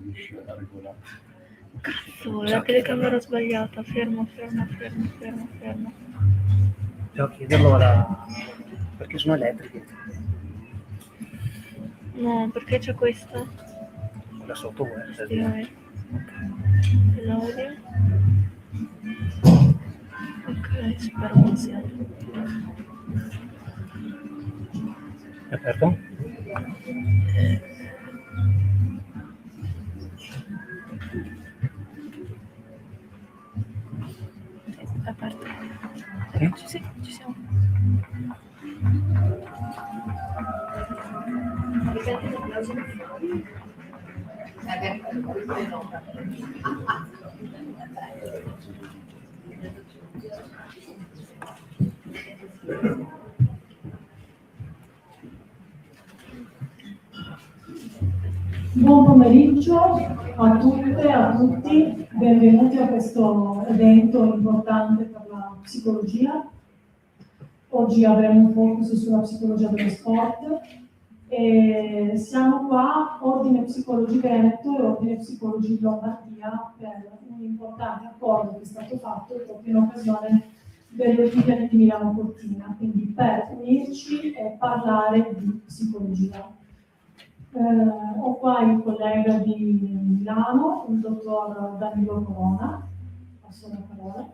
riesce a regolare. Cazzo, la telecamera sbagliata, fermo. Devo chiederlo alla... perché sono elettriche. No, perché c'è questa? Da sotto vuole. L'audio. Ok, spero funzioni. È aperto? È aperto. Sì, ci siamo. Buon pomeriggio a tutte e a tutti, benvenuti a questo evento importante per la psicologia. Oggi avremo un focus sulla psicologia dello sport e siamo qua, Ordine Psicologi Veneto e Ordine Psicologi Lombardia, per un importante accordo che è stato fatto proprio in occasione delle Olimpiadi di Milano Cortina, quindi per unirci e parlare di psicologia. Ho qua il collega di Milano, il dottor Danilo Corona. Passo la parola.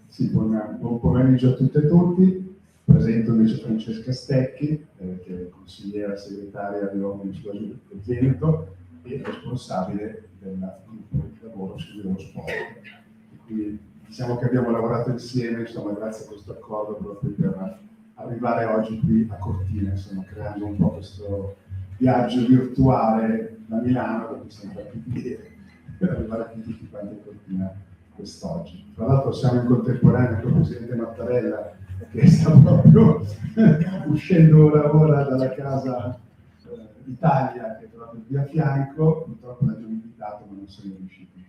Sì, buon pomeriggio a tutte e tutti. Presento invece Francesca Stecchi, che è consigliera segretaria dell'Ordine Psicologia del Veneto e responsabile del gruppo di lavoro sullo sport. E quindi diciamo che abbiamo lavorato insieme, insomma, grazie a questo accordo proprio per arrivare oggi qui a Cortina, insomma, creando un po' questo viaggio virtuale da Milano, dove siamo partiti ieri, per arrivare tutti quanti a Cortina quest'oggi. Tra l'altro siamo in contemporanea con il Presidente Mattarella, che sta proprio uscendo ora dalla casa Italia, che è proprio qui a fianco. Purtroppo l'abbiamo invitato, ma non siamo riusciti.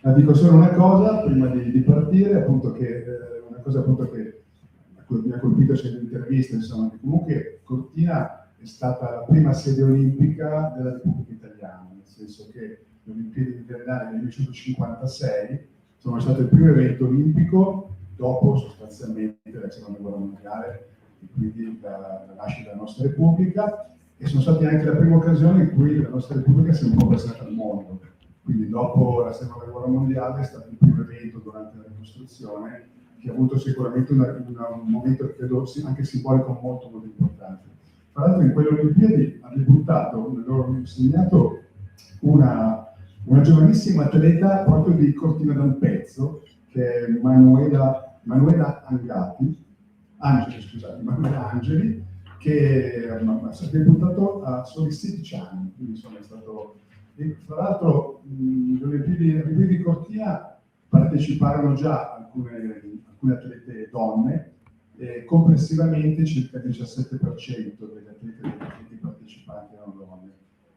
Ma dico solo una cosa prima di partire, appunto, che una cosa appunto che mi ha colpito sempre in intervista, insomma, che comunque Cortina è stata la prima sede olimpica della Repubblica Italiana, nel senso che le Olimpiadi invernali del 1956 sono stato il primo evento olimpico dopo sostanzialmente la Seconda Guerra Mondiale e quindi la nascita della nostra Repubblica, e sono stati anche la prima occasione in cui la nostra Repubblica si è un po' presentata al mondo. Quindi dopo la Seconda Guerra Mondiale è stato il primo evento durante la ricostruzione che ha avuto sicuramente un momento, credo, anche simbolico molto importante. Tra l'altro in quelle Olimpiadi ha debuttato, mi loro insegnato, una giovanissima atleta proprio di Cortina d'Ampezzo, che è Manuela Angeli, che ha debuttato a soli 16 anni, quindi insomma è stato... E tra l'altro le Olimpiadi di Cortina parteciparono già alcune atlete donne, complessivamente circa il 17% degli atleti partecipanti erano donne.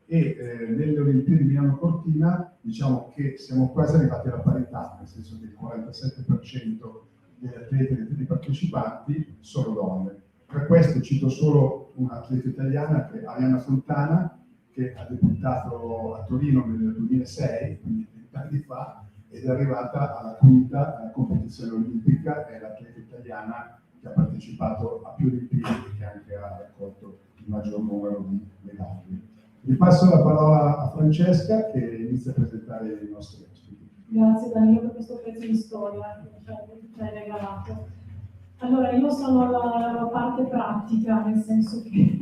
E nelle Olimpiadi di Milano Cortina diciamo che siamo quasi arrivati alla parità, nel senso che il 47% degli atleti partecipanti sono donne. Tra queste cito solo un'atleta italiana, che è Arianna Fontana, che ha debuttato a Torino nel 2006, quindi 20 anni fa, ed è arrivata alla quinta competizione olimpica, è l'atleta italiana che ha partecipato a più Olimpiadi e che anche ha raccolto il maggior numero di medaglie. Vi passo la parola a Francesca, che inizia a presentare i nostri ospiti. Grazie Danilo per questo pezzo di storia che ci hai regalato. Allora, io sono alla parte pratica, nel senso che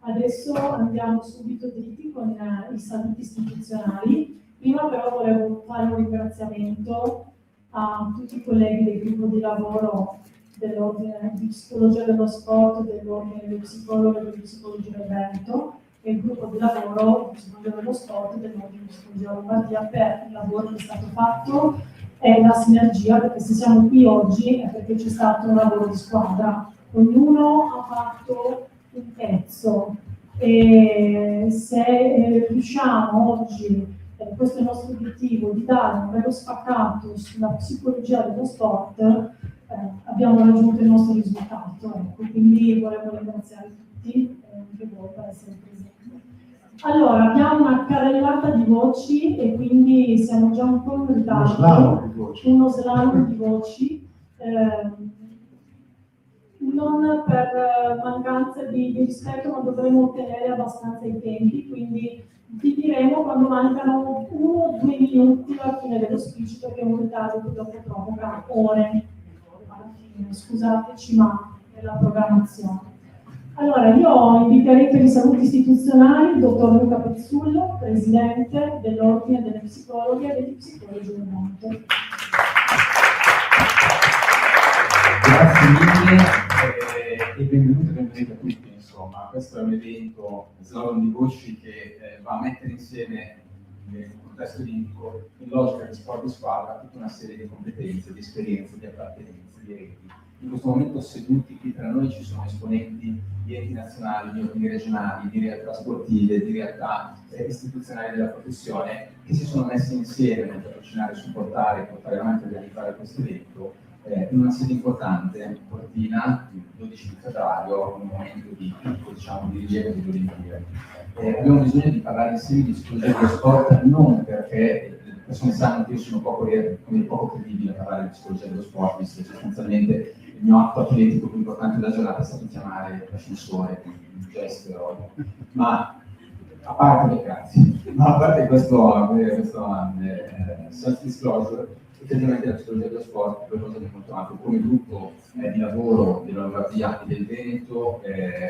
adesso andiamo subito dritti con i saluti istituzionali. Prima però volevo fare un ringraziamento a tutti i colleghi del gruppo di lavoro dell'Ordine di Psicologia dello Sport, dell'Ordine dei Psicologi e degli Psicologi del Veneto, e il gruppo di lavoro di Psicologia dello Sport dell'Ordine di Psicologia Lombardia per il lavoro che è stato fatto e la sinergia, perché se siamo qui oggi è perché c'è stato un lavoro di squadra. Ognuno ha fatto un pezzo e se riusciamo oggi, questo è il nostro obiettivo, di dare un vero spaccato sulla psicologia dello sport, abbiamo raggiunto il nostro risultato. Ecco, quindi volevo ringraziare tutti anche voi per essere presenti. Allora, abbiamo una carrellata di voci e quindi siamo già un po' in ritardo. Uno slalom di voci. Non per mancanza di rispetto, ma dovremo ottenere abbastanza i tempi, quindi vi diremo quando mancano 1 o 2 minuti alla fine dello speech, perché è un ritardo che dopo provoca ore alla fine. Scusateci, ma è la programmazione. Allora, io inviterei per i saluti istituzionali il dottor Luca Pezzullo, presidente dell'Ordine delle Psicologhe e degli Psicologi del Monte. Grazie mille e benvenuti a tutti. Insomma, questo è un evento slalom di voci che va a mettere insieme nel contesto olimpico, in logica di sport di squadra, tutta una serie di competenze, di esperienze, di appartenenze, di reti. In questo momento seduti qui tra noi ci sono esponenti di enti nazionali, di ordini regionali, di realtà sportive, di realtà istituzionali della professione che si sono messi insieme per patrocinare, supportare e portare avanti e organizzare questo evento in una sede importante, Cortina, il 12 febbraio, un momento di picco, diciamo, di rilievo e di Olimpiadi. Abbiamo bisogno di parlare insieme di psicologia dello sport, non perché le persone sanno che io sono poco credibile a parlare di psicologia dello sport, visto che sostanzialmente il mio atto atletico più importante della giornata è stato chiamare l'ascensore, un gesto, ma a parte questo self-disclosure, effettivamente la psicologia dello sport è qualcosa di molto ampio. Come gruppo di lavoro della Lombardia e del Veneto,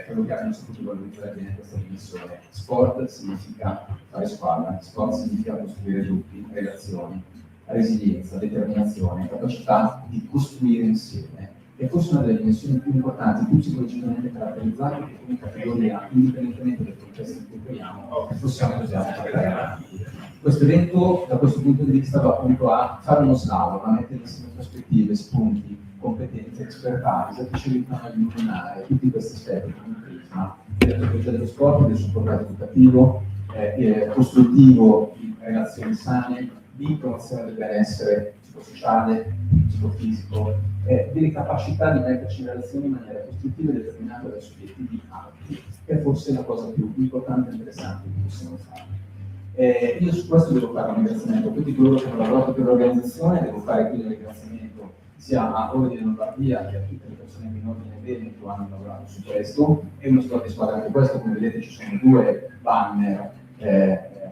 quello che abbiamo saputo valorizzare bene questa dimensione. Sport significa fare squadra, sport significa costruire gruppi, relazioni, resilienza, determinazione, capacità di costruire insieme. E forse una delle dimensioni più importanti, più psicologicamente caratterizzate, che come categoria, indipendentemente dal contesto in cui troviamo, possiamo e dobbiamo portare avanti. Questo evento, da questo punto di vista, va appunto a fare uno slalom, a mettere insieme prospettive, spunti, competenze, expertise che ci aiutano a illuminare tutti questi aspetti come prisma della psicologia dello sport, del supporto educativo, costruttivo di relazioni sane, di promozione del benessere psicosociale, psicofisico, delle capacità di metterci in relazione in maniera costruttiva e determinata dai soggetti alti, che è forse la cosa più importante e interessante che possiamo fare. Io su questo devo fare un ringraziamento a tutti coloro che hanno lavorato per l'organizzazione, devo fare qui un ringraziamento sia a Ordine Lombardia che a tutte le persone che in Ordine Veneto hanno lavorato su questo. È uno sport di squadra anche questo, come vedete ci sono 2 banner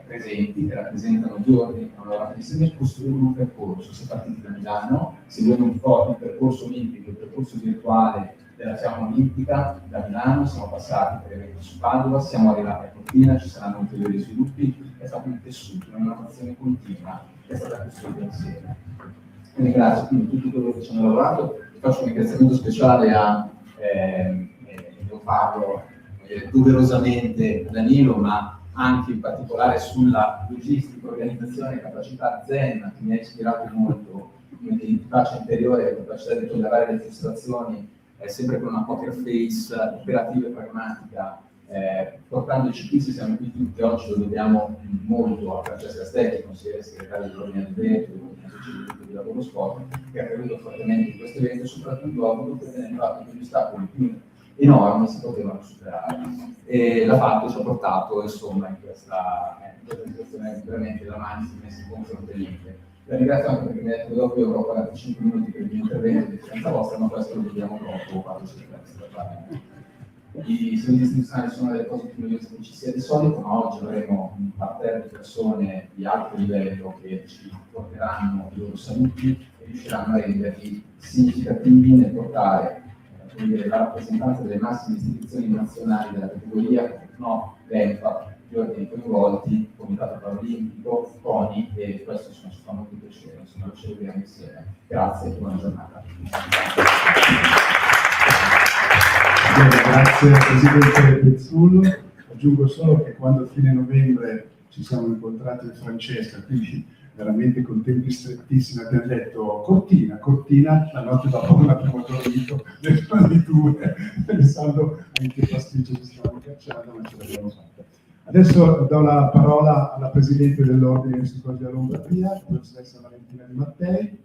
presenti che rappresentano 2 ordini che hanno lavorato insieme e costruiscono un percorso. Si è partiti da Milano, seguendo un po' il percorso olimpico, il percorso virtuale della fiamma olimpica. Da Milano siamo passati per eventi su Padova, siamo arrivati a Cortina, ci saranno ulteriori sviluppi. È stato un tessuto, un'innovazione continua che è stata costruita insieme. Ringrazio quindi tutti coloro che ci hanno lavorato, faccio un ringraziamento speciale a, devo farlo doverosamente a Danilo, ma anche in particolare sulla logistica, organizzazione e capacità Zen, che mi ha ispirato molto, quindi di pace interiore, capacità di tollerare le frustrazioni, sempre con una poker face operativa e pragmatica. Portando i ciclisti, siamo qui tutti oggi, lo dobbiamo molto a Francesca Stecchi, consigliere segretario dell'Ordine del Veneto, dell'Ordine di Lavoro Sport, che ha creduto fortemente in questo evento, soprattutto dopo che tenendo fatto che gli ostacoli più enormi si potevano superare. E l'ha fatto, ci ha portato insomma in questa situazione veramente la mano si è messa in confronto niente. La ringrazio anche perché mi ha detto dopo io avrò 45 minuti per il mio intervento di differenza vostra, ma questo lo vediamo dopo quando ci resta. I servizi istituzionali sono delle cose più noiose che ci sia di solito, ma oggi avremo un parterre di persone di alto livello che ci porteranno i loro saluti e riusciranno a renderli significativi nel portare la rappresentanza delle massime istituzioni nazionali della categoria, no, l'ENFA, gli ordini coinvolti, Comitato Paralimpico, CONI, e questo ci fa molto piacere, insomma lo celebriamo insieme. Grazie e buona giornata. Grazie Presidente Pezzullo. Aggiungo solo che quando a fine novembre ci siamo incontrati in Francesca, quindi veramente con tempi strettissimi, abbiamo detto Cortina, la notte dopo non abbiamo dormito le forniture, pensando a che pasticcio ci stavamo cacciando, ma ce l'abbiamo fatta. Adesso do la parola alla Presidente dell'Ordine di Psicologia Lombardia, la Professoressa Valentina Di Mattei.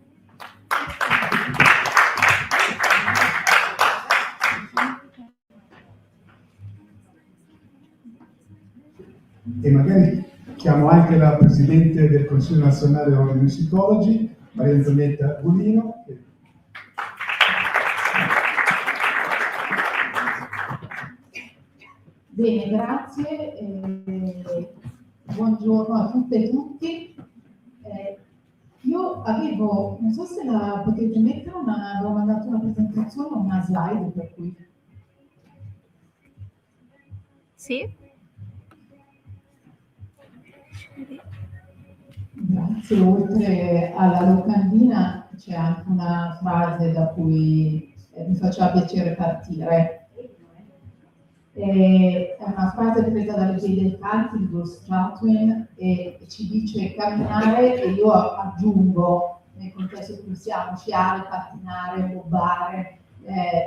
E magari chiamo anche la Presidente del Consiglio Nazionale dell'Ordine dei Psicologi, Maria Antonietta Gulino. Bene, grazie. Buongiorno a tutte e tutti. Io avevo, non so se la potete mettere, avevo mandato una presentazione, una slide per cui... Sì. Grazie, oltre alla locandina c'è anche una frase da cui mi faceva piacere partire. È una frase presa dalle Gay del Canti di Bruce Chatwin e ci dice camminare, e io aggiungo nel contesto in cui siamo, sciare, pattinare, bobbare,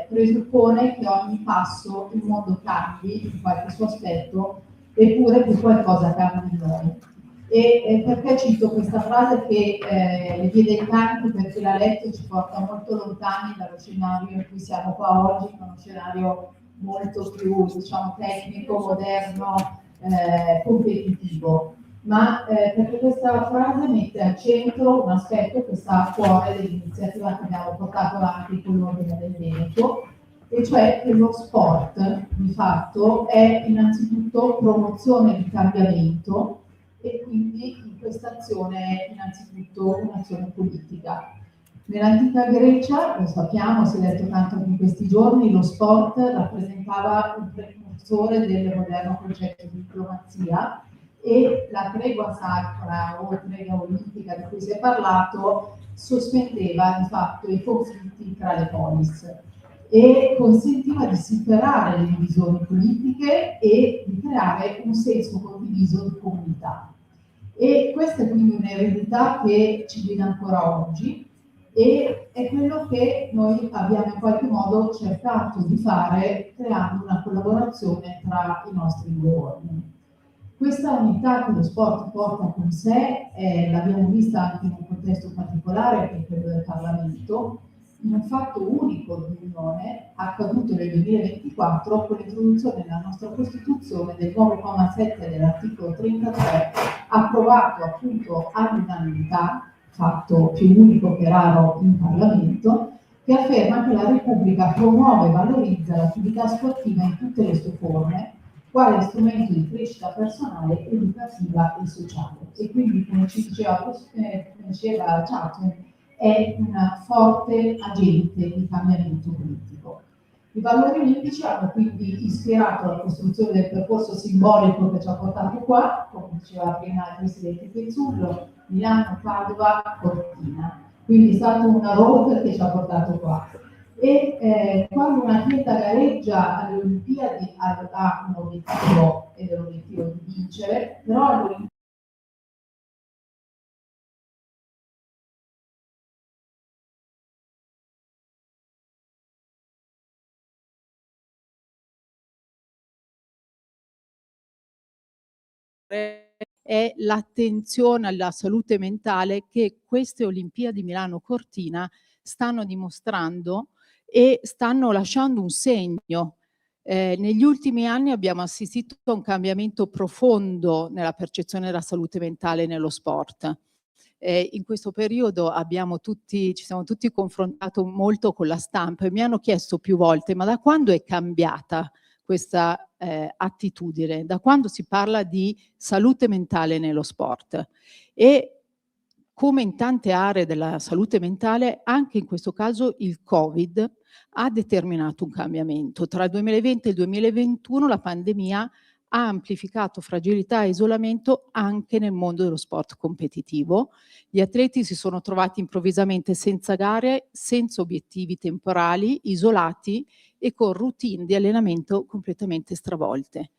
presuppone che ogni passo il mondo cambi in qualche suo aspetto, eppure che qualcosa cambi in noi. E perché cito questa frase che le vie dei canti, perché l'ha letto, ci porta molto lontani dallo scenario in cui siamo qua oggi, che è uno scenario molto più, diciamo, tecnico, moderno, competitivo, ma perché questa frase mette al centro un aspetto che sta a cuore dell'iniziativa che abbiamo portato avanti con l'Ordine del Veneto, e cioè che lo sport di fatto è innanzitutto promozione di cambiamento, e quindi in questa azione è innanzitutto un'azione politica. Nell'antica Grecia, lo sappiamo, si è detto tanto in questi giorni, lo sport rappresentava un precursore del moderno concetto di diplomazia, e la tregua sacra o tregua olimpica di cui si è parlato sospendeva di fatto i conflitti tra le polis e consentiva di superare le divisioni politiche e di creare un senso condiviso di comunità. E questa è quindi un'eredità che ci guida ancora oggi, e è quello che noi abbiamo in qualche modo cercato di fare creando una collaborazione tra i nostri due ordini. Questa unità che lo sport porta con sé l'abbiamo vista anche in un contesto particolare, che è quello del Parlamento, in un fatto unico di unione accaduto nel 2024 con l'introduzione nella nostra Costituzione del nuovo comma 7 dell'articolo 33, approvato appunto all'unanimità, fatto più unico che raro in Parlamento, che afferma che la Repubblica promuove e valorizza l'attività sportiva in tutte le sue forme, quale strumento di crescita personale, educativa e sociale. E quindi, come ci diceva Chatwin, è una forte agente di cambiamento politico. I valori olimpici hanno quindi ispirato la costruzione del percorso simbolico che ci ha portato qua, come diceva prima il Presidente Pezzullo, Milano, Padova, Cortina. Quindi è stata una road che ci ha portato qua. E quando un atleta gareggia alle Olimpiadi ha un obiettivo, ed è l'obiettivo di vincere, però all'Olimpiadi è l'attenzione alla salute mentale che queste Olimpiadi Milano Cortina stanno dimostrando e stanno lasciando un segno. Negli ultimi anni abbiamo assistito a un cambiamento profondo nella percezione della salute mentale nello sport. In questo periodo ci siamo tutti confrontati molto con la stampa e mi hanno chiesto più volte: ma da quando è cambiata questa attitudine, da quando si parla di salute mentale nello sport? E come in tante aree della salute mentale, anche in questo caso il Covid ha determinato un cambiamento. Tra il 2020 e il 2021 la pandemia ha amplificato fragilità e isolamento anche nel mondo dello sport competitivo. Gli atleti si sono trovati improvvisamente senza gare, senza obiettivi temporali, isolati e con routine di allenamento completamente stravolte.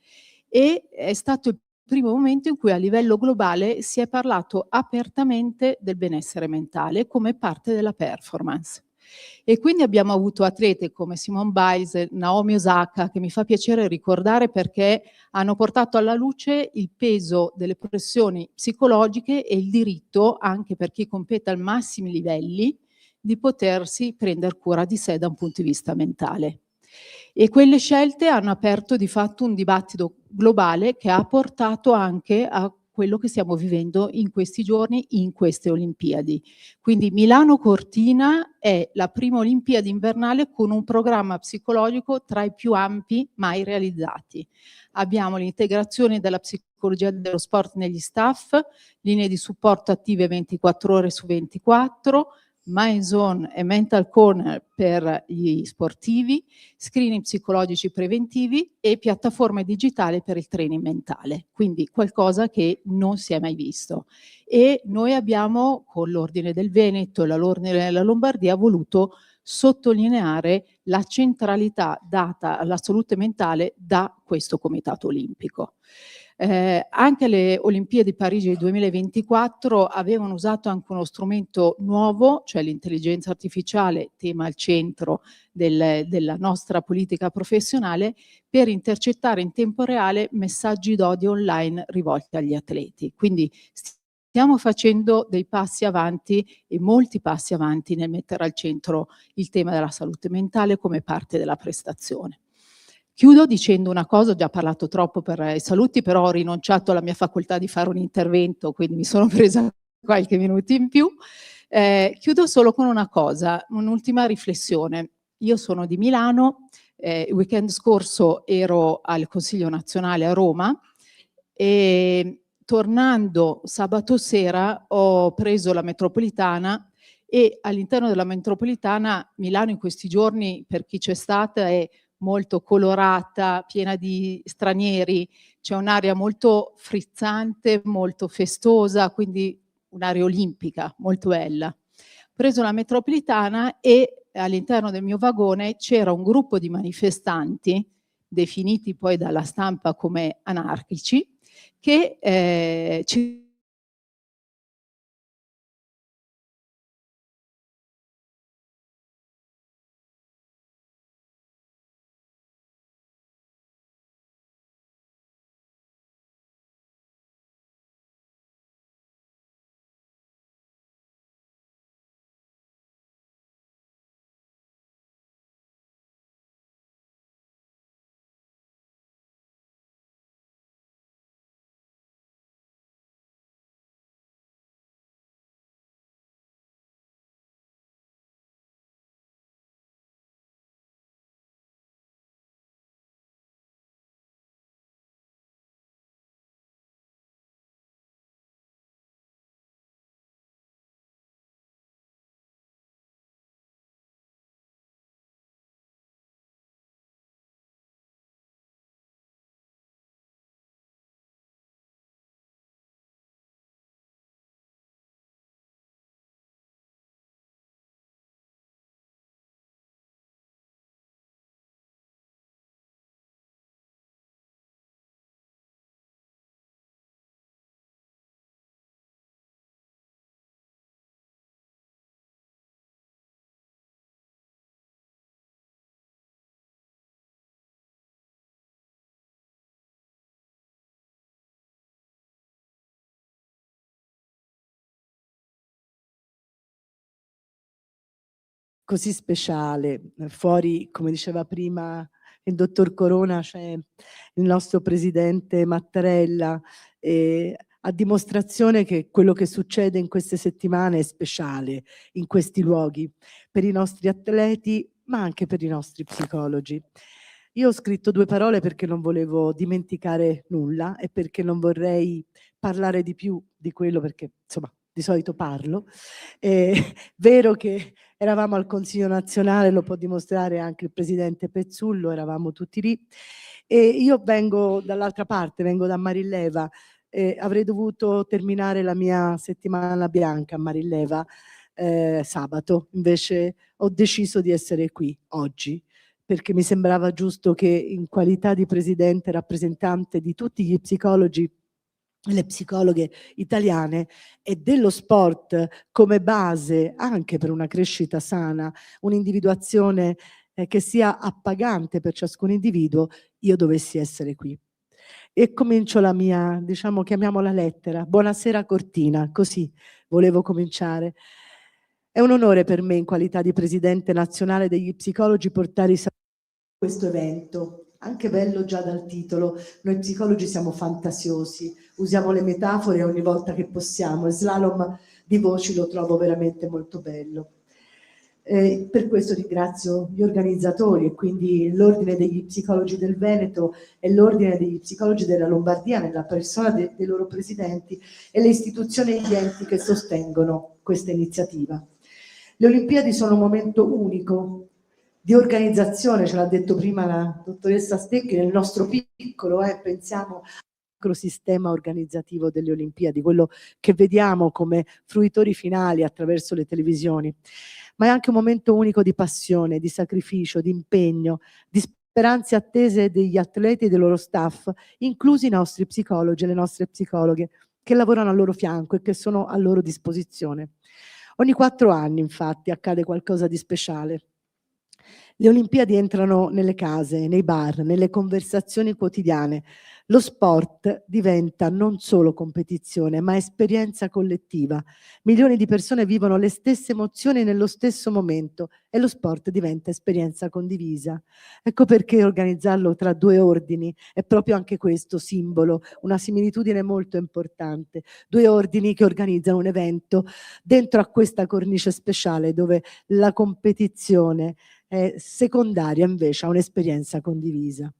E è stato il primo momento in cui a livello globale si è parlato apertamente del benessere mentale come parte della performance. E quindi abbiamo avuto atlete come Simone Biles, Naomi Osaka, che mi fa piacere ricordare perché hanno portato alla luce il peso delle pressioni psicologiche e il diritto, anche per chi compete ai massimi livelli, di potersi prendere cura di sé da un punto di vista mentale. E quelle scelte hanno aperto di fatto un dibattito globale che ha portato anche a quello che stiamo vivendo in questi giorni, in queste Olimpiadi. Quindi Milano-Cortina è la prima Olimpiadi invernale con un programma psicologico tra i più ampi mai realizzati. Abbiamo l'integrazione della psicologia dello sport negli staff, linee di supporto attive 24 ore su 24, Mind Zone e Mental Corner per gli sportivi, screening psicologici preventivi e piattaforme digitali per il training mentale, quindi qualcosa che non si è mai visto. E noi abbiamo, con l'Ordine del Veneto e l'Ordine della Lombardia, voluto sottolineare la centralità data alla salute mentale da questo Comitato Olimpico. Anche le Olimpiadi Parigi 2024 avevano usato anche uno strumento nuovo, cioè l'intelligenza artificiale, tema al centro della nostra politica professionale, per intercettare in tempo reale messaggi d'odio online rivolti agli atleti. Quindi stiamo facendo dei passi avanti e molti passi avanti nel mettere al centro il tema della salute mentale come parte della prestazione. Chiudo dicendo una cosa, ho già parlato troppo per i saluti, però ho rinunciato alla mia facoltà di fare un intervento, quindi mi sono presa qualche minuto in più. Chiudo solo con una cosa, un'ultima riflessione. Io sono di Milano, il weekend scorso ero al Consiglio nazionale a Roma e tornando sabato sera ho preso la metropolitana e all'interno della metropolitana Milano in questi giorni, per chi c'è stata, è molto colorata, piena di stranieri, c'è un'area molto frizzante, molto festosa, quindi un'area olimpica molto bella. Ho preso la metropolitana e all'interno del mio vagone c'era un gruppo di manifestanti, definiti poi dalla stampa come anarchici, che ci così speciale. Fuori, come diceva prima il dottor Corona, c'è il nostro presidente Mattarella, a dimostrazione che quello che succede in queste settimane è speciale in questi luoghi, per i nostri atleti, ma anche per i nostri psicologi. Io ho scritto 2 parole perché non volevo dimenticare nulla e perché non vorrei parlare di più di quello, perché insomma di solito parlo. Vero che eravamo al Consiglio nazionale, lo può dimostrare anche il presidente Pezzullo, eravamo tutti lì. E io vengo dall'altra parte, vengo da Marilleva. Avrei dovuto terminare la mia settimana bianca a Marilleva sabato, invece ho deciso di essere qui oggi, perché mi sembrava giusto che in qualità di presidente rappresentante di tutti gli psicologi e le psicologhe italiane e dello sport come base anche per una crescita sana, un'individuazione che sia appagante per ciascun individuo, io dovessi essere qui. E comincio la mia, diciamo, chiamiamola lettera. Buonasera Cortina, così volevo cominciare. È un onore per me, in qualità di presidente nazionale degli psicologi, portare i saluti a questo evento, anche bello già dal titolo. Noi psicologi siamo fantasiosi, usiamo le metafore ogni volta che possiamo, e slalom di voci lo trovo veramente molto bello. Per questo ringrazio gli organizzatori, e quindi l'Ordine degli Psicologi del Veneto e l'Ordine degli Psicologi della Lombardia, nella persona dei loro presidenti, e le istituzioni e gli enti che sostengono questa iniziativa. Le Olimpiadi sono un momento unico di organizzazione, ce l'ha detto prima la dottoressa Stecchi, nel nostro piccolo, pensiamo al sistema organizzativo delle Olimpiadi, quello che vediamo come fruitori finali attraverso le televisioni, ma è anche un momento unico di passione, di sacrificio, di impegno, di speranze attese degli atleti e dei loro staff, inclusi i nostri psicologi e le nostre psicologhe, che lavorano al loro fianco e che sono a loro disposizione. Ogni 4 anni, infatti, accade qualcosa di speciale. Le Olimpiadi entrano nelle case, nei bar, nelle conversazioni quotidiane. Lo sport diventa non solo competizione, ma esperienza collettiva. Milioni di persone vivono le stesse emozioni nello stesso momento e lo sport diventa esperienza condivisa. Ecco perché organizzarlo tra 2 ordini è proprio anche questo simbolo, una similitudine molto importante. 2 ordini che organizzano un evento dentro a questa cornice speciale dove la competizione è secondaria invece a un'esperienza condivisa.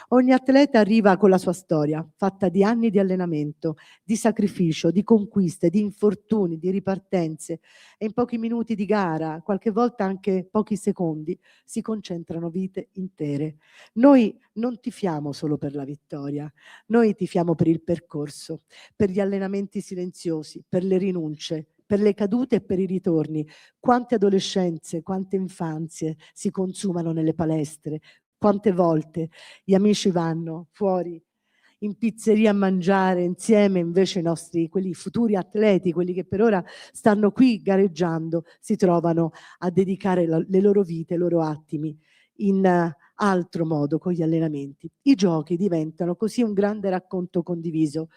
Ogni atleta arriva con la sua storia, fatta di anni di allenamento, di sacrificio, di conquiste, di infortuni, di ripartenze, e in pochi minuti di gara, qualche volta anche pochi secondi, si concentrano vite intere. Noi non tifiamo solo per la vittoria, noi tifiamo per il percorso, per gli allenamenti silenziosi, per le rinunce, per le cadute e per i ritorni. Quante adolescenze, quante infanzie si consumano nelle palestre, quante volte gli amici vanno fuori in pizzeria a mangiare insieme, invece quelli futuri atleti, quelli che per ora stanno qui gareggiando, si trovano a dedicare le loro vite, i loro attimi in altro modo con gli allenamenti. I giochi diventano così un grande racconto condiviso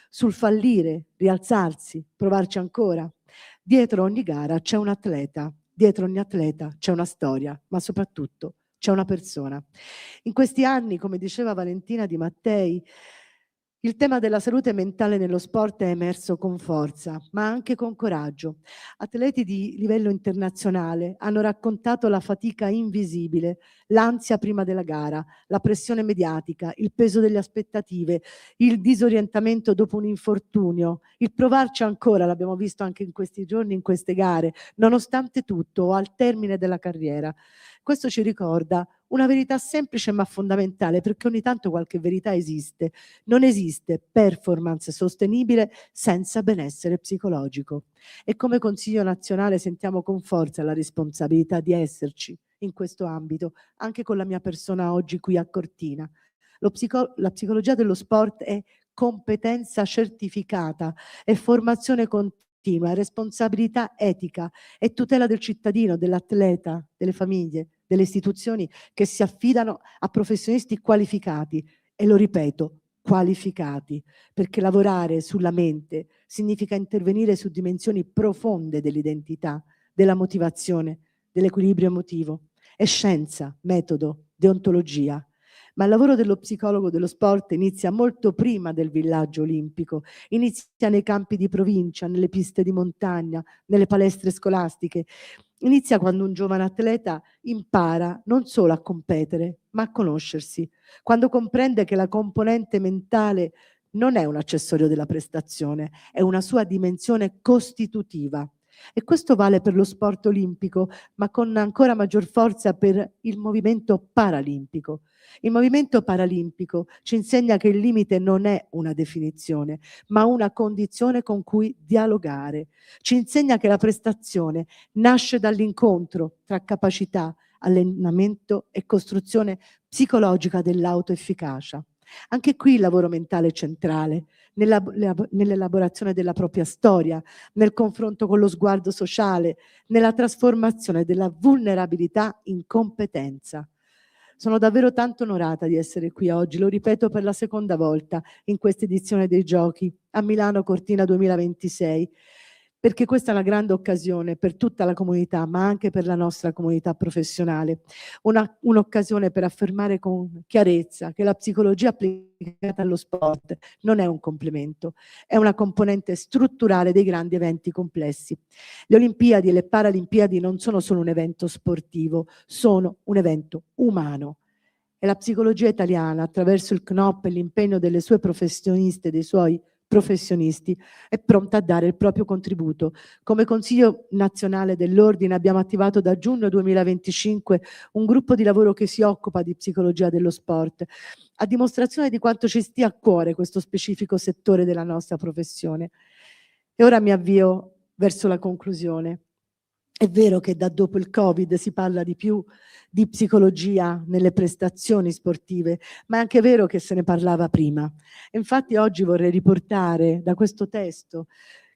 sul fallire, rialzarsi, provarci ancora. Dietro ogni gara c'è un atleta, dietro ogni atleta c'è una storia, ma soprattutto c'è una persona. In questi anni, come diceva Valentina Di Mattei, il tema della salute mentale nello sport è emerso con forza, ma anche con coraggio. Atleti di livello internazionale hanno raccontato la fatica invisibile, l'ansia prima della gara, la pressione mediatica, il peso delle aspettative, il disorientamento dopo un infortunio, il provarci ancora, l'abbiamo visto anche in questi giorni, in queste gare, nonostante tutto o al termine della carriera. Questo ci ricorda una verità semplice ma fondamentale, perché ogni tanto qualche verità esiste. Non esiste performance sostenibile senza benessere psicologico. E come Consiglio nazionale sentiamo con forza la responsabilità di esserci in questo ambito, anche con la mia persona oggi qui a Cortina. La psicologia dello sport è competenza certificata, è formazione continua, è responsabilità etica, è tutela del cittadino, dell'atleta, delle famiglie, delle istituzioni che si affidano a professionisti qualificati, e lo ripeto, qualificati, perché lavorare sulla mente significa intervenire su dimensioni profonde dell'identità, della motivazione, dell'equilibrio emotivo. È scienza, metodo, deontologia. Ma il lavoro dello psicologo dello sport inizia molto prima del villaggio olimpico, inizia nei campi di provincia, nelle piste di montagna, nelle palestre scolastiche. Inizia quando un giovane atleta impara non solo a competere, ma a conoscersi, quando comprende che la componente mentale non è un accessorio della prestazione, è una sua dimensione costitutiva. E questo vale per lo sport olimpico, ma con ancora maggior forza per il movimento paralimpico. Il movimento paralimpico ci insegna che il limite non è una definizione, ma una condizione con cui dialogare. Ci insegna che la prestazione nasce dall'incontro tra capacità, allenamento e costruzione psicologica dell'autoefficacia. Anche qui il lavoro mentale è centrale, nell'elaborazione della propria storia, nel confronto con lo sguardo sociale, nella trasformazione della vulnerabilità in competenza. Sono davvero tanto onorata di essere qui oggi, lo ripeto per la seconda volta in questa edizione dei Giochi a Milano Cortina 2026. perché questa è una grande occasione per tutta la comunità, ma anche per la nostra comunità professionale. Un'occasione per affermare con chiarezza che la psicologia applicata allo sport non è un complemento, è una componente strutturale dei grandi eventi complessi. Le Olimpiadi e le Paralimpiadi non sono solo un evento sportivo, sono un evento umano. E la psicologia italiana, attraverso il CNOP e l'impegno delle sue professioniste e dei suoi professionisti, è pronta a dare il proprio contributo. Come Consiglio Nazionale dell'Ordine abbiamo attivato da giugno 2025 un gruppo di lavoro che si occupa di psicologia dello sport, a dimostrazione di quanto ci stia a cuore questo specifico settore della nostra professione. E ora mi avvio verso la conclusione. È vero che da dopo il Covid si parla di più di psicologia nelle prestazioni sportive, ma è anche vero che se ne parlava prima. E infatti oggi vorrei riportare da questo testo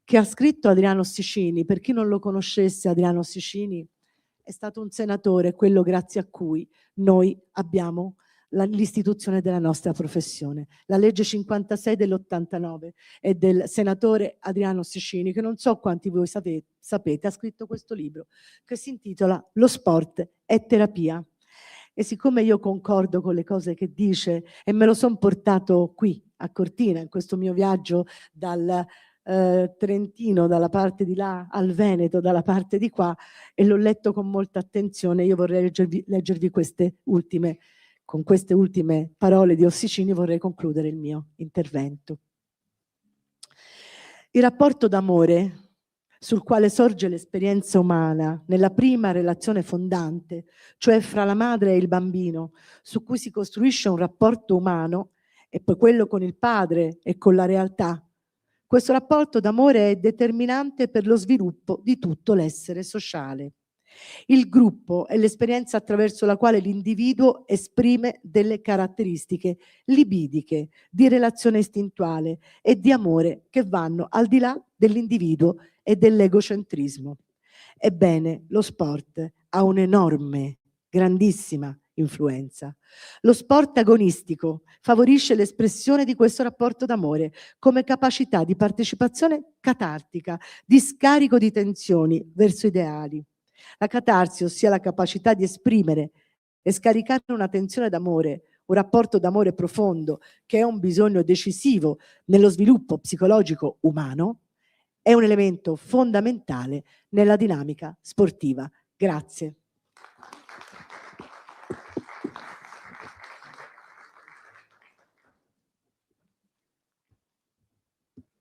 che ha scritto Adriano Sicini. Per chi non lo conoscesse, Adriano Sicini è stato un senatore, quello grazie a cui noi abbiamo l'istituzione della nostra professione. La legge 56 dell'89 è del senatore Adriano Sicini, che non so quanti di voi sapete, ha scritto questo libro che si intitola Lo sport è terapia. E siccome io concordo con le cose che dice e me lo sono portato qui a Cortina in questo mio viaggio dal Trentino, dalla parte di là, al Veneto, dalla parte di qua, e l'ho letto con molta attenzione, io vorrei leggervi con queste ultime parole di Ossicini vorrei concludere il mio intervento. Il rapporto d'amore sul quale sorge l'esperienza umana nella prima relazione fondante, cioè fra la madre e il bambino, su cui si costruisce un rapporto umano, e poi quello con il padre e con la realtà. Questo rapporto d'amore è determinante per lo sviluppo di tutto l'essere sociale. Il gruppo è l'esperienza attraverso la quale l'individuo esprime delle caratteristiche libidiche, di relazione istintuale e di amore che vanno al di là dell'individuo e dell'egocentrismo. Ebbene, lo sport ha un'enorme, grandissima influenza. Lo sport agonistico favorisce l'espressione di questo rapporto d'amore come capacità di partecipazione catartica, di scarico di tensioni verso ideali. La catarsi, ossia la capacità di esprimere e scaricare una tensione d'amore, un rapporto d'amore profondo, che è un bisogno decisivo nello sviluppo psicologico umano, è un elemento fondamentale nella dinamica sportiva. Grazie.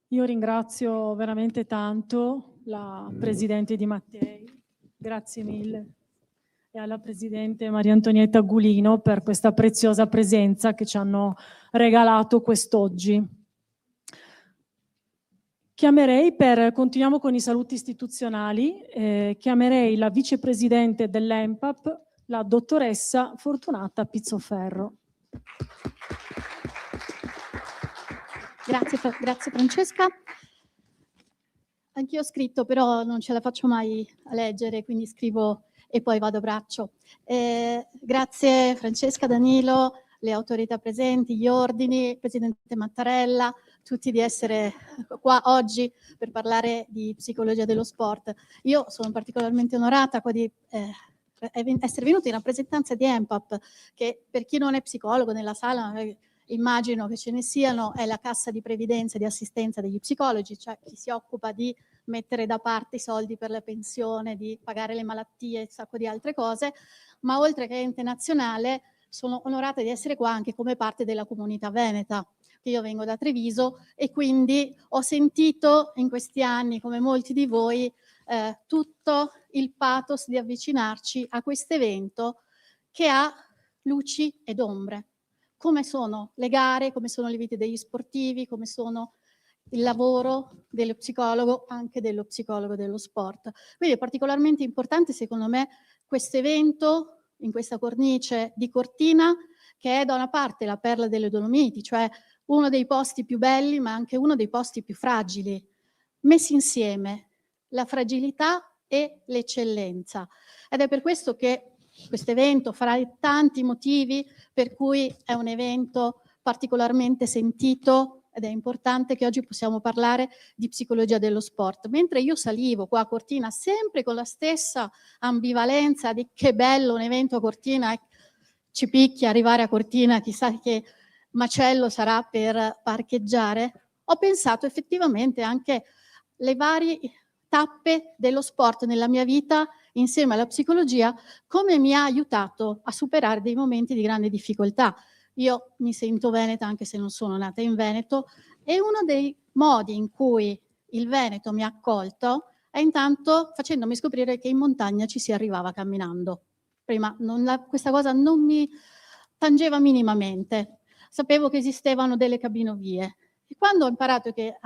Io ringrazio veramente tanto la Presidente Di Mattei, grazie mille, e alla Presidente Maria Antonietta Gulino per questa preziosa presenza che ci hanno regalato quest'oggi. Continuiamo con i saluti istituzionali, chiamerei la Vicepresidente dell'ENPAP, la Dottoressa Fortunata Pizzoferro. Grazie Francesca. Anch'io ho scritto, però non ce la faccio mai a leggere, quindi scrivo e poi vado a braccio. Grazie Francesca, Danilo, le autorità presenti, gli ordini, il Presidente Mattarella, tutti di essere qua oggi per parlare di psicologia dello sport. Io sono particolarmente onorata qua di essere venuta in rappresentanza di ENPAP, che per chi non è psicologo nella sala, immagino che ce ne siano, è la cassa di previdenza e di assistenza degli psicologi, cioè chi si occupa di mettere da parte i soldi per la pensione, di pagare le malattie e un sacco di altre cose, ma oltre che ente nazionale sono onorata di essere qua anche come parte della comunità veneta, che io vengo da Treviso e quindi ho sentito in questi anni, come molti di voi, tutto il pathos di avvicinarci a questo evento che ha luci ed ombre. Come sono le gare, come sono le vite degli sportivi, come sono il lavoro dello psicologo, anche dello psicologo dello sport. Quindi è particolarmente importante, secondo me, questo evento in questa cornice di Cortina, che è da una parte la perla delle Dolomiti, cioè uno dei posti più belli, ma anche uno dei posti più fragili, messi insieme la fragilità e l'eccellenza. Ed è per questo che questo evento, fra i tanti motivi per cui è un evento particolarmente sentito ed è importante che oggi possiamo parlare di psicologia dello sport. Mentre io salivo qua a Cortina sempre con la stessa ambivalenza di che bello un evento a Cortina, ci picchia arrivare a Cortina, chissà che macello sarà per parcheggiare, ho pensato effettivamente anche le varie tappe dello sport nella mia vita insieme alla psicologia, come mi ha aiutato a superare dei momenti di grande difficoltà. Io mi sento veneta anche se non sono nata in Veneto, e uno dei modi in cui il Veneto mi ha accolto è intanto facendomi scoprire che in montagna ci si arrivava camminando. Prima questa cosa non mi tangeva minimamente. Sapevo che esistevano delle cabinovie, e quando ho imparato che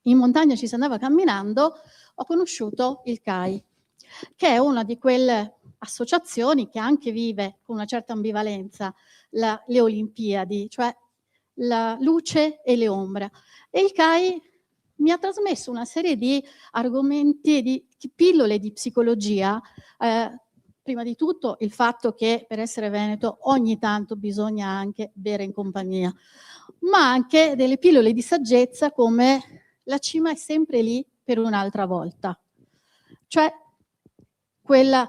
in montagna ci si andava camminando, ho conosciuto il CAI, che è una di quelle associazioni che anche vive con una certa ambivalenza le Olimpiadi, cioè la luce e le ombre. E il CAI mi ha trasmesso una serie di argomenti, di pillole di psicologia. Prima di tutto il fatto che per essere veneto ogni tanto bisogna anche bere in compagnia, ma anche delle pillole di saggezza come la cima è sempre lì per un'altra volta. Cioè quel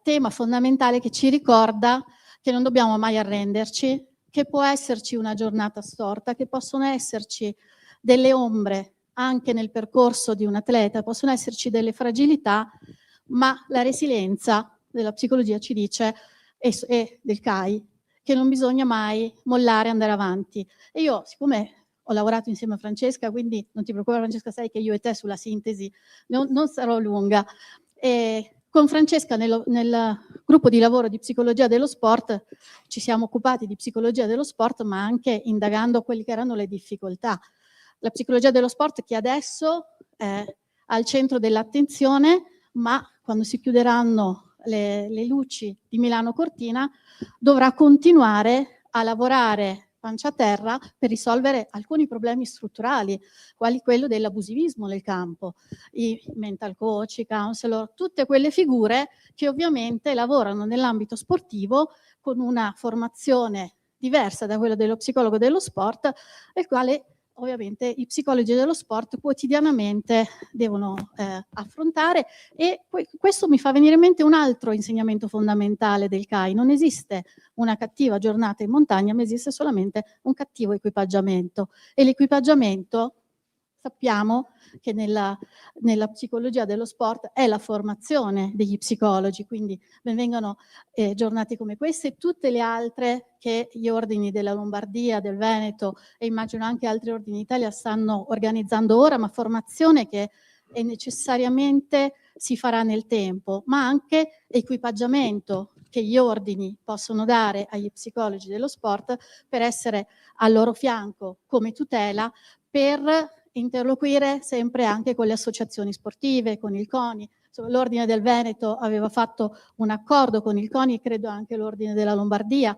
tema fondamentale che ci ricorda che non dobbiamo mai arrenderci, che può esserci una giornata storta, che possono esserci delle ombre anche nel percorso di un atleta, possono esserci delle fragilità, ma la resilienza della psicologia ci dice, e del CAI, che non bisogna mai mollare e andare avanti. E io, siccome ho lavorato insieme a Francesca, quindi non ti preoccupare Francesca, sai che io e te sulla sintesi non sarò lunga. E con Francesca nel gruppo di lavoro di psicologia dello sport ci siamo occupati di psicologia dello sport, ma anche indagando quelle che erano le difficoltà. La psicologia dello sport che adesso è al centro dell'attenzione, ma quando si chiuderanno le luci di Milano Cortina dovrà continuare a lavorare pancia a terra per risolvere alcuni problemi strutturali, quali quello dell'abusivismo nel campo, i mental coach, i counselor, tutte quelle figure che ovviamente lavorano nell'ambito sportivo con una formazione diversa da quella dello psicologo dello sport, il quale ovviamente i psicologi dello sport quotidianamente devono affrontare. E questo mi fa venire in mente un altro insegnamento fondamentale del CAI: non esiste una cattiva giornata in montagna, ma esiste solamente un cattivo equipaggiamento, e l'equipaggiamento sappiamo che nella psicologia dello sport è la formazione degli psicologi, quindi benvengano giornate come queste e tutte le altre che gli ordini della Lombardia, del Veneto e immagino anche altri ordini d'Italia stanno organizzando ora, ma formazione che è necessariamente si farà nel tempo, ma anche equipaggiamento che gli ordini possono dare agli psicologi dello sport per essere al loro fianco come tutela, per interloquire sempre anche con le associazioni sportive, con il CONI. Insomma, l'Ordine del Veneto aveva fatto un accordo con il CONI, credo anche l'Ordine della Lombardia.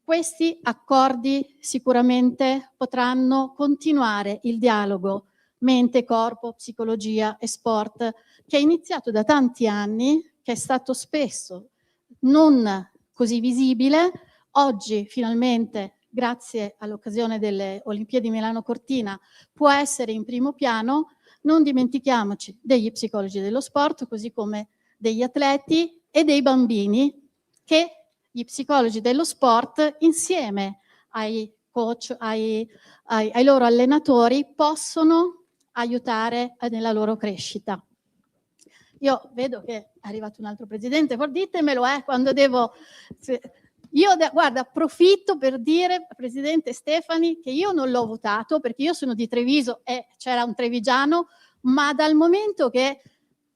Questi accordi sicuramente potranno continuare il dialogo mente, corpo, psicologia e sport, che è iniziato da tanti anni, che è stato spesso non così visibile. Oggi finalmente, grazie all'occasione delle Olimpiadi Milano Cortina, può essere in primo piano. Non dimentichiamoci degli psicologi dello sport, così come degli atleti e dei bambini, che gli psicologi dello sport, insieme ai coach, ai loro allenatori, possono aiutare nella loro crescita. Io vedo che è arrivato un altro presidente, ditemelo quando devo... Guarda, approfitto per dire, Presidente Stefani, che io non l'ho votato perché io sono di Treviso e c'era un trevigiano, ma dal momento che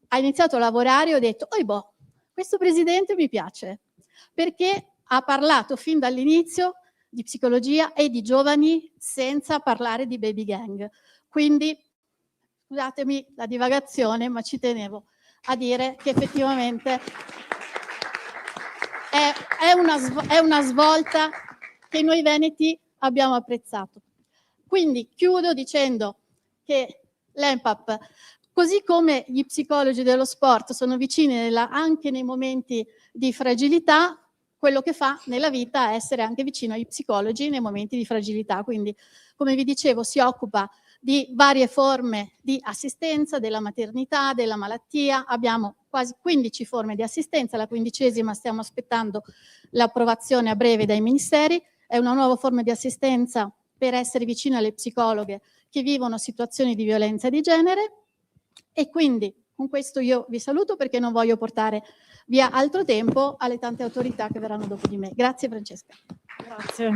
ha iniziato a lavorare ho detto, questo Presidente mi piace, perché ha parlato fin dall'inizio di psicologia e di giovani senza parlare di baby gang. Quindi, scusatemi la divagazione, ma ci tenevo a dire che effettivamente è una svolta che noi veneti abbiamo apprezzato. Quindi chiudo dicendo che l'ENPAP, così come gli psicologi dello sport, sono vicini anche nei momenti di fragilità, quello che fa nella vita è essere anche vicino ai psicologi nei momenti di fragilità. Quindi, come vi dicevo, si occupa di varie forme di assistenza, della maternità, della malattia. Abbiamo quasi 15 forme di assistenza, la 15ª stiamo aspettando l'approvazione a breve dai ministeri. È una nuova forma di assistenza per essere vicino alle psicologhe che vivono situazioni di violenza di genere. E quindi con questo io vi saluto, perché non voglio portare via altro tempo alle tante autorità che verranno dopo di me. Grazie Francesca. Grazie.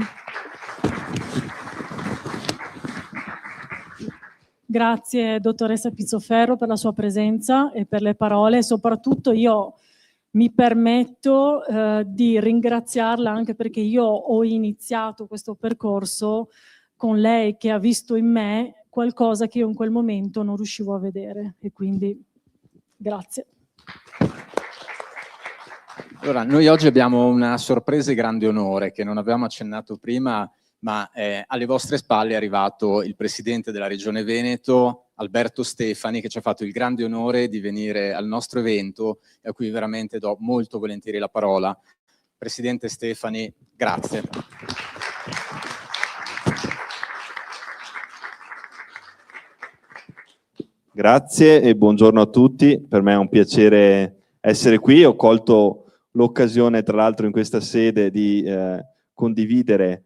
Grazie dottoressa Pizzoferro per la sua presenza e per le parole. Soprattutto io mi permetto di ringraziarla, anche perché io ho iniziato questo percorso con lei, che ha visto in me qualcosa che io in quel momento non riuscivo a vedere, e quindi grazie. Allora, noi oggi abbiamo una sorpresa e grande onore che non avevamo accennato prima, ma alle vostre spalle è arrivato il Presidente della Regione Veneto, Alberto Stefani, che ci ha fatto il grande onore di venire al nostro evento e a cui veramente do molto volentieri la parola. Presidente Stefani, grazie. Grazie e buongiorno a tutti. Per me è un piacere essere qui. Ho colto l'occasione, tra l'altro, in questa sede di condividere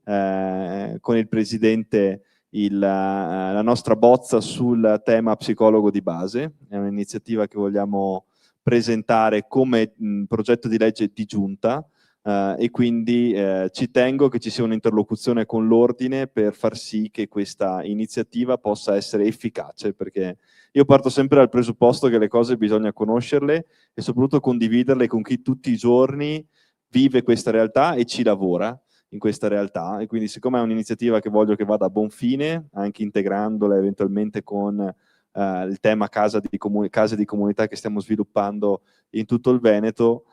con il Presidente la nostra bozza sul tema psicologo di base. È un'iniziativa che vogliamo presentare come progetto di legge di giunta e quindi ci tengo che ci sia un'interlocuzione con l'Ordine per far sì che questa iniziativa possa essere efficace, perché io parto sempre dal presupposto che le cose bisogna conoscerle e soprattutto condividerle con chi tutti i giorni vive questa realtà e ci lavora in questa realtà. E quindi, siccome è un'iniziativa che voglio che vada a buon fine, anche integrandola eventualmente con il tema case di comunità che stiamo sviluppando in tutto il Veneto,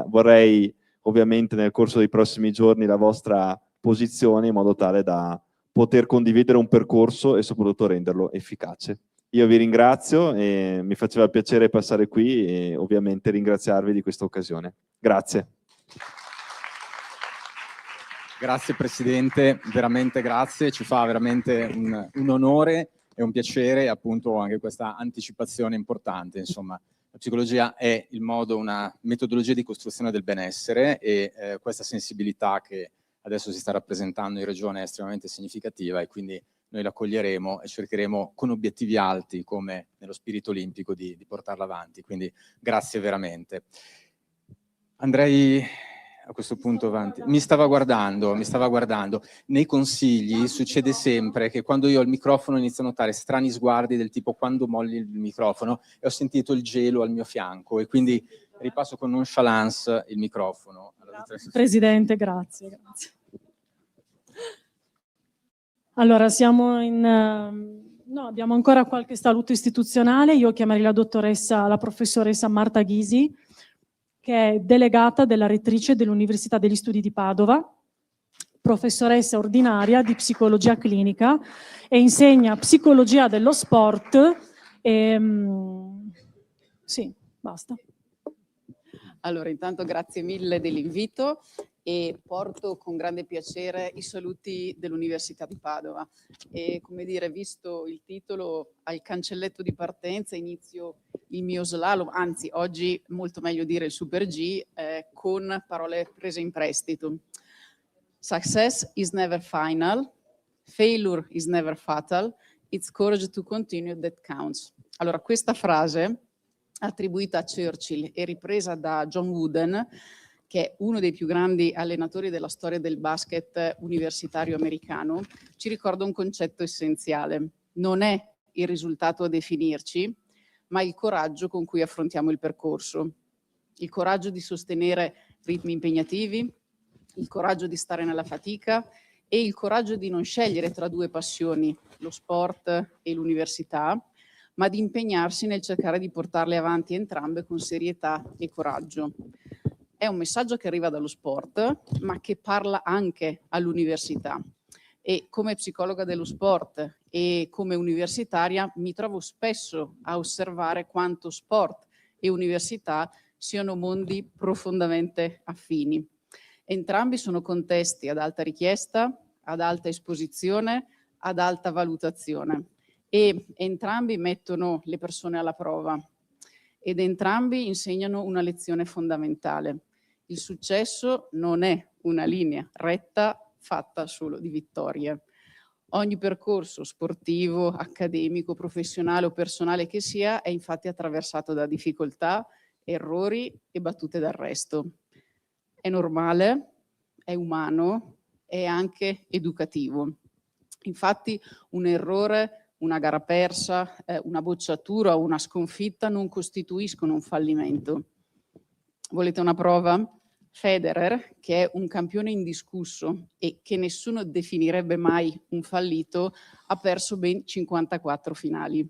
vorrei ovviamente nel corso dei prossimi giorni la vostra posizione, in modo tale da poter condividere un percorso e soprattutto renderlo efficace. Io vi ringrazio e mi faceva piacere passare qui e ovviamente ringraziarvi di questa occasione. Grazie. Grazie Presidente, veramente grazie, ci fa veramente un onore e un piacere, appunto anche questa anticipazione importante. Insomma, la psicologia è il modo, una metodologia di costruzione del benessere e questa sensibilità che adesso si sta rappresentando in Regione è estremamente significativa, e quindi noi la coglieremo e cercheremo con obiettivi alti, come nello spirito olimpico, di portarla avanti. Quindi grazie veramente. Andrei a questo punto avanti. Mi stava guardando. Nei consigli succede sempre che quando io ho il microfono inizio a notare strani sguardi del tipo quando molli il microfono, e ho sentito il gelo al mio fianco e quindi ripasso con nonchalance il microfono. Presidente, grazie. Allora, siamo no, abbiamo ancora qualche saluto istituzionale. Io chiamerei la professoressa Marta Ghisi, che è delegata della rettrice dell'Università degli Studi di Padova, professoressa ordinaria di psicologia clinica e insegna psicologia dello sport. Sì, basta. Allora, intanto grazie mille dell'invito e porto con grande piacere i saluti dell'Università di Padova. E, come dire, visto il titolo, al cancelletto di partenza inizio il mio slalom, anzi oggi molto meglio dire il Super G, con parole prese in prestito. Success is never final, failure is never fatal, it's courage to continue that counts. Allora, questa frase, attribuita a Churchill e ripresa da John Wooden, che è uno dei più grandi allenatori della storia del basket universitario americano, ci ricorda un concetto essenziale. Non è il risultato a definirci, ma il coraggio con cui affrontiamo il percorso. Il coraggio di sostenere ritmi impegnativi, il coraggio di stare nella fatica e il coraggio di non scegliere tra due passioni, lo sport e l'università, ma di impegnarsi nel cercare di portarle avanti entrambe con serietà e coraggio. È un messaggio che arriva dallo sport, ma che parla anche all'università. E come psicologa dello sport e come universitaria mi trovo spesso a osservare quanto sport e università siano mondi profondamente affini. Entrambi sono contesti ad alta richiesta, ad alta esposizione, ad alta valutazione e entrambi mettono le persone alla prova ed entrambi insegnano una lezione fondamentale. Il successo non è una linea retta fatta solo di vittorie. Ogni percorso sportivo, accademico, professionale o personale che sia è infatti attraversato da difficoltà, errori e battute d'arresto. È normale, è umano, è anche educativo. Infatti un errore, una gara persa, una bocciatura o una sconfitta non costituiscono un fallimento. Volete una prova? Federer, che è un campione indiscusso e che nessuno definirebbe mai un fallito, ha perso ben 54 finali.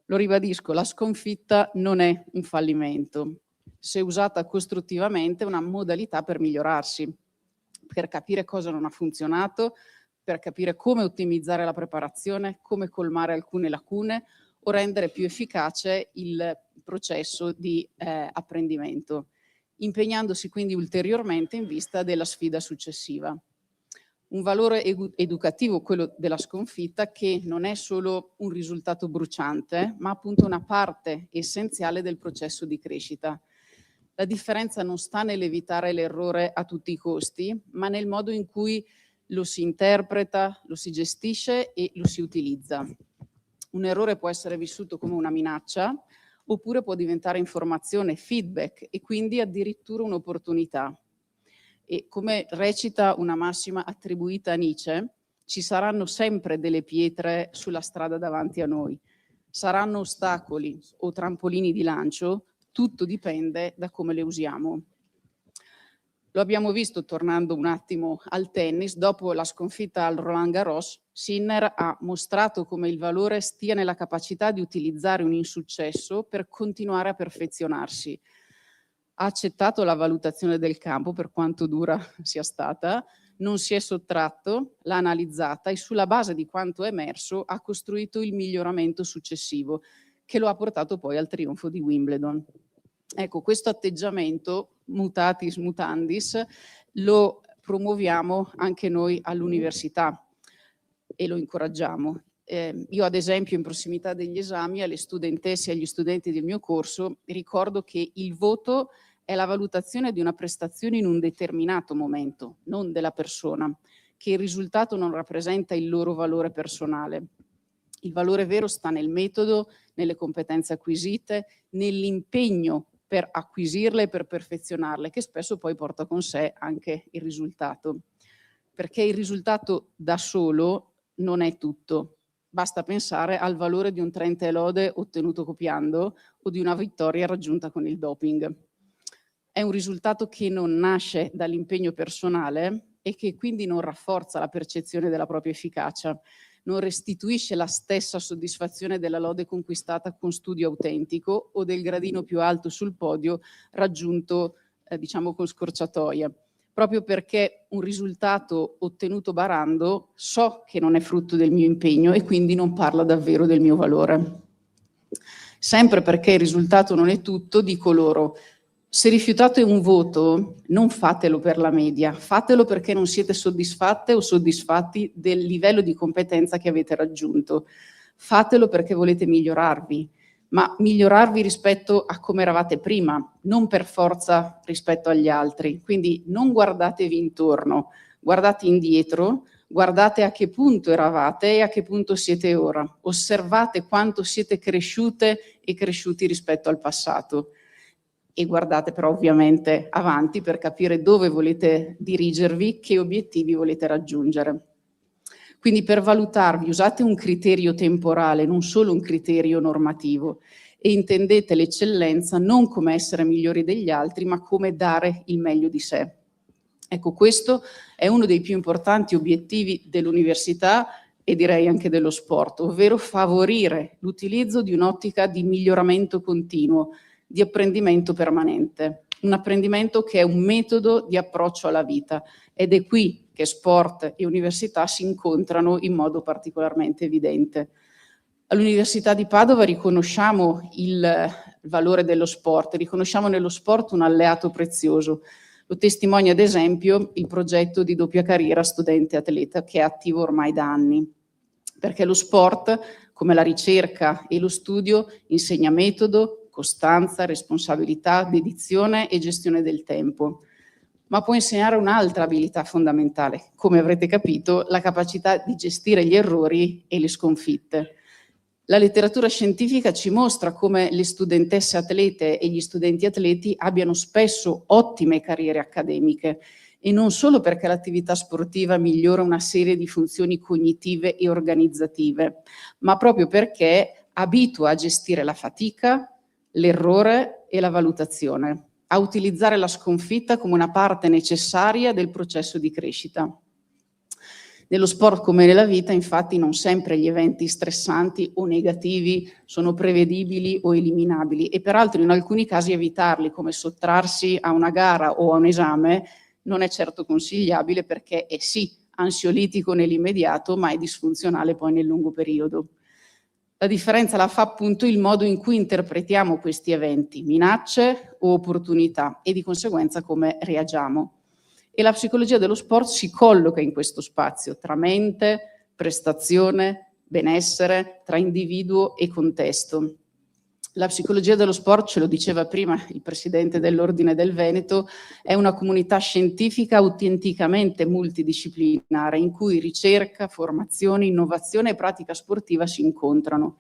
Lo ribadisco, la sconfitta non è un fallimento. Se usata costruttivamente è una modalità per migliorarsi, per capire cosa non ha funzionato, per capire come ottimizzare la preparazione, come colmare alcune lacune o rendere più efficace il processo di apprendimento, impegnandosi quindi ulteriormente in vista della sfida successiva. Un valore educativo, quello della sconfitta, che non è solo un risultato bruciante, ma appunto una parte essenziale del processo di crescita. La differenza non sta nell'evitare l'errore a tutti i costi, ma nel modo in cui lo si interpreta, lo si gestisce e lo si utilizza. Un errore può essere vissuto come una minaccia, oppure può diventare informazione, feedback e quindi addirittura un'opportunità. E come recita una massima attribuita a Nietzsche, ci saranno sempre delle pietre sulla strada davanti a noi. Saranno ostacoli o trampolini di lancio, tutto dipende da come le usiamo. Lo abbiamo visto, tornando un attimo al tennis, dopo la sconfitta al Roland Garros, Sinner ha mostrato come il valore stia nella capacità di utilizzare un insuccesso per continuare a perfezionarsi. Ha accettato la valutazione del campo, per quanto dura sia stata, non si è sottratto, l'ha analizzata e sulla base di quanto è emerso ha costruito il miglioramento successivo, che lo ha portato poi al trionfo di Wimbledon. Ecco, questo atteggiamento, mutatis mutandis, lo promuoviamo anche noi all'università e lo incoraggiamo. Io ad esempio in prossimità degli esami alle studentesse e agli studenti del mio corso ricordo che il voto è la valutazione di una prestazione in un determinato momento, non della persona, che il risultato non rappresenta il loro valore personale. Il valore vero sta nel metodo, nelle competenze acquisite, nell'impegno per acquisirle e per perfezionarle, che spesso poi porta con sé anche il risultato. Perché il risultato da solo non è tutto. Basta pensare al valore di un 30 e lode ottenuto copiando o di una vittoria raggiunta con il doping. È un risultato che non nasce dall'impegno personale e che quindi non rafforza la percezione della propria efficacia, non restituisce la stessa soddisfazione della lode conquistata con studio autentico o del gradino più alto sul podio raggiunto, diciamo, con scorciatoia. Proprio perché un risultato ottenuto barando so che non è frutto del mio impegno e quindi non parla davvero del mio valore. Sempre perché il risultato non è tutto, dico loro: se rifiutate un voto, non fatelo per la media, fatelo perché non siete soddisfatte o soddisfatti del livello di competenza che avete raggiunto. Fatelo perché volete migliorarvi, ma migliorarvi rispetto a come eravate prima, non per forza rispetto agli altri. Quindi non guardatevi intorno, guardate indietro, guardate a che punto eravate e a che punto siete ora. Osservate quanto siete cresciute e cresciuti rispetto al passato. E guardate però ovviamente avanti per capire dove volete dirigervi, che obiettivi volete raggiungere. Quindi per valutarvi usate un criterio temporale, non solo un criterio normativo, e intendete l'eccellenza non come essere migliori degli altri, ma come dare il meglio di sé. Ecco, questo è uno dei più importanti obiettivi dell'università e direi anche dello sport, ovvero favorire l'utilizzo di un'ottica di miglioramento continuo, di apprendimento permanente, un apprendimento che è un metodo di approccio alla vita ed è qui che sport e università si incontrano in modo particolarmente evidente. All'Università di Padova riconosciamo il valore dello sport, riconosciamo nello sport un alleato prezioso. Lo testimonia ad esempio il progetto di doppia carriera studente-atleta che è attivo ormai da anni, perché lo sport, come la ricerca e lo studio, insegna metodo, costanza, responsabilità, dedizione e gestione del tempo. Ma può insegnare un'altra abilità fondamentale, come avrete capito, la capacità di gestire gli errori e le sconfitte. La letteratura scientifica ci mostra come le studentesse atlete e gli studenti atleti abbiano spesso ottime carriere accademiche, e non solo perché l'attività sportiva migliora una serie di funzioni cognitive e organizzative, ma proprio perché abitua a gestire la fatica, l'errore e la valutazione, a utilizzare la sconfitta come una parte necessaria del processo di crescita. Nello sport come nella vita, infatti, non sempre gli eventi stressanti o negativi sono prevedibili o eliminabili, e peraltro in alcuni casi evitarli, come sottrarsi a una gara o a un esame, non è certo consigliabile, perché è sì ansiolitico nell'immediato, ma è disfunzionale poi nel lungo periodo. La differenza la fa appunto il modo in cui interpretiamo questi eventi, minacce o opportunità, e di conseguenza come reagiamo. E la psicologia dello sport si colloca in questo spazio tra mente, prestazione, benessere, tra individuo e contesto. La psicologia dello sport, ce lo diceva prima il presidente dell'Ordine del Veneto, è una comunità scientifica autenticamente multidisciplinare in cui ricerca, formazione, innovazione e pratica sportiva si incontrano.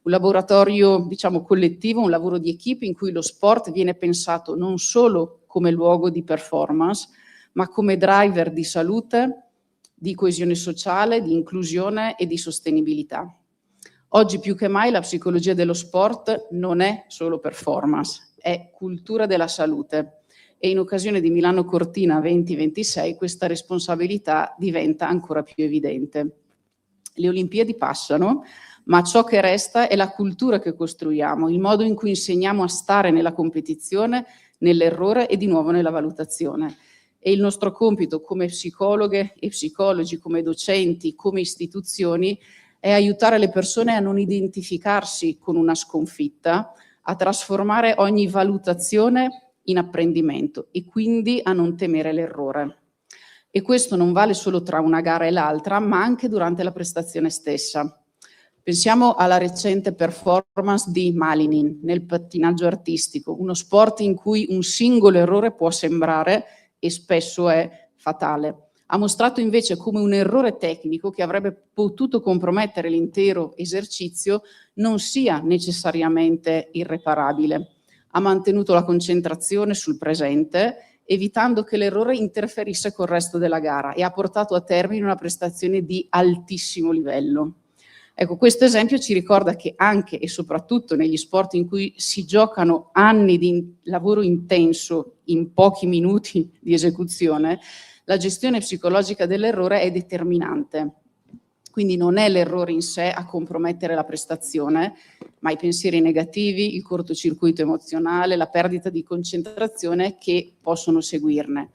Un laboratorio, diciamo, collettivo, un lavoro di equipe in cui lo sport viene pensato non solo come luogo di performance, ma come driver di salute, di coesione sociale, di inclusione e di sostenibilità. Oggi più che mai la psicologia dello sport non è solo performance, è cultura della salute, e in occasione di Milano Cortina 2026 questa responsabilità diventa ancora più evidente. Le Olimpiadi passano, ma ciò che resta è la cultura che costruiamo, il modo in cui insegniamo a stare nella competizione, nell'errore e di nuovo nella valutazione. E il nostro compito come psicologhe e psicologi, come docenti, come istituzioni, è aiutare le persone a non identificarsi con una sconfitta, a trasformare ogni valutazione in apprendimento e quindi a non temere l'errore. E questo non vale solo tra una gara e l'altra, ma anche durante la prestazione stessa. Pensiamo alla recente performance di Malinin nel pattinaggio artistico, uno sport in cui un singolo errore può sembrare, e spesso è, fatale. Ha mostrato invece come un errore tecnico che avrebbe potuto compromettere l'intero esercizio non sia necessariamente irreparabile. Ha mantenuto la concentrazione sul presente, evitando che l'errore interferisse col resto della gara, e ha portato a termine una prestazione di altissimo livello. Ecco, questo esempio ci ricorda che anche e soprattutto negli sport in cui si giocano anni di lavoro intenso in pochi minuti di esecuzione, la gestione psicologica dell'errore è determinante. Quindi non è l'errore in sé a compromettere la prestazione, ma i pensieri negativi, il cortocircuito emozionale, la perdita di concentrazione che possono seguirne.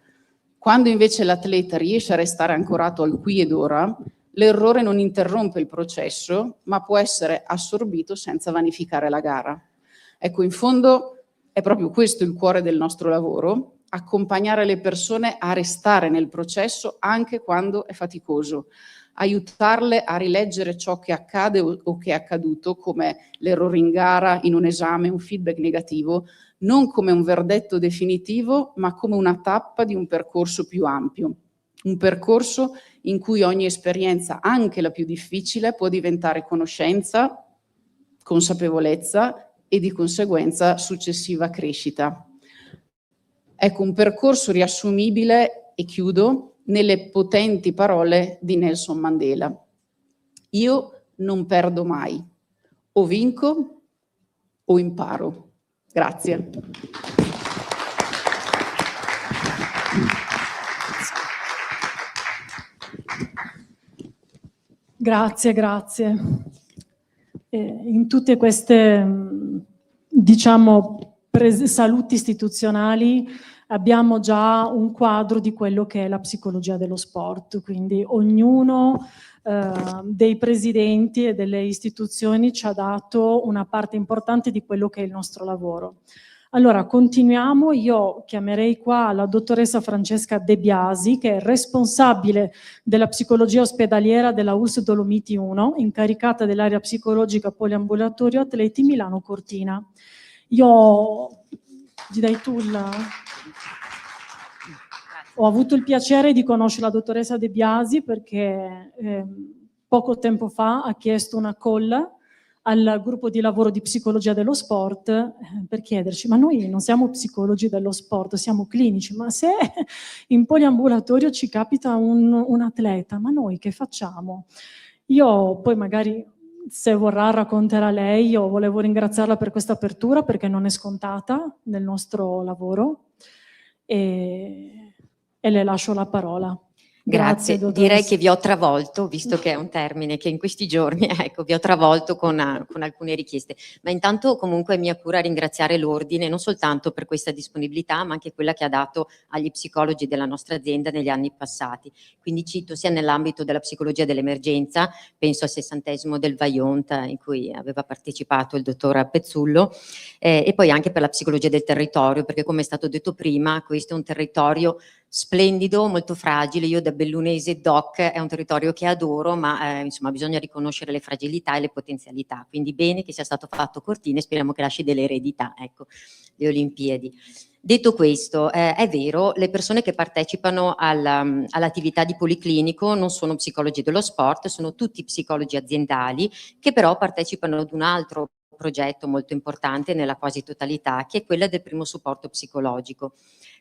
Quando invece l'atleta riesce a restare ancorato al qui ed ora, l'errore non interrompe il processo, ma può essere assorbito senza vanificare la gara. Ecco, in fondo è proprio questo il cuore del nostro lavoro: accompagnare le persone a restare nel processo anche quando è faticoso, aiutarle a rileggere ciò che accade o che è accaduto, come l'errore in gara, in un esame, un feedback negativo, non come un verdetto definitivo, ma come una tappa di un percorso più ampio. Un percorso in cui ogni esperienza, anche la più difficile, può diventare conoscenza, consapevolezza e di conseguenza successiva crescita. Ecco, un percorso riassumibile, e chiudo, nelle potenti parole di Nelson Mandela. Io non perdo mai, o vinco o imparo. Grazie. Grazie, grazie. In tutte queste, diciamo, saluti istituzionali abbiamo già un quadro di quello che è la psicologia dello sport, quindi ognuno dei presidenti e delle istituzioni ci ha dato una parte importante di quello che è il nostro lavoro. Allora, continuiamo. Io chiamerei qua la dottoressa Francesca De Biasi, che è responsabile della psicologia ospedaliera della ULSS Dolomiti 1, incaricata dell'area psicologica poliambulatorio atleti Milano Cortina. Io gli dai tu il... Ho avuto il piacere di conoscere la dottoressa De Biasi perché poco tempo fa ha chiesto una call al gruppo di lavoro di psicologia dello sport per chiederci: ma noi non siamo psicologi dello sport, siamo clinici, ma se in poliambulatorio ci capita un atleta, ma noi che facciamo? Io poi magari, se vorrà, racconterà lei. Io volevo ringraziarla per questa apertura perché non è scontata nel nostro lavoro e le lascio la parola. Grazie, dottoressa. direi che vi ho travolto, visto che è un termine che in questi giorni, ecco, vi ho travolto con alcune richieste. Ma intanto comunque è mia cura ringraziare l'Ordine, non soltanto per questa disponibilità, ma anche quella che ha dato agli psicologi della nostra azienda negli anni passati. Quindi cito sia nell'ambito della psicologia dell'emergenza, penso al 60° del Vajont, in cui aveva partecipato il dottor Pezzullo, e poi anche per la psicologia del territorio, perché come è stato detto prima, questo è un territorio splendido, molto fragile. Io da bellunese doc è un territorio che adoro, ma insomma bisogna riconoscere le fragilità e le potenzialità, quindi bene che sia stato fatto Cortina e speriamo che lasci delle eredità, ecco, le Olimpiadi. Detto questo, è vero, le persone che partecipano all'attività di policlinico non sono psicologi dello sport, sono tutti psicologi aziendali che però partecipano ad un altro progetto molto importante nella quasi totalità, che è quella del primo supporto psicologico.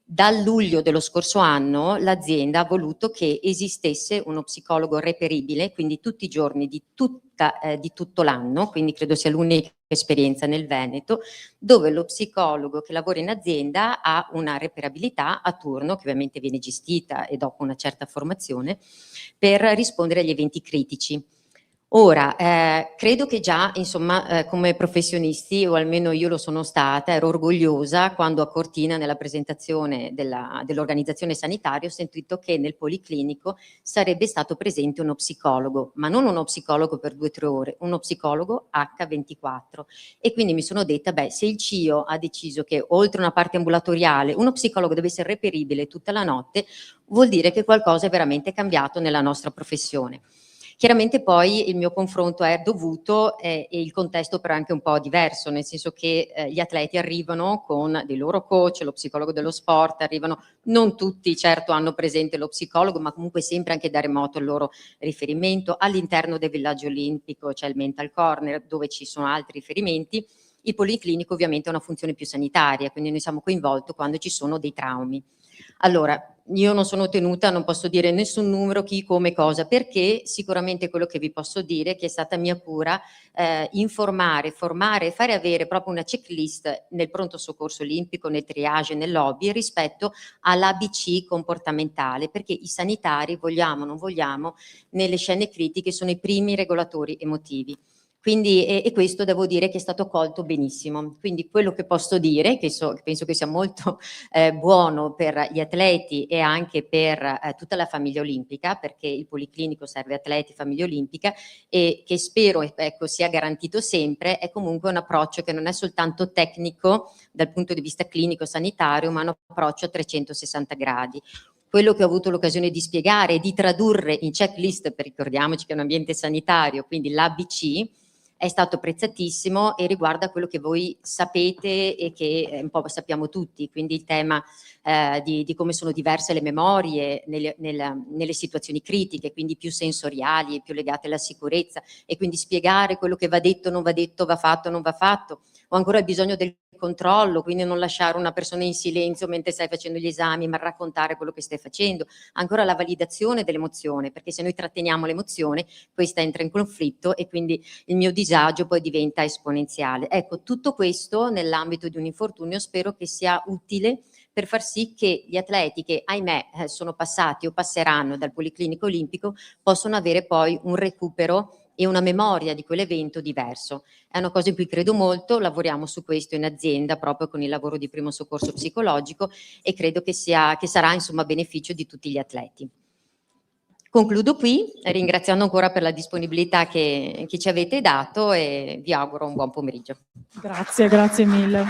Dal luglio dello scorso anno l'azienda ha voluto che esistesse uno psicologo reperibile, quindi tutti i giorni di tutto l'anno, quindi credo sia l'unica esperienza nel Veneto, dove lo psicologo che lavora in azienda ha una reperabilità a turno, che ovviamente viene gestita e dopo una certa formazione, per rispondere agli eventi critici. Ora, credo che già, insomma, come professionisti, o almeno io lo sono stata, ero orgogliosa quando a Cortina, nella presentazione dell'organizzazione sanitaria, ho sentito che nel policlinico sarebbe stato presente uno psicologo, ma non uno psicologo per 2 o 3 ore, uno psicologo H24. E quindi mi sono detta, beh, se il CIO ha deciso che oltre una parte ambulatoriale uno psicologo deve essere reperibile tutta la notte, vuol dire che qualcosa è veramente cambiato nella nostra professione. Chiaramente poi il mio confronto è dovuto e il contesto però è anche un po' diverso, nel senso che gli atleti arrivano con dei loro coach, lo psicologo dello sport, arrivano, non tutti certo hanno presente lo psicologo, ma comunque sempre anche da remoto il loro riferimento. All'interno del villaggio olimpico c'è il mental corner dove ci sono altri riferimenti. Il policlinico ovviamente ha una funzione più sanitaria, quindi noi siamo coinvolti quando ci sono dei traumi. Allora, io non sono tenuta, non posso dire nessun numero, chi, come, cosa, perché sicuramente quello che vi posso dire è che è stata mia cura informare, formare e fare avere proprio una checklist nel pronto soccorso olimpico, nel triage, nel lobby rispetto all'ABC comportamentale, perché i sanitari, vogliamo o non vogliamo, nelle scene critiche sono i primi regolatori emotivi. Quindi, e questo devo dire che è stato colto benissimo. Quindi quello che posso dire, che penso che sia molto buono per gli atleti e anche per tutta la famiglia olimpica, perché il policlinico serve atleti, famiglia olimpica, e che spero ecco, sia garantito sempre, è comunque un approccio che non è soltanto tecnico dal punto di vista clinico-sanitario, ma un approccio a 360 gradi. Quello che ho avuto l'occasione di spiegare e di tradurre in checklist, per ricordiamoci che è un ambiente sanitario, quindi l'ABC, è stato prezzatissimo e riguarda quello che voi sapete e che un po' sappiamo tutti, quindi il tema di come sono diverse le memorie nelle situazioni critiche, quindi più sensoriali, più legate alla sicurezza, e quindi spiegare quello che va detto, non va detto, va fatto, non va fatto. Ho ancora bisogno del controllo, quindi non lasciare una persona in silenzio mentre stai facendo gli esami, ma raccontare quello che stai facendo. Ancora la validazione dell'emozione, perché se noi tratteniamo l'emozione, questa entra in conflitto e quindi il mio disagio poi diventa esponenziale. Ecco, tutto questo nell'ambito di un infortunio spero che sia utile per far sì che gli atleti che, ahimè, sono passati o passeranno dal Policlinico Olimpico possano avere poi un recupero e una memoria di quell'evento diverso. È una cosa in cui credo molto, lavoriamo su questo in azienda proprio con il lavoro di primo soccorso psicologico e credo che sarà insomma a beneficio di tutti gli atleti. Concludo qui ringraziando ancora per la disponibilità che ci avete dato e vi auguro un buon pomeriggio. Grazie, grazie mille.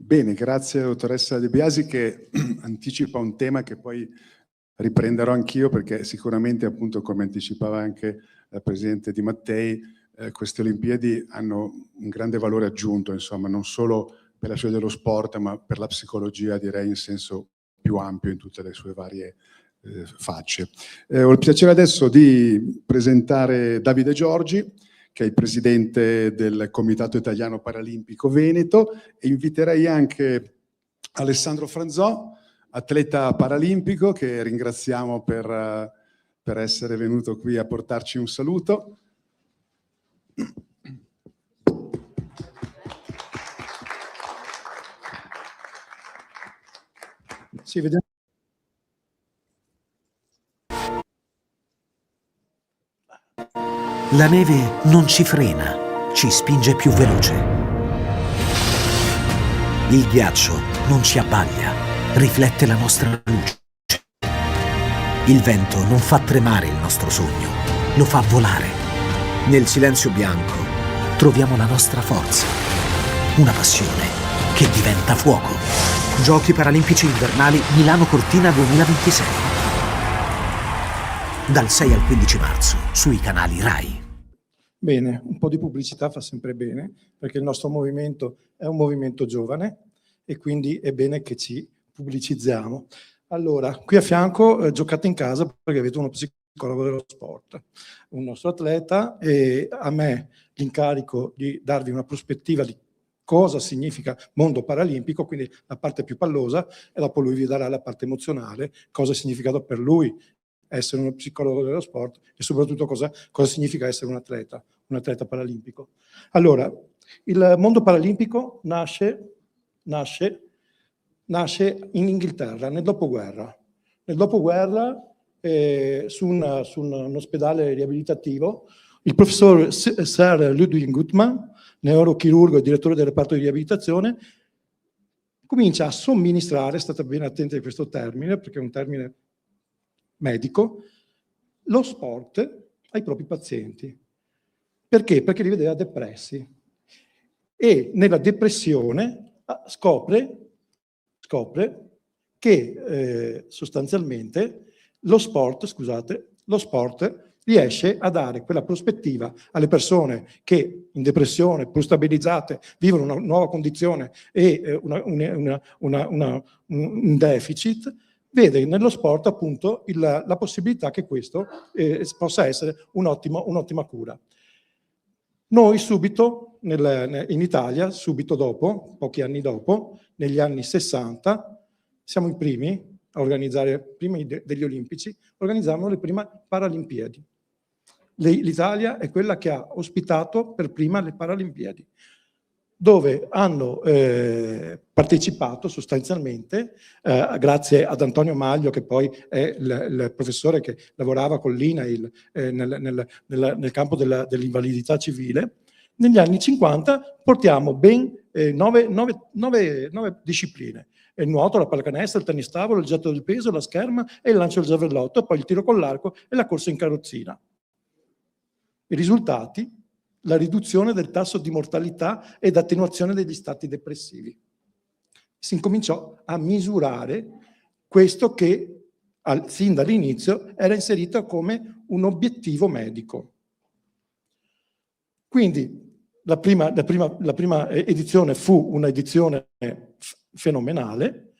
Bene, grazie dottoressa De Biasi che anticipa un tema che poi riprenderò anch'io, perché sicuramente, appunto, come anticipava anche la Presidente Di Mattei, queste Olimpiadi hanno un grande valore aggiunto, insomma, non solo per la storia dello sport, ma per la psicologia, direi in senso più ampio in tutte le sue varie facce. Ho il piacere adesso di presentare Davide Giorgi, che è il presidente del Comitato Italiano Paralimpico Veneto, e inviterei anche Alessandro Franzò, atleta paralimpico, che ringraziamo per essere venuto qui a portarci un saluto. Sì, vediamo. La neve non ci frena, ci spinge più veloce. Il ghiaccio non ci abbaglia, riflette la nostra luce. Il vento non fa tremare il nostro sogno, lo fa volare. Nel silenzio bianco troviamo la nostra forza, una passione che diventa fuoco. Giochi Paralimpici Invernali Milano Cortina 2026. Dal 6 al 15 marzo sui canali RAI. Bene, un po' di pubblicità fa sempre bene, perché il nostro movimento è un movimento giovane e quindi è bene che ci pubblicizziamo. Allora, qui a fianco giocate in casa perché avete uno psicologo dello sport, un nostro atleta, e a me l'incarico di darvi una prospettiva di cosa significa mondo paralimpico, quindi la parte più pallosa, e dopo lui vi darà la parte emozionale, cosa ha significato per lui essere uno psicologo dello sport e soprattutto cosa significa essere un atleta paralimpico. Allora, il mondo paralimpico nasce in Inghilterra nel dopoguerra. Nel dopoguerra, su un ospedale riabilitativo, il professor Sir Ludwig Guttmann, neurochirurgo e direttore del reparto di riabilitazione, comincia a somministrare, state bene attenti a questo termine, perché è un termine medico, lo sport ai propri pazienti. Perché? Perché li vedeva depressi. E nella depressione scopre che sostanzialmente lo sport riesce a dare quella prospettiva alle persone che in depressione, pur stabilizzate, vivono una nuova condizione e un deficit. Vede nello sport appunto la possibilità che questo possa essere un'ottima cura. Noi subito, in Italia, subito dopo, pochi anni dopo, negli anni 60, siamo i primi a organizzare, prima degli Olimpici, organizzavano le prime Paralimpiadi. L'Italia è quella che ha ospitato per prima le Paralimpiadi, dove hanno partecipato sostanzialmente, grazie ad Antonio Maglio, che poi è il professore che lavorava con l'INAIL nel campo dell'invalidità civile. Negli anni 50 portiamo ben 9 discipline: il nuoto, la pallacanestro, il tennis tavolo, il getto del peso, la scherma e il lancio del giavellotto, e poi il tiro con l'arco e la corsa in carrozzina. I risultati? La riduzione del tasso di mortalità ed attenuazione degli stati depressivi. Si incominciò a misurare questo che sin dall'inizio era inserito come un obiettivo medico. Quindi la prima edizione fu un'edizione fenomenale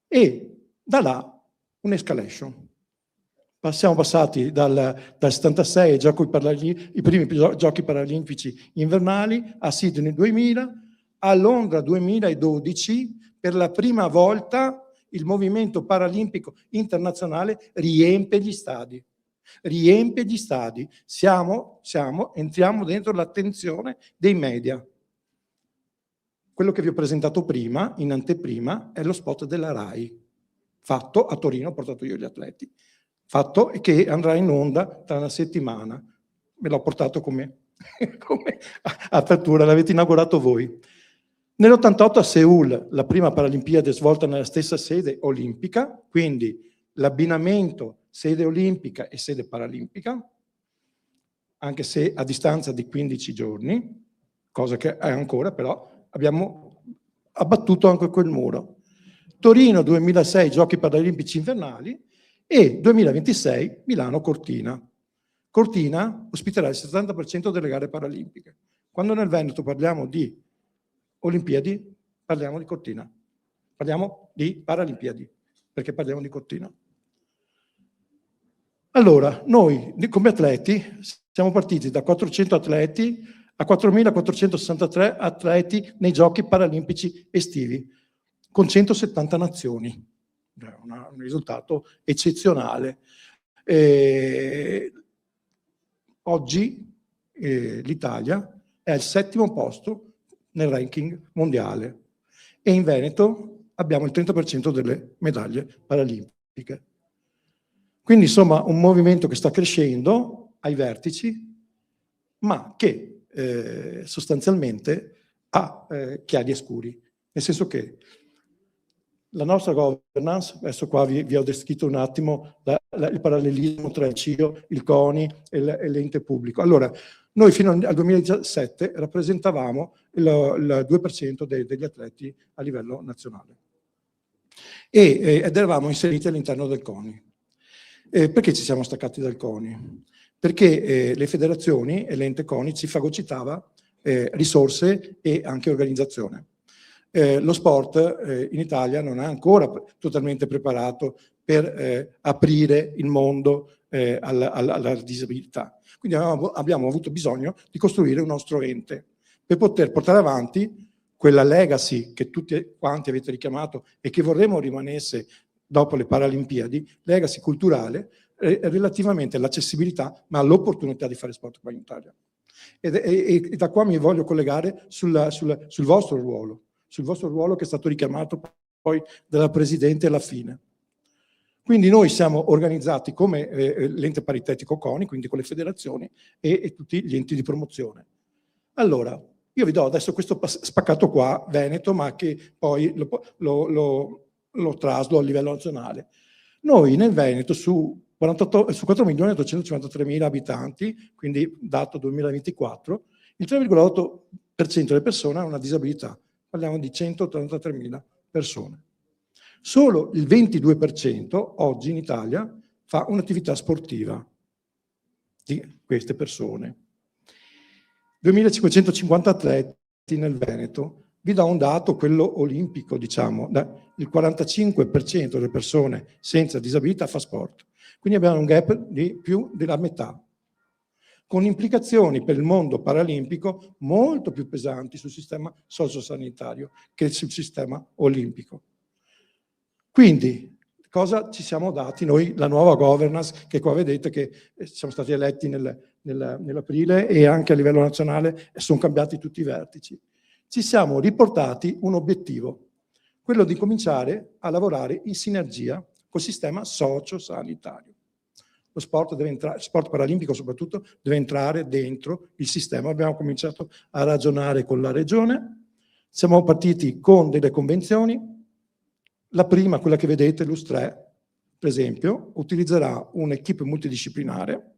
e da là un'escalation. Siamo passati dal 76 i primi giochi paralimpici invernali, a Sydney 2000, a Londra 2012, per la prima volta il movimento paralimpico internazionale riempie gli stadi. Entriamo dentro l'attenzione dei media. Quello che vi ho presentato prima, in anteprima, è lo spot della RAI, fatto a Torino, ho portato io gli atleti. Fatto che andrà in onda tra una settimana. Me l'ho portato come apertura, l'avete inaugurato voi. Nell'88 a Seul, la prima Paralimpiade svolta nella stessa sede olimpica, quindi l'abbinamento sede olimpica e sede paralimpica, anche se a distanza di 15 giorni, cosa che è ancora, però abbiamo abbattuto anche quel muro. Torino 2006 Giochi Paralimpici Invernali e 2026 Milano Cortina. Cortina ospiterà il 70% delle gare paralimpiche. Quando nel Veneto parliamo di Olimpiadi, parliamo di Cortina. Parliamo di Paralimpiadi, perché parliamo di Cortina. Allora, noi come atleti siamo partiti da 400 atleti a 4.463 atleti nei Giochi Paralimpici estivi, con 170 nazioni. Un risultato eccezionale. Oggi l'Italia è al 7° posto nel ranking mondiale e in Veneto abbiamo il 30% delle medaglie paralimpiche. Quindi insomma un movimento che sta crescendo ai vertici, ma che sostanzialmente ha chiari e scuri, nel senso che la nostra governance, adesso qua vi ho descritto un attimo il parallelismo tra il CIO, il CONI e l'ente pubblico. Allora, noi fino al 2017 rappresentavamo il 2% degli atleti a livello nazionale ed eravamo inseriti all'interno del CONI. Perché ci siamo staccati dal CONI? Perché le federazioni e l'ente CONI ci fagocitava risorse e anche organizzazione. Lo sport in Italia non è ancora totalmente preparato per aprire il mondo alla disabilità. Quindi abbiamo avuto bisogno di costruire un nostro ente per poter portare avanti quella legacy che tutti quanti avete richiamato e che vorremmo rimanesse dopo le Paralimpiadi, legacy culturale relativamente all'accessibilità, ma all'opportunità di fare sport qua in Italia. E da qua mi voglio collegare sul vostro ruolo che è stato richiamato poi dalla Presidente alla fine. Quindi noi siamo organizzati come l'ente paritetico CONI, quindi con le federazioni e tutti gli enti di promozione. Allora, io vi do adesso questo spaccato qua, Veneto, ma che poi lo traslo a livello nazionale. Noi nel Veneto su 4.853.000 abitanti, quindi dato 2024, il 3,8% delle persone ha una disabilità. Parliamo di 183.000 persone. Solo il 22% oggi in Italia fa un'attività sportiva di queste persone. 2.550 atleti nel Veneto. Vi do un dato, quello olimpico, diciamo. Il 45% delle persone senza disabilità fa sport. Quindi abbiamo un gap di più della metà, con implicazioni per il mondo paralimpico molto più pesanti sul sistema sociosanitario che sul sistema olimpico. Quindi, cosa ci siamo dati noi, la nuova governance, che qua vedete che siamo stati eletti nell'aprile e anche a livello nazionale sono cambiati tutti i vertici. Ci siamo riportati un obiettivo, quello di cominciare a lavorare in sinergia col sistema sociosanitario. Lo sport deve entrare, il sport paralimpico soprattutto, deve entrare dentro il sistema. Abbiamo cominciato a ragionare con la regione, siamo partiti con delle convenzioni. La prima, quella che vedete, l'US3, per esempio, utilizzerà un'equipe multidisciplinare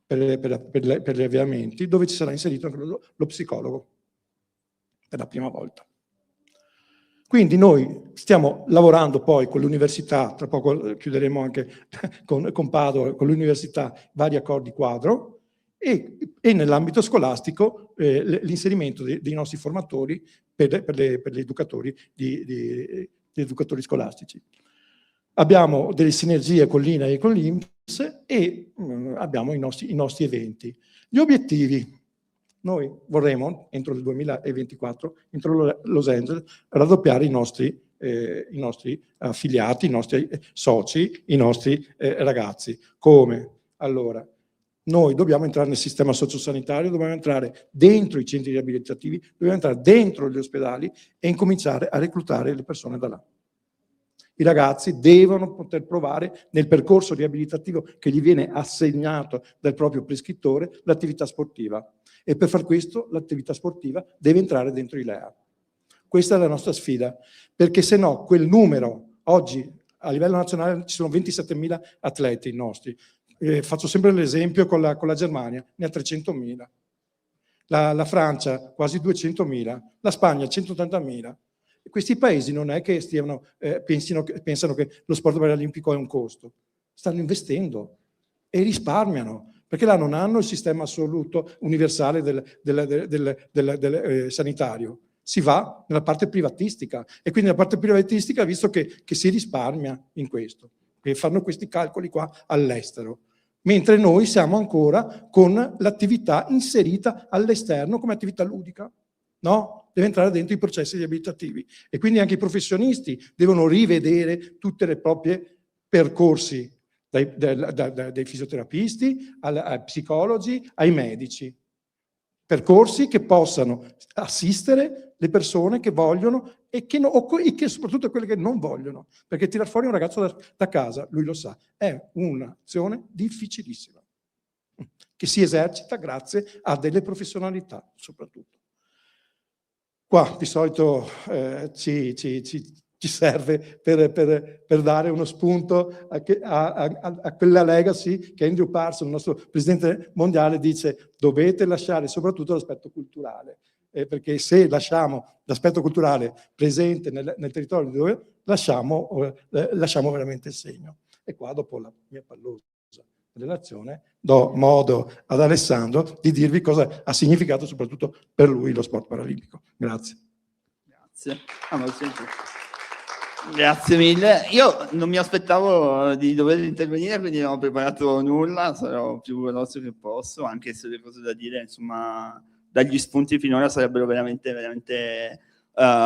per gli avviamenti, dove ci sarà inserito anche lo psicologo, per la prima volta. Quindi noi stiamo lavorando poi con l'università, tra poco chiuderemo anche con Padova, con l'università, vari accordi quadro, e nell'ambito scolastico l'inserimento dei nostri formatori per gli educatori gli educatori scolastici. Abbiamo delle sinergie con l'INAI e con l'INPS e abbiamo i nostri eventi. Gli obiettivi. Noi vorremmo, entro il 2024, entro Los Angeles, raddoppiare i nostri affiliati, i nostri soci, i nostri ragazzi. Come? Allora, noi dobbiamo entrare nel sistema sociosanitario, dobbiamo entrare dentro i centri riabilitativi, dobbiamo entrare dentro gli ospedali e incominciare a reclutare le persone da là. I ragazzi devono poter provare nel percorso riabilitativo che gli viene assegnato dal proprio prescrittore l'attività sportiva. E per far questo l'attività sportiva deve entrare dentro i LEA. Questa è la nostra sfida, perché se no quel numero, oggi a livello nazionale ci sono 27.000 atleti nostri. Faccio sempre l'esempio con la Germania, ne ha 300.000. La Francia quasi 200.000, la Spagna 180.000. Questi paesi non è che pensano che lo sport paralimpico è un costo, stanno investendo e risparmiano, perché là non hanno il sistema assoluto universale del sanitario. Si va nella parte privatistica e quindi nella parte privatistica, visto che si risparmia in questo, che fanno questi calcoli qua all'estero, mentre noi siamo ancora con l'attività inserita all'esterno come attività ludica, no? Deve entrare dentro i processi riabilitativi e quindi anche i professionisti devono rivedere tutte le proprie percorsi, dai fisioterapisti ai psicologi ai medici, percorsi che possano assistere le persone che vogliono e che soprattutto quelle che non vogliono, perché tirar fuori un ragazzo da casa, lui lo sa, è un'azione difficilissima, che si esercita grazie a delle professionalità soprattutto. Qua di solito ci serve per dare uno spunto a quella legacy che Andrew Parsons, il nostro presidente mondiale, dice: dovete lasciare soprattutto l'aspetto culturale, perché se lasciamo l'aspetto culturale presente nel territorio dove lasciamo veramente il segno. E qua, dopo la mia pallosa relazione, do modo ad Alessandro di dirvi cosa ha significato soprattutto per lui lo sport paralimpico. Grazie. Grazie mille. Io non mi aspettavo di dover intervenire, quindi non ho preparato nulla, sarò più veloce che posso, anche se le cose da dire, insomma, dagli spunti finora sarebbero veramente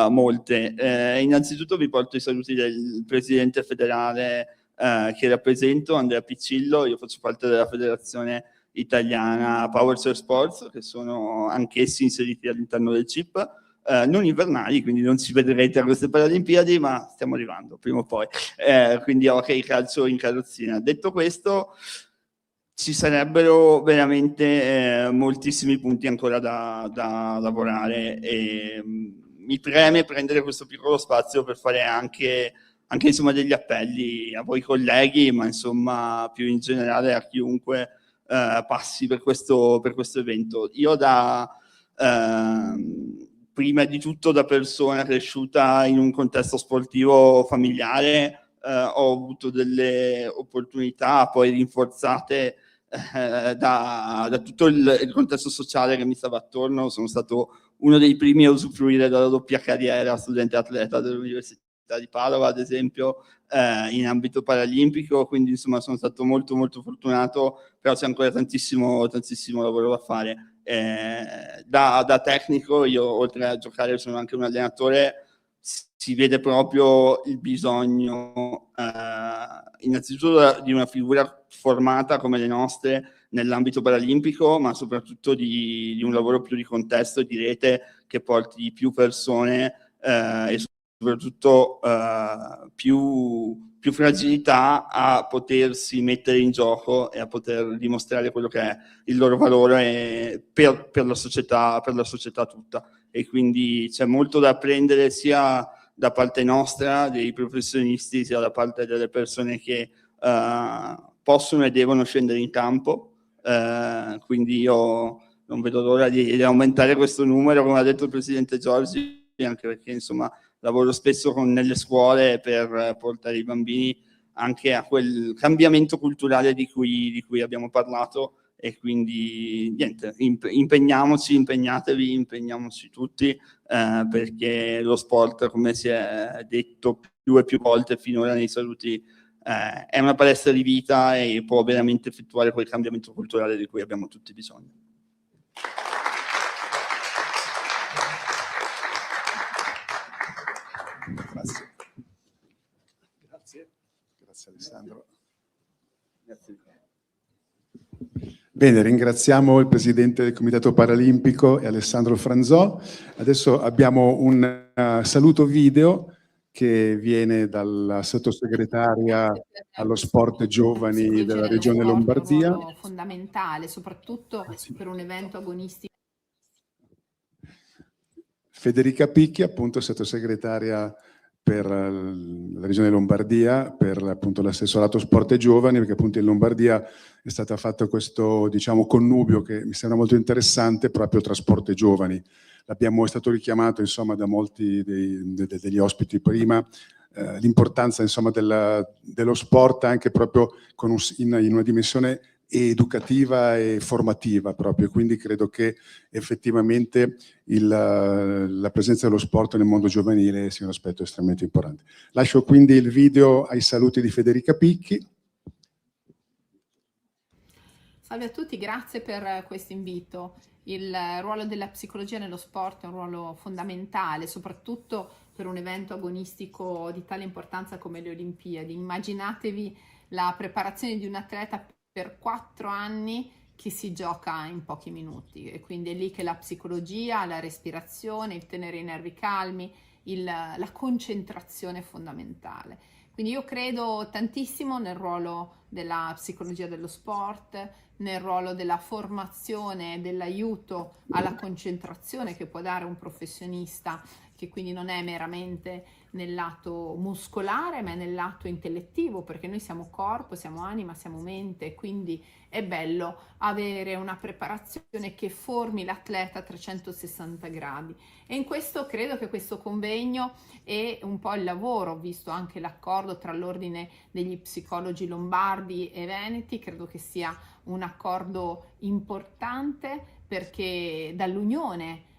molte. Innanzitutto vi porto i saluti del presidente federale che rappresento, Andrea Piccillo. Io faccio parte della federazione italiana Power Surf Sports, che sono anch'essi inseriti all'interno del CIP. Non invernali, quindi non ci vedrete a queste Paralimpiadi, ma stiamo arrivando prima o poi, quindi ok, calcio in carrozzina. Detto questo, ci sarebbero veramente moltissimi punti ancora da lavorare e mi preme prendere questo piccolo spazio per fare anche insomma degli appelli a voi colleghi, ma insomma più in generale a chiunque passi per questo evento. Io prima di tutto da persona cresciuta in un contesto sportivo familiare, ho avuto delle opportunità poi rinforzate da tutto il contesto sociale che mi stava attorno. Sono stato uno dei primi a usufruire della doppia carriera studente atleta dell'Università di Padova, ad esempio, in ambito paralimpico, quindi insomma sono stato molto molto fortunato, però c'è ancora tantissimo lavoro da fare. Da tecnico, io oltre a giocare sono anche un allenatore, si vede proprio il bisogno innanzitutto di una figura formata come le nostre nell'ambito paralimpico, ma soprattutto di un lavoro più di contesto e di rete che porti più persone e soprattutto più fragilità a potersi mettere in gioco e a poter dimostrare quello che è il loro valore per la società tutta. E quindi c'è molto da apprendere sia da parte nostra, dei professionisti, sia da parte delle persone che possono e devono scendere in campo. Quindi io non vedo l'ora di aumentare questo numero, come ha detto il presidente Giorgi, anche perché insomma lavoro spesso nelle scuole per portare i bambini anche a quel cambiamento culturale di cui abbiamo parlato, e quindi niente, impegniamoci tutti, perché lo sport, come si è detto più e più volte finora nei saluti, è una palestra di vita e può veramente effettuare quel cambiamento culturale di cui abbiamo tutti bisogno. Grazie Alessandro. Bene, ringraziamo il Presidente del Comitato Paralimpico e Alessandro Franzò. Adesso abbiamo un saluto video che viene dalla sottosegretaria allo sport giovani della Regione Lombardia. Fondamentale, soprattutto per un evento agonistico. Federica Picchi, appunto sottosegretaria per la Regione Lombardia, per appunto l'assessorato sport e giovani, perché appunto in Lombardia è stato fatto questo, diciamo, connubio che mi sembra molto interessante proprio tra sport e giovani. è stato richiamato insomma da molti degli ospiti prima, l'importanza insomma dello sport anche proprio in una dimensione educativa e formativa proprio, quindi credo che effettivamente la presenza dello sport nel mondo giovanile sia un aspetto estremamente importante. Lascio quindi il video ai saluti di Federica Picchi. Salve a tutti, grazie per questo invito. Il ruolo della psicologia nello sport è un ruolo fondamentale, soprattutto per un evento agonistico di tale importanza come le Olimpiadi. Immaginatevi la preparazione di un atleta per 4 anni che si gioca in pochi minuti, e quindi è lì che la psicologia, la respirazione, il tenere i nervi calmi, la concentrazione è fondamentale. Quindi io credo tantissimo nel ruolo della psicologia dello sport, nel ruolo della formazione e dell'aiuto alla concentrazione che può dare un professionista, che quindi non è meramente nel lato muscolare ma è nel lato intellettivo, perché noi siamo corpo, siamo anima, siamo mente, quindi è bello avere una preparazione che formi l'atleta a 360 gradi. E in questo credo che questo convegno e un po' il lavoro, visto anche l'accordo tra l'Ordine degli Psicologi Lombardi e Veneti, credo che sia un accordo importante, perché dall'unione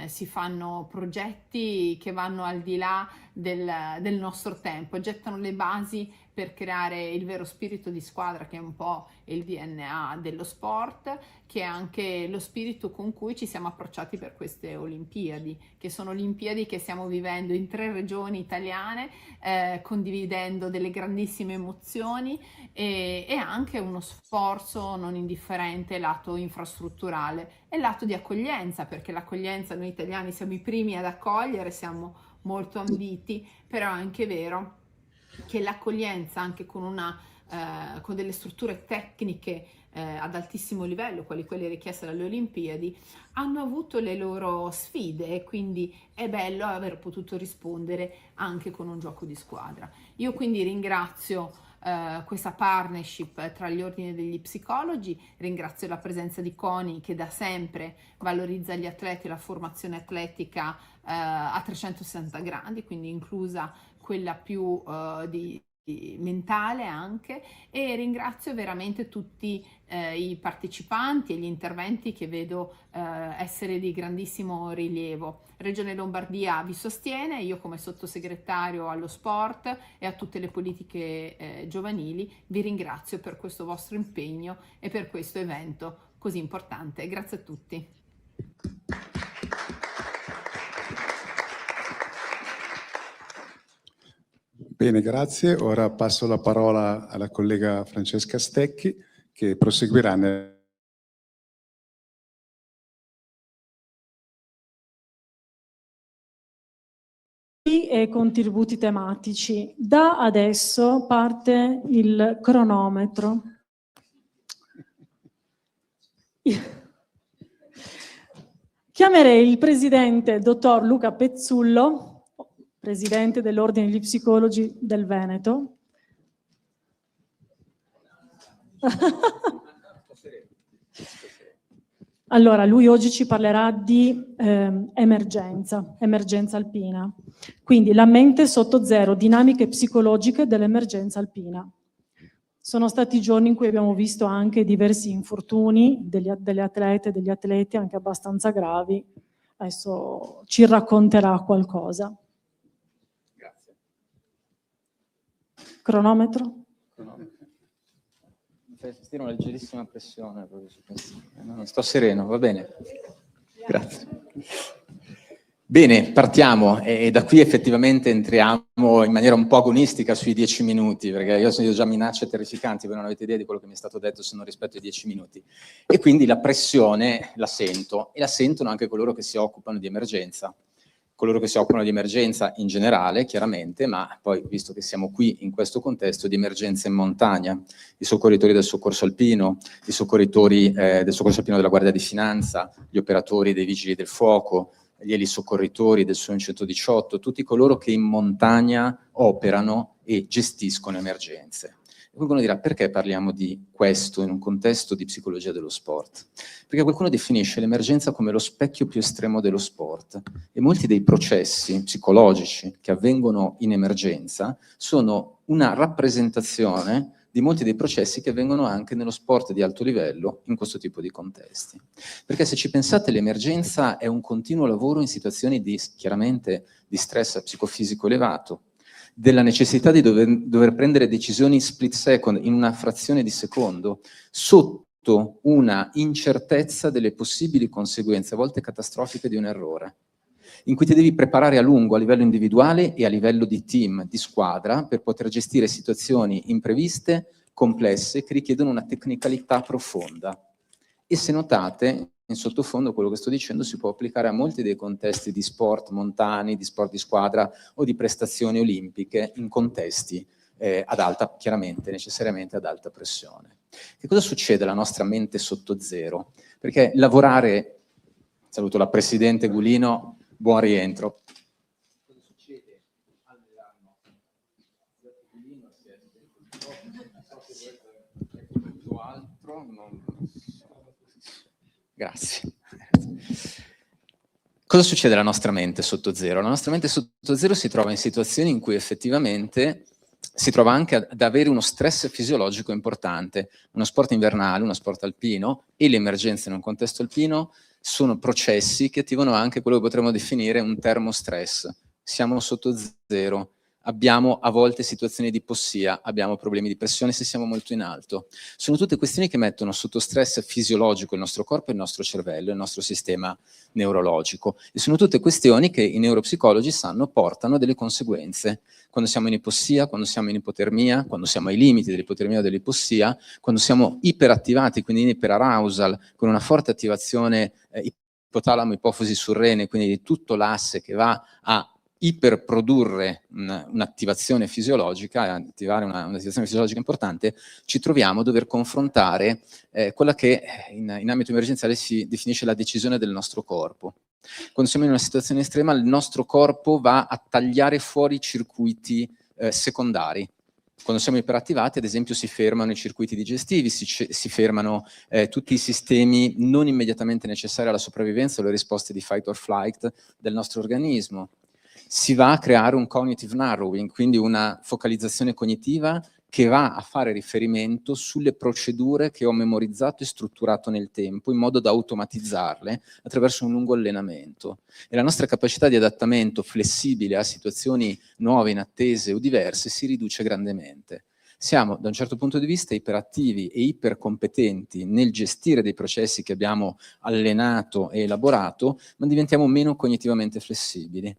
si fanno progetti che vanno al di là del nostro tempo, gettano le basi per creare il vero spirito di squadra, che è un po' il DNA dello sport, che è anche lo spirito con cui ci siamo approcciati per queste Olimpiadi, che sono Olimpiadi che stiamo vivendo in 3 regioni italiane, condividendo delle grandissime emozioni e anche uno sforzo non indifferente lato infrastrutturale e lato di accoglienza, perché l'accoglienza noi italiani siamo i primi ad accogliere, siamo molto ambiti, però è anche vero che l'accoglienza anche con delle strutture tecniche ad altissimo livello, quali quelle richieste dalle Olimpiadi, hanno avuto le loro sfide, e quindi è bello aver potuto rispondere anche con un gioco di squadra. Io quindi ringrazio questa partnership tra gli ordini degli psicologi, ringrazio la presenza di CONI, che da sempre valorizza gli atleti e la formazione atletica a 360 gradi, quindi inclusa quella più mentale anche, e ringrazio veramente tutti i partecipanti e gli interventi che vedo essere di grandissimo rilievo. Regione Lombardia vi sostiene, io come sottosegretario allo sport e a tutte le politiche giovanili vi ringrazio per questo vostro impegno e per questo evento così importante. Grazie a tutti. Bene, grazie. Ora passo la parola alla collega Francesca Stecchi, che proseguirà e contributi tematici. Da adesso parte il cronometro. Chiamerei il presidente dottor Luca Pezzullo, presidente dell'Ordine degli Psicologi del Veneto. Allora, lui oggi ci parlerà di emergenza alpina. Quindi la mente sotto zero, dinamiche psicologiche dell'emergenza alpina. Sono stati giorni in cui abbiamo visto anche diversi infortuni delle atlete e degli atleti, anche abbastanza gravi. Adesso ci racconterà qualcosa. Grazie. Cronometro? Sentire una leggerissima pressione proprio su questo. No, sto sereno, va bene. Grazie. Bene, partiamo e da qui effettivamente entriamo in maniera un po' agonistica sui 10 minuti, perché io ho sentito già minacce terrificanti, voi non avete idea di quello che mi è stato detto se non rispetto ai 10 minuti. E quindi la pressione la sento, e la sentono anche coloro che si occupano di emergenza. Coloro che si occupano di emergenza in generale, chiaramente, ma poi, visto che siamo qui in questo contesto di emergenza in montagna, i soccorritori del soccorso alpino, i soccorritori del soccorso alpino della Guardia di Finanza, gli operatori dei vigili del fuoco, gli elisoccorritori del SON 118, tutti coloro che in montagna operano e gestiscono emergenze. Qualcuno dirà: perché parliamo di questo in un contesto di psicologia dello sport? Perché qualcuno definisce l'emergenza come lo specchio più estremo dello sport, e molti dei processi psicologici che avvengono in emergenza sono una rappresentazione di molti dei processi che avvengono anche nello sport di alto livello in questo tipo di contesti. Perché se ci pensate, l'emergenza è un continuo lavoro in situazioni chiaramente di stress psicofisico elevato, della necessità di dover prendere decisioni split second, in una frazione di secondo, sotto una incertezza delle possibili conseguenze, a volte catastrofiche, di un errore, in cui ti devi preparare a lungo a livello individuale e a livello di team, di squadra, per poter gestire situazioni impreviste, complesse, che richiedono una tecnicalità profonda. E se notate, in sottofondo quello che sto dicendo si può applicare a molti dei contesti di sport montani, di sport di squadra o di prestazioni olimpiche in contesti ad alta, chiaramente, necessariamente ad alta pressione. Che cosa succede alla nostra mente sotto zero? Perché lavorare, saluto la Presidente Gulino, buon rientro. Cosa succede Grazie. Cosa succede alla nostra mente sotto zero? La nostra mente sotto zero si trova in situazioni in cui effettivamente si trova anche ad avere uno stress fisiologico importante. Uno sport invernale, uno sport alpino e le emergenze in un contesto alpino sono processi che attivano anche quello che potremmo definire un termostress. Siamo sotto zero, abbiamo a volte situazioni di ipossia, abbiamo problemi di pressione se siamo molto in alto. Sono tutte questioni che mettono sotto stress fisiologico il nostro corpo, il nostro cervello, il nostro sistema neurologico. E sono tutte questioni che i neuropsicologi sanno portano delle conseguenze. Quando siamo in ipossia, quando siamo in ipotermia, quando siamo ai limiti dell'ipotermia o dell'ipossia, quando siamo iperattivati, quindi in iperarousal, con una forte attivazione ipotalamo, ipofisi surrene, quindi di tutto l'asse che va a iperprodurre un'attivazione fisiologica, attivare un'attivazione fisiologica importante, ci troviamo a dover confrontare quella che in ambito emergenziale si definisce la decisione del nostro corpo. Quando siamo in una situazione estrema, il nostro corpo va a tagliare fuori circuiti secondari. Quando siamo iperattivati, ad esempio, si fermano i circuiti digestivi, si fermano tutti i sistemi non immediatamente necessari alla sopravvivenza o alle risposte di fight or flight del nostro organismo. Si va a creare un cognitive narrowing, quindi una focalizzazione cognitiva che va a fare riferimento sulle procedure che ho memorizzato e strutturato nel tempo, in modo da automatizzarle attraverso un lungo allenamento. E la nostra capacità di adattamento flessibile a situazioni nuove, inattese o diverse si riduce grandemente. Siamo, da un certo punto di vista, iperattivi e ipercompetenti nel gestire dei processi che abbiamo allenato e elaborato, ma diventiamo meno cognitivamente flessibili.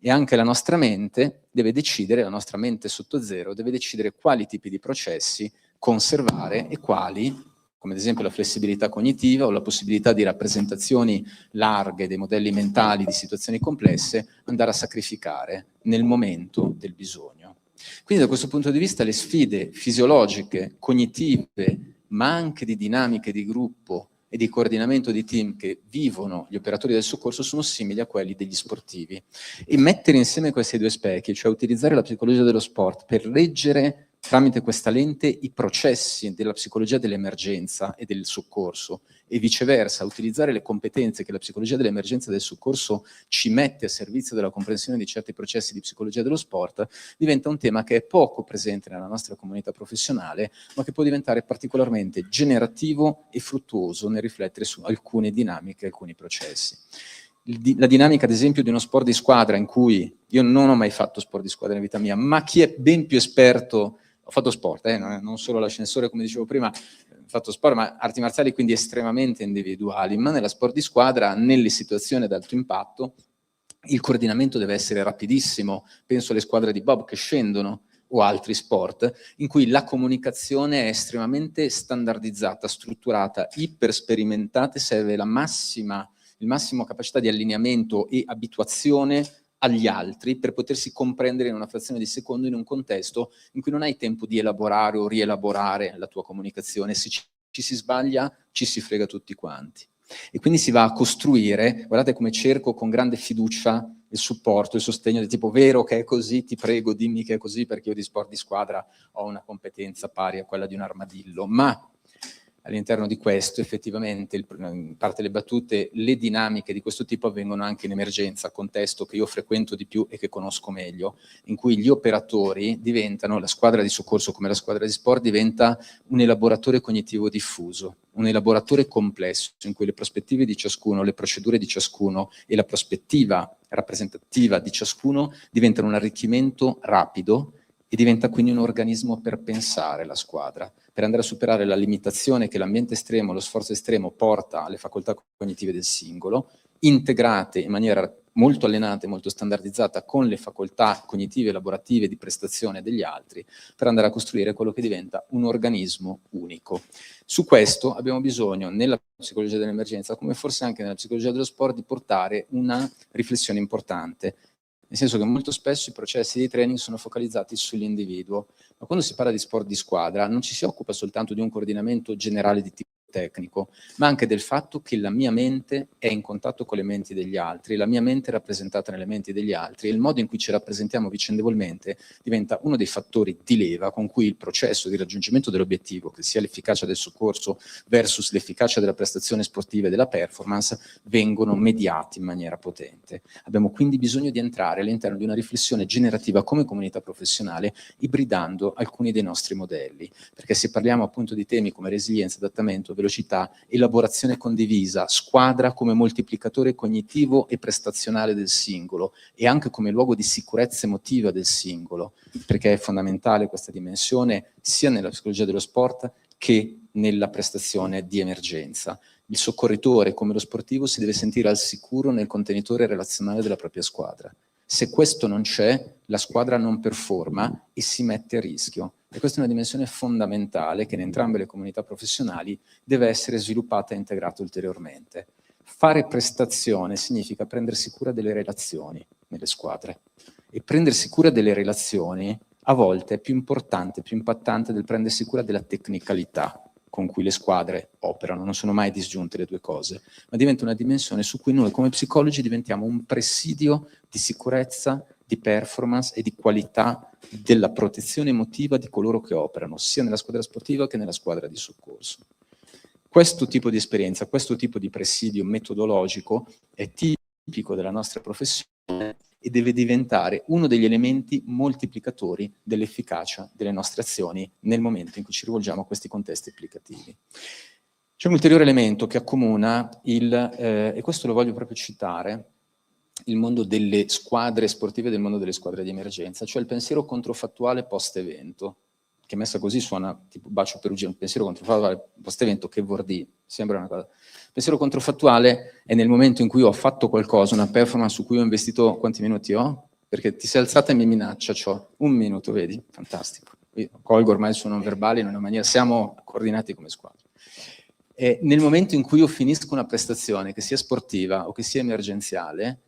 E anche la nostra mente deve decidere, la nostra mente sotto zero, deve decidere quali tipi di processi conservare e quali, come ad esempio la flessibilità cognitiva o la possibilità di rappresentazioni larghe dei modelli mentali di situazioni complesse, andare a sacrificare nel momento del bisogno. Quindi da questo punto di vista le sfide fisiologiche, cognitive, ma anche di dinamiche di gruppo e di coordinamento di team che vivono gli operatori del soccorso sono simili a quelli degli sportivi. E mettere insieme questi due specchi, cioè utilizzare la psicologia dello sport per leggere tramite questa lente i processi della psicologia dell'emergenza e del soccorso, e viceversa, utilizzare le competenze che la psicologia dell'emergenza e del soccorso ci mette a servizio della comprensione di certi processi di psicologia dello sport, diventa un tema che è poco presente nella nostra comunità professionale, ma che può diventare particolarmente generativo e fruttuoso nel riflettere su alcune dinamiche, alcuni processi. La dinamica, ad esempio, di uno sport di squadra in cui io non ho mai fatto sport di squadra in vita mia, ma chi è ben più esperto, ho fatto sport, non solo l'ascensore come dicevo prima, ho fatto sport, ma arti marziali quindi estremamente individuali, ma nella sport di squadra, nelle situazioni ad alto impatto, il coordinamento deve essere rapidissimo. Penso alle squadre di bob che scendono o altri sport, in cui la comunicazione è estremamente standardizzata, strutturata, ipersperimentata, e serve il massimo capacità di allineamento e abituazione agli altri per potersi comprendere in una frazione di secondo in un contesto in cui non hai tempo di elaborare o rielaborare la tua comunicazione. Se ci si sbaglia, ci si frega tutti quanti. E quindi si va a costruire, guardate come cerco con grande fiducia il supporto, il sostegno del tipo vero che è così, ti prego dimmi che è così perché io di sport di squadra ho una competenza pari a quella di un armadillo, ma all'interno di questo effettivamente, in parte delle battute, le dinamiche di questo tipo avvengono anche in emergenza, contesto che io frequento di più e che conosco meglio, in cui gli operatori diventano, la squadra di soccorso come la squadra di sport diventa un elaboratore cognitivo diffuso, un elaboratore complesso in cui le prospettive di ciascuno, le procedure di ciascuno e la prospettiva rappresentativa di ciascuno diventano un arricchimento rapido e diventa quindi un organismo per pensare la squadra, per andare a superare la limitazione che l'ambiente estremo, lo sforzo estremo porta alle facoltà cognitive del singolo, integrate in maniera molto allenata e molto standardizzata con le facoltà cognitive e lavorative di prestazione degli altri, per andare a costruire quello che diventa un organismo unico. Su questo abbiamo bisogno, nella psicologia dell'emergenza, come forse anche nella psicologia dello sport, di portare una riflessione importante. Nel senso che molto spesso i processi di training sono focalizzati sull'individuo, ma quando si parla di sport di squadra non ci si occupa soltanto di un coordinamento generale di tipo tecnico, ma anche del fatto che la mia mente è in contatto con le menti degli altri, la mia mente è rappresentata nelle menti degli altri e il modo in cui ci rappresentiamo vicendevolmente diventa uno dei fattori di leva con cui il processo di raggiungimento dell'obiettivo, che sia l'efficacia del soccorso versus l'efficacia della prestazione sportiva e della performance, vengono mediati in maniera potente. Abbiamo quindi bisogno di entrare all'interno di una riflessione generativa come comunità professionale, ibridando alcuni dei nostri modelli, perché se parliamo appunto di temi come resilienza, adattamento, velocità, elaborazione condivisa, squadra come moltiplicatore cognitivo e prestazionale del singolo e anche come luogo di sicurezza emotiva del singolo, perché è fondamentale questa dimensione sia nella psicologia dello sport che nella prestazione di emergenza. Il soccorritore, come lo sportivo, si deve sentire al sicuro nel contenitore relazionale della propria squadra. Se questo non c'è, la squadra non performa e si mette a rischio. E questa è una dimensione fondamentale che in entrambe le comunità professionali deve essere sviluppata e integrata ulteriormente. Fare prestazione significa prendersi cura delle relazioni nelle squadre. E prendersi cura delle relazioni a volte è più importante, più impattante del prendersi cura della tecnicalità con cui le squadre operano. Non sono mai disgiunte le due cose, ma diventa una dimensione su cui noi come psicologi diventiamo un presidio di sicurezza, di performance e di qualità della protezione emotiva di coloro che operano, sia nella squadra sportiva che nella squadra di soccorso. Questo tipo di esperienza, questo tipo di presidio metodologico è tipico della nostra professione e deve diventare uno degli elementi moltiplicatori dell'efficacia delle nostre azioni nel momento in cui ci rivolgiamo a questi contesti applicativi. C'è un ulteriore elemento che accomuna e questo lo voglio proprio citare, il mondo delle squadre sportive e del mondo delle squadre di emergenza, cioè il pensiero controfattuale post-evento, che messa così suona tipo bacio perugino, il pensiero controfattuale post-evento, che vuol dire? Sembra una cosa. Il pensiero controfattuale è nel momento in cui ho fatto qualcosa, una performance su cui ho investito, quanti minuti ho? Perché ti sei alzata e mi minaccia, c'ho 1 minuto, vedi? Fantastico. Io colgo ormai il suo non verbale in una maniera, siamo coordinati come squadra. E nel momento in cui io finisco una prestazione, che sia sportiva o che sia emergenziale,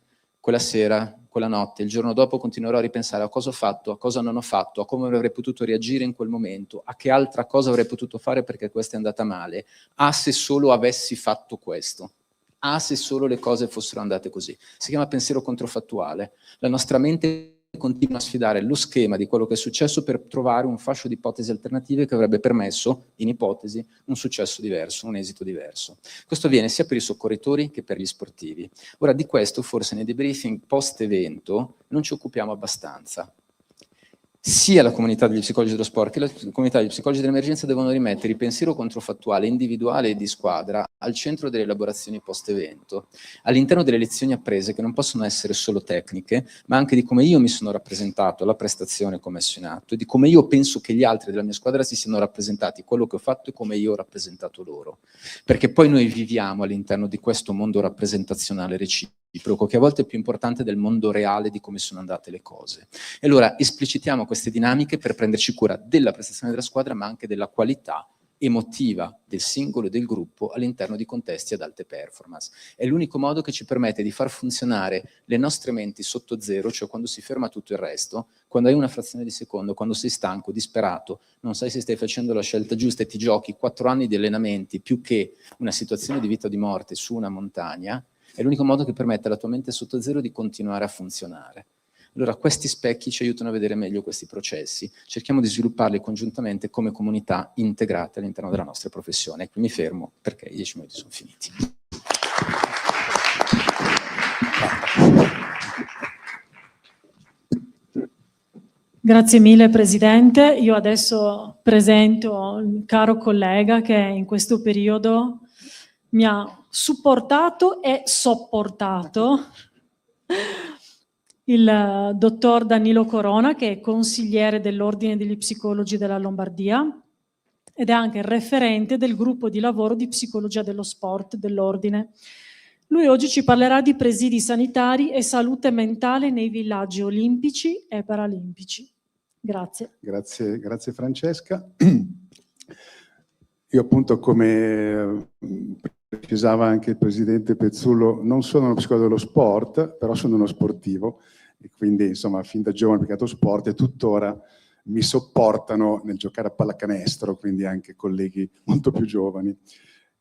quella sera, quella notte, il giorno dopo continuerò a ripensare a cosa ho fatto, a cosa non ho fatto, a come avrei potuto reagire in quel momento, a che altra cosa avrei potuto fare perché questa è andata male, se solo avessi fatto questo, se solo le cose fossero andate così. Si chiama pensiero controfattuale. La nostra mente continua a sfidare lo schema di quello che è successo per trovare un fascio di ipotesi alternative che avrebbe permesso, in ipotesi, un successo diverso, un esito diverso. Questo avviene sia per i soccorritori che per gli sportivi. Ora, di questo forse nei debriefing post-evento non ci occupiamo abbastanza. Sia la comunità degli psicologi dello sport che la comunità degli psicologi dell'emergenza devono rimettere il pensiero controfattuale individuale e di squadra al centro delle elaborazioni post-evento, all'interno delle lezioni apprese che non possono essere solo tecniche, ma anche di come io mi sono rappresentato alla prestazione che ho messo in atto e di come io penso che gli altri della mia squadra si siano rappresentati quello che ho fatto e come io ho rappresentato loro. Perché poi noi viviamo all'interno di questo mondo rappresentazionale reciproco, che a volte è più importante del mondo reale di come sono andate le cose. E allora esplicitiamo queste dinamiche per prenderci cura della prestazione della squadra, ma anche della qualità emotiva del singolo e del gruppo all'interno di contesti ad alte performance. È l'unico modo che ci permette di far funzionare le nostre menti sotto zero, cioè quando si ferma tutto il resto, quando hai una frazione di secondo, quando sei stanco, disperato, non sai se stai facendo la scelta giusta e ti giochi 4 anni di allenamenti più che una situazione di vita o di morte su una montagna. È l'unico modo che permette alla tua mente sotto zero di continuare a funzionare. Allora questi specchi ci aiutano a vedere meglio questi processi. Cerchiamo di svilupparli congiuntamente come comunità integrate all'interno della nostra professione. Qui mi fermo perché i 10 minuti sono finiti. Grazie mille Presidente. Io adesso presento il caro collega che in questo periodo mi ha supportato e sopportato, il dottor Danilo Corona, che è consigliere dell'Ordine degli Psicologi della Lombardia ed è anche referente del gruppo di lavoro di psicologia dello sport dell'Ordine. Lui oggi ci parlerà di presidi sanitari e salute mentale nei villaggi olimpici e paralimpici. Grazie. Grazie Francesca. Io appunto, come precisava anche il Presidente Pezzullo, non sono uno psicologo dello sport, però sono uno sportivo e quindi insomma fin da giovane ho praticato sport e tuttora mi sopportano nel giocare a pallacanestro, quindi anche colleghi molto più giovani.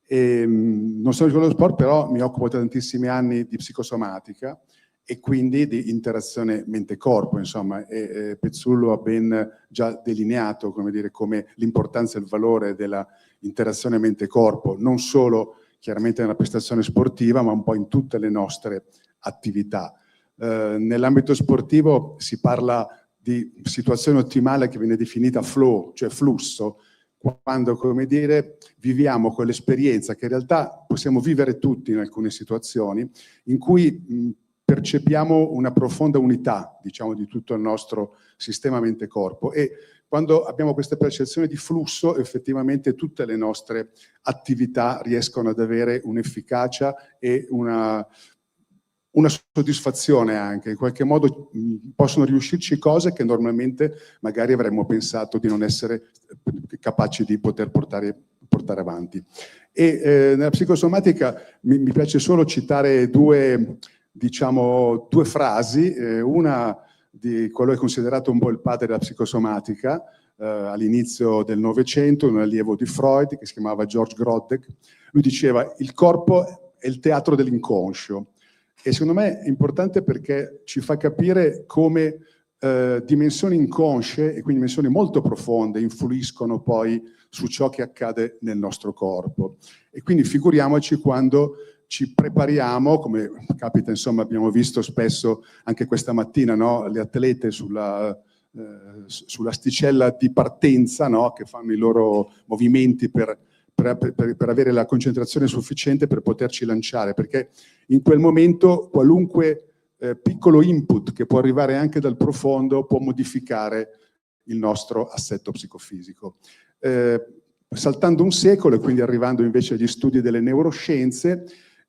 Non sono psicologo dello sport, però mi occupo da tantissimi anni di psicosomatica e quindi di interazione mente-corpo, insomma, e Pezzullo ha ben già delineato, come dire, come l'importanza e il valore della interazione mente-corpo, non solo chiaramente nella prestazione sportiva, ma un po' in tutte le nostre attività. Nell'ambito sportivo si parla di situazione ottimale che viene definita flow, cioè flusso, quando, come dire, viviamo quell'esperienza che in realtà possiamo vivere tutti in alcune situazioni, in cui percepiamo una profonda unità, diciamo, di tutto il nostro sistema mente-corpo, e quando abbiamo questa percezione di flusso, effettivamente tutte le nostre attività riescono ad avere un'efficacia e una soddisfazione anche. In qualche modo possono riuscirci cose che normalmente magari avremmo pensato di non essere capaci di poter portare avanti. E nella psicosomatica mi piace solo citare due frasi, una di quello che è considerato un po' il padre della psicosomatica, all'inizio del Novecento, un allievo di Freud che si chiamava George Grodek. Lui diceva: il corpo è il teatro dell'inconscio, e secondo me è importante perché ci fa capire come dimensioni inconsce, e quindi dimensioni molto profonde, influiscono poi su ciò che accade nel nostro corpo. E quindi figuriamoci quando ci prepariamo, come capita, insomma, abbiamo visto spesso anche questa mattina, no? Le atlete sull'asticella di partenza, no? Che fanno i loro movimenti per avere la concentrazione sufficiente per poterci lanciare, perché in quel momento qualunque piccolo input che può arrivare anche dal profondo può modificare il nostro assetto psicofisico. Saltando un secolo e quindi arrivando invece agli studi delle neuroscienze,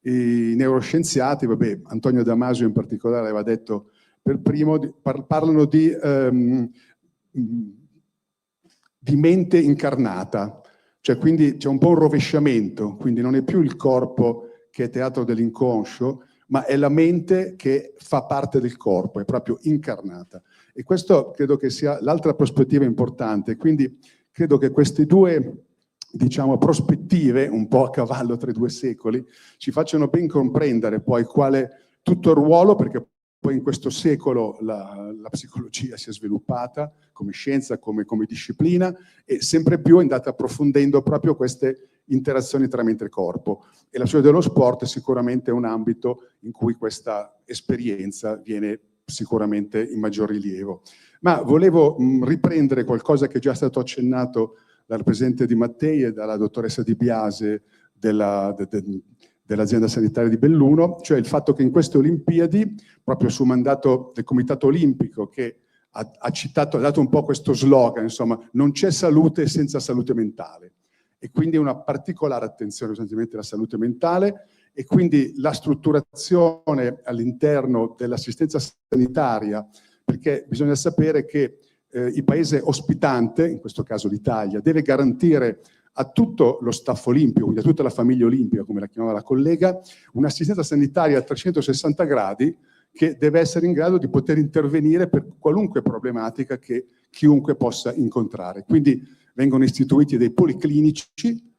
i neuroscienziati, Antonio Damasio in particolare aveva detto per primo, parlano di mente incarnata, cioè quindi c'è un po' un rovesciamento, quindi non è più il corpo che è teatro dell'inconscio, ma è la mente che fa parte del corpo, è proprio incarnata. E questo credo che sia l'altra prospettiva importante, quindi credo che queste due, diciamo, prospettive, un po' a cavallo tra i due secoli, ci facciano ben comprendere poi quale tutto il ruolo, perché poi in questo secolo la psicologia si è sviluppata come scienza, come disciplina, e sempre più è andata approfondendo proprio queste interazioni tra mente e corpo. E la psicologia dello sport è sicuramente un ambito in cui questa esperienza viene sicuramente in maggior rilievo. Ma volevo riprendere qualcosa che è già stato accennato dal Presidente Di Mattei e dalla dottoressa Di Biase dell'azienda sanitaria di Belluno, cioè il fatto che in queste Olimpiadi, proprio su mandato del Comitato Olimpico, che ha dato un po' questo slogan, insomma, non c'è salute senza salute mentale. E quindi una particolare attenzione sostanzialmente alla salute mentale, e quindi la strutturazione all'interno dell'assistenza sanitaria, perché bisogna sapere che il paese ospitante, in questo caso l'Italia, deve garantire a tutto lo staff olimpico, quindi a tutta la famiglia olimpica, come la chiamava la collega, un'assistenza sanitaria a 360 gradi che deve essere in grado di poter intervenire per qualunque problematica che chiunque possa incontrare. Quindi vengono istituiti dei policlinici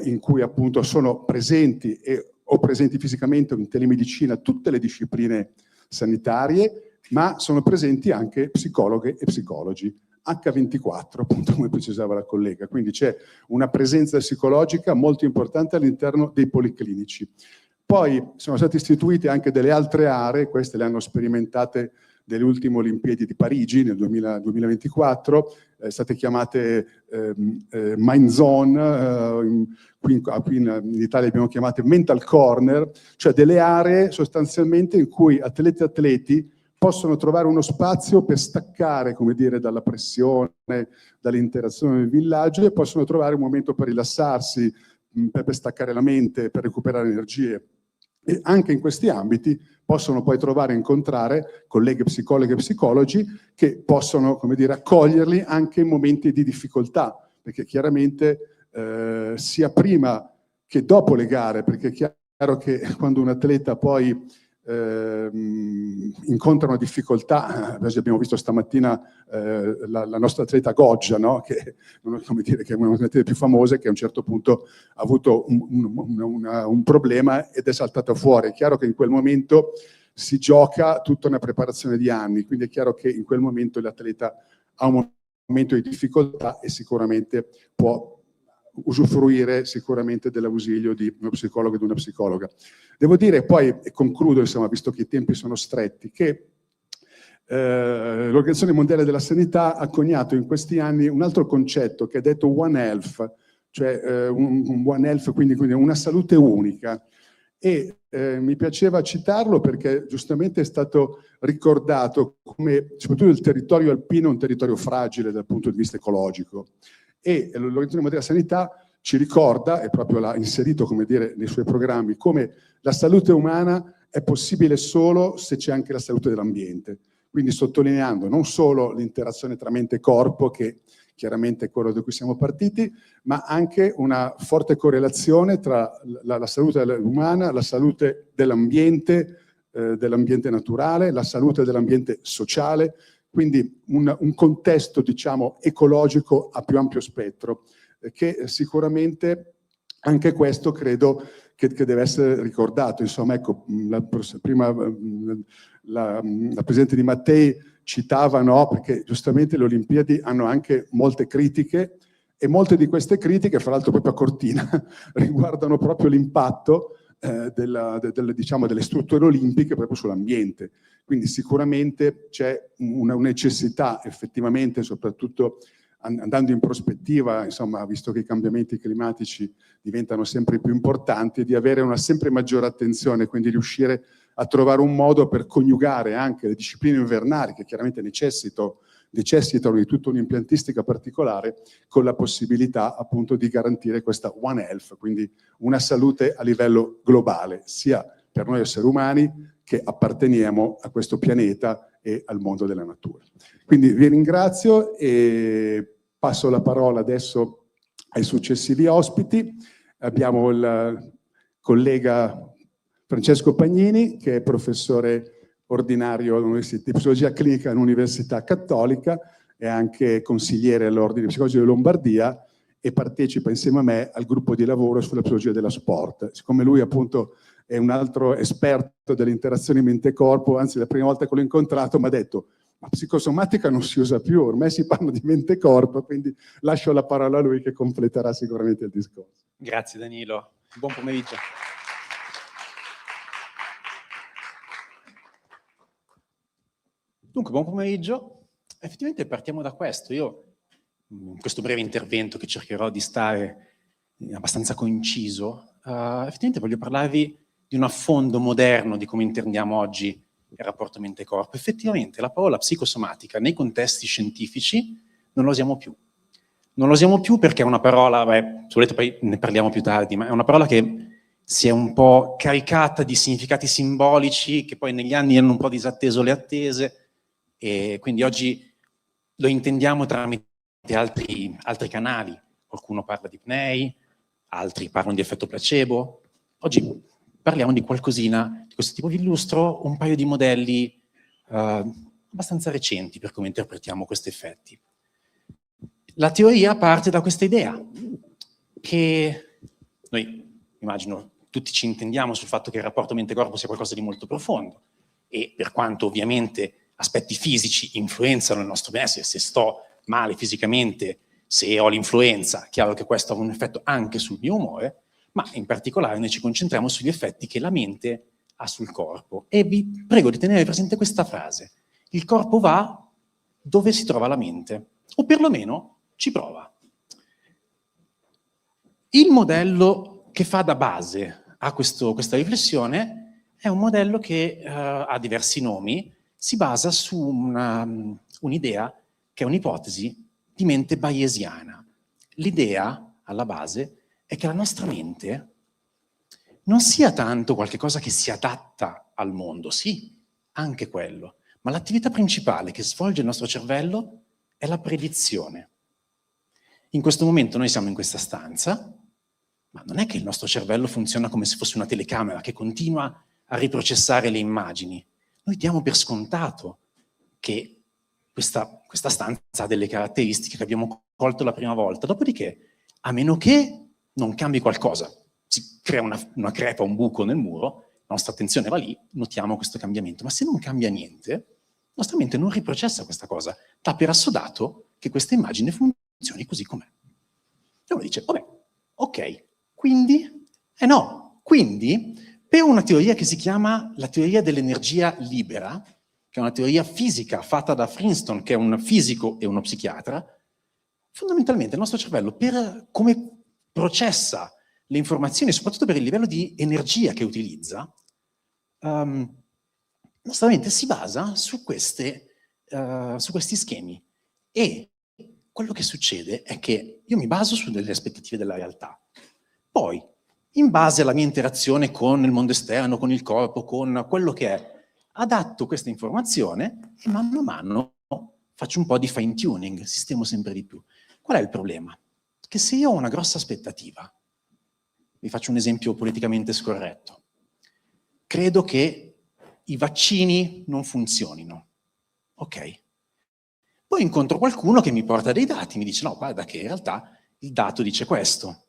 in cui appunto sono presenti e o presenti fisicamente o in telemedicina, tutte le discipline sanitarie, ma sono presenti anche psicologhe e psicologi. H24, appunto come precisava la collega, quindi c'è una presenza psicologica molto importante all'interno dei policlinici. Poi sono state istituite anche delle altre aree, queste le hanno sperimentate delle ultime Olimpiadi di Parigi nel 2024, state chiamate Mind Zone, qui in Italia abbiamo chiamate Mental Corner, cioè delle aree sostanzialmente in cui atleti e atleti possono trovare uno spazio per staccare, come dire, dalla pressione, dall'interazione nel villaggio, e possono trovare un momento per rilassarsi, per staccare la mente, per recuperare energie. E anche in questi ambiti possono poi trovare e incontrare colleghe psicologhe e psicologi che possono, come dire, accoglierli anche in momenti di difficoltà, perché chiaramente sia prima che dopo le gare, perché è chiaro che quando un atleta poi incontra una difficoltà, abbiamo visto stamattina la nostra atleta Goggia, no? Che, come dire, che è una delle atlete più famose, che a un certo punto ha avuto un problema ed è saltata fuori. È chiaro che in quel momento si gioca tutta una preparazione di anni, quindi è chiaro che in quel momento l'atleta ha un momento di difficoltà e sicuramente può usufruire sicuramente dell'ausilio di uno psicologo e di una psicologa. Devo dire poi, e concludo, insomma, visto che i tempi sono stretti, che l'Organizzazione Mondiale della Sanità ha coniato in questi anni un altro concetto che è detto One Health, cioè un One Health, quindi una salute unica. E mi piaceva citarlo perché giustamente è stato ricordato come, soprattutto il territorio alpino, è un territorio fragile dal punto di vista ecologico. E l'Organizzazione Mondiale della Sanità ci ricorda, e proprio l'ha inserito, come dire, nei suoi programmi, come la salute umana è possibile solo se c'è anche la salute dell'ambiente. Quindi sottolineando non solo l'interazione tra mente e corpo, che chiaramente è quello da cui siamo partiti, ma anche una forte correlazione tra la salute umana, la salute dell'ambiente naturale, la salute dell'ambiente sociale, quindi un contesto, diciamo, ecologico a più ampio spettro, che sicuramente anche questo credo che deve essere ricordato. Insomma, ecco, prima la Presidente Di Mattei citava, no, perché giustamente le Olimpiadi hanno anche molte critiche, e molte di queste critiche, fra l'altro proprio a Cortina, riguardano proprio l'impatto diciamo, delle strutture olimpiche proprio sull'ambiente. Quindi sicuramente c'è una necessità effettivamente, soprattutto andando in prospettiva, insomma, visto che i cambiamenti climatici diventano sempre più importanti, di avere una sempre maggiore attenzione, quindi riuscire a trovare un modo per coniugare anche le discipline invernali, che chiaramente necessitano di tutta un'impiantistica particolare, con la possibilità appunto di garantire questa One Health, quindi una salute a livello globale, sia per noi esseri umani che apparteniamo a questo pianeta e al mondo della natura. Quindi vi ringrazio e passo la parola adesso ai successivi ospiti. Abbiamo il collega Francesco Pagnini, che è professore ordinario di psicologia clinica all'Università Cattolica, è anche consigliere all'Ordine Psicologi di Lombardia e partecipa insieme a me al gruppo di lavoro sulla psicologia dello sport. Siccome lui appunto è un altro esperto delle interazioni mente-corpo, anzi la prima volta che l'ho incontrato mi ha detto: ma psicosomatica non si usa più, ormai si parla di mente-corpo, quindi lascio la parola a lui che completerà sicuramente il discorso. Grazie Danilo, buon pomeriggio. Dunque, buon pomeriggio. Effettivamente partiamo da questo. Io, in questo breve intervento che cercherò di stare abbastanza conciso, effettivamente voglio parlarvi di un affondo moderno di come intendiamo oggi il rapporto mente-corpo. Effettivamente la parola psicosomatica nei contesti scientifici non la usiamo più. Non la usiamo più perché è una parola, se volete poi ne parliamo più tardi, ma è una parola che si è un po' caricata di significati simbolici che poi negli anni hanno un po' disatteso le attese, e quindi oggi lo intendiamo tramite altri canali. Qualcuno parla di PNEI, altri parlano di effetto placebo. Oggi parliamo di qualcosina di questo tipo. Vi illustro un paio di modelli abbastanza recenti per come interpretiamo questi effetti. La teoria parte da questa idea che noi, immagino, tutti ci intendiamo sul fatto che il rapporto mente-corpo sia qualcosa di molto profondo, e per quanto ovviamente aspetti fisici influenzano il nostro benessere, se sto male fisicamente, se ho l'influenza, chiaro che questo ha un effetto anche sul mio umore, ma in particolare noi ci concentriamo sugli effetti che la mente ha sul corpo. E vi prego di tenere presente questa frase: il corpo va dove si trova la mente, o perlomeno ci prova. Il modello che fa da base a questa riflessione è un modello che ha diversi nomi, si basa su un'idea che è un'ipotesi di mente bayesiana. L'idea, alla base, è che la nostra mente non sia tanto qualcosa che si adatta al mondo, sì, anche quello, ma l'attività principale che svolge il nostro cervello è la predizione. In questo momento noi siamo in questa stanza, ma non è che il nostro cervello funziona come se fosse una telecamera che continua a riprocessare le immagini. Noi diamo per scontato che questa stanza ha delle caratteristiche che abbiamo colto la prima volta, dopodiché, a meno che non cambi qualcosa, si crea una crepa, un buco nel muro, la nostra attenzione va lì, notiamo questo cambiamento, ma se non cambia niente, la nostra mente non riprocessa questa cosa, dà per assodato che questa immagine funzioni così com'è. E uno dice, vabbè, ok, quindi? Quindi, per una teoria che si chiama la teoria dell'energia libera, che è una teoria fisica fatta da Princeton, che è un fisico e uno psichiatra, fondamentalmente il nostro cervello, per come processa le informazioni, soprattutto per il livello di energia che utilizza, la nostra mente si basa su questi schemi. E quello che succede è che io mi baso su delle aspettative della realtà. Poi, in base alla mia interazione con il mondo esterno, con il corpo, con quello che è, adatto questa informazione e mano a mano faccio un po' di fine tuning, sistemo sempre di più. Qual è il problema? Che se io ho una grossa aspettativa, vi faccio un esempio politicamente scorretto, credo che i vaccini non funzionino, ok? Poi incontro qualcuno che mi porta dei dati, mi dice no, guarda che in realtà il dato dice questo.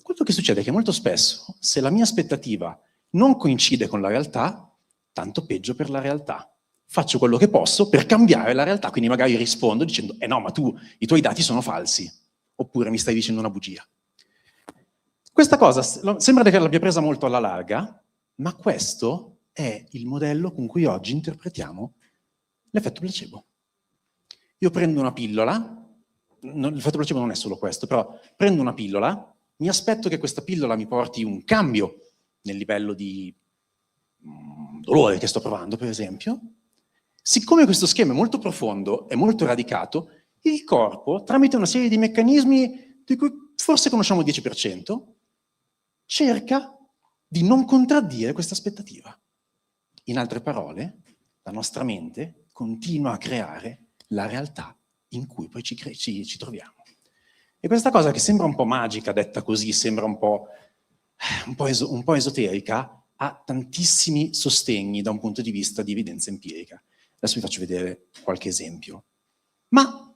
Quello che succede è che molto spesso, se la mia aspettativa non coincide con la realtà, tanto peggio per la realtà. Faccio quello che posso per cambiare la realtà, quindi magari rispondo dicendo no, ma i tuoi dati sono falsi, oppure mi stai dicendo una bugia. Questa cosa sembra che l'abbia presa molto alla larga, ma questo è il modello con cui oggi interpretiamo l'effetto placebo. Io prendo una pillola, l'effetto placebo non è solo questo, però prendo una pillola, mi aspetto che questa pillola mi porti un cambio nel livello di dolore che sto provando, per esempio. Siccome questo schema è molto profondo, è molto radicato, il corpo, tramite una serie di meccanismi di cui forse conosciamo il 10%, cerca di non contraddire questa aspettativa. In altre parole, la nostra mente continua a creare la realtà in cui poi ci troviamo. E questa cosa che sembra un po' magica, detta così, sembra un po' esoterica, ha tantissimi sostegni da un punto di vista di evidenza empirica. Adesso vi faccio vedere qualche esempio. Ma,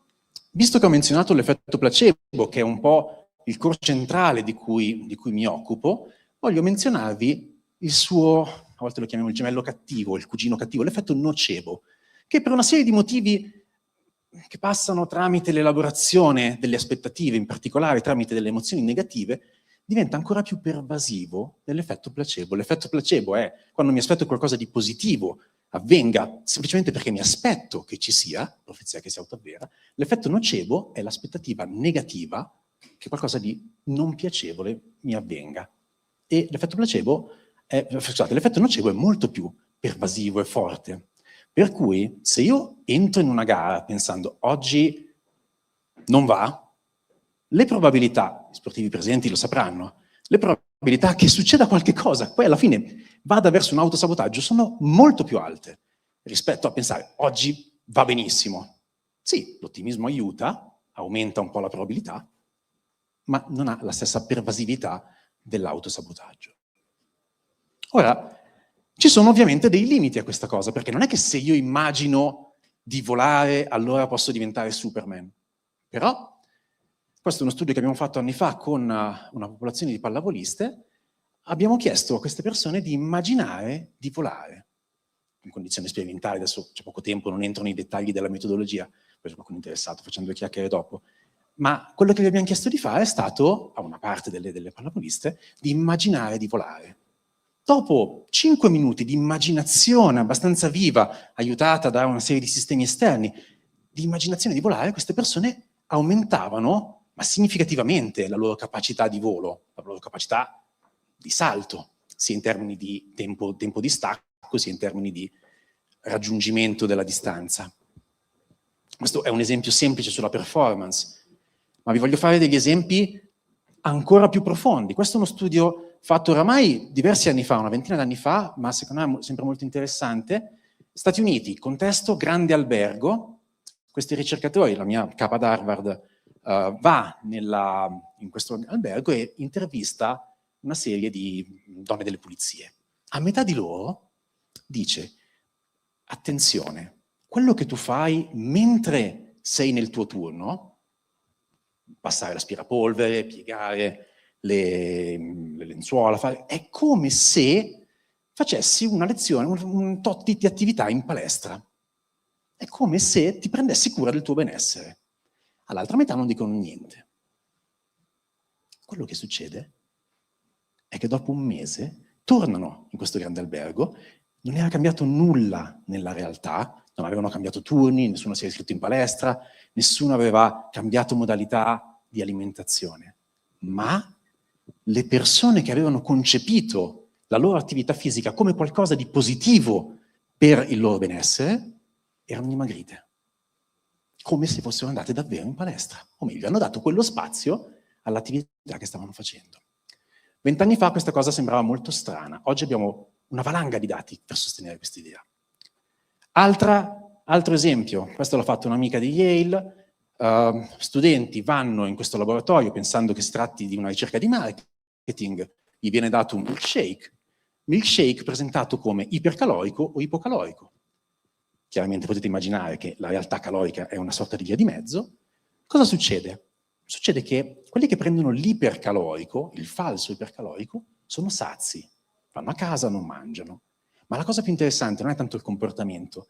visto che ho menzionato l'effetto placebo, che è un po' il core centrale di cui mi occupo, voglio menzionarvi il suo, a volte lo chiamiamo il gemello cattivo, il cugino cattivo, l'effetto nocebo, che per una serie di motivi che passano tramite l'elaborazione delle aspettative, in particolare tramite delle emozioni negative, diventa ancora più pervasivo dell'effetto placebo. L'effetto placebo è quando mi aspetto qualcosa di positivo avvenga semplicemente perché mi aspetto che ci sia, profezia che si autoavvera. L'effetto nocebo è l'aspettativa negativa che qualcosa di non piacevole mi avvenga. E l'effetto nocebo è molto più pervasivo e forte. Per cui, se io entro in una gara pensando oggi non va, le probabilità, gli sportivi presenti lo sapranno, le probabilità che succeda qualche cosa, poi alla fine vada verso un autosabotaggio, sono molto più alte rispetto a pensare oggi va benissimo. Sì, l'ottimismo aiuta, aumenta un po' la probabilità, ma non ha la stessa pervasività dell'autosabotaggio. Ora, ci sono ovviamente dei limiti a questa cosa, perché non è che se io immagino di volare, allora posso diventare Superman. Però, questo è uno studio che abbiamo fatto anni fa con una popolazione di pallavoliste, abbiamo chiesto a queste persone di immaginare di volare in condizioni sperimentali. Adesso c'è poco tempo, non entro nei dettagli della metodologia, poi se qualcuno è interessato facciamo 2 chiacchiere dopo. Ma quello che vi abbiamo chiesto di fare è stato, a una parte delle pallavoliste, di immaginare di volare. Dopo 5 minuti di immaginazione abbastanza viva, aiutata da una serie di sistemi esterni, di immaginazione di volare, queste persone aumentavano, ma significativamente, la loro capacità di volo, la loro capacità di salto, sia in termini di tempo di stacco, sia in termini di raggiungimento della distanza. Questo è un esempio semplice sulla performance, ma vi voglio fare degli esempi ancora più profondi. Questo è uno studio fatto oramai diversi anni fa, una ventina d'anni fa, ma secondo me è sempre molto interessante. Stati Uniti, contesto grande albergo. Questi ricercatori, la mia capa ad Harvard, va in questo albergo e intervista una serie di donne delle pulizie. A metà di loro dice: attenzione, quello che tu fai mentre sei nel tuo turno, passare l'aspirapolvere, piegare le lenzuola, è come se facessi una lezione, un tot di attività in palestra. È come se ti prendessi cura del tuo benessere. All'altra metà non dicono niente. Quello che succede è che dopo un mese tornano in questo grande albergo, non era cambiato nulla nella realtà, non avevano cambiato turni, nessuno si era iscritto in palestra, nessuno aveva cambiato modalità di alimentazione, ma le persone che avevano concepito la loro attività fisica come qualcosa di positivo per il loro benessere erano dimagrite, come se fossero andate davvero in palestra, o meglio, hanno dato quello spazio all'attività che stavano facendo. 20 anni fa questa cosa sembrava molto strana, oggi abbiamo una valanga di dati per sostenere questa idea. Altro esempio, questo l'ha fatto un'amica di Yale. Studenti vanno in questo laboratorio pensando che si tratti di una ricerca di marketing, gli viene dato un milkshake presentato come ipercalorico o ipocalorico. Chiaramente potete immaginare che la realtà calorica è una sorta di via di mezzo. Cosa succede? Succede che quelli che prendono l'ipercalorico, il falso ipercalorico, sono sazi, vanno a casa, non mangiano. Ma la cosa più interessante non è tanto il comportamento,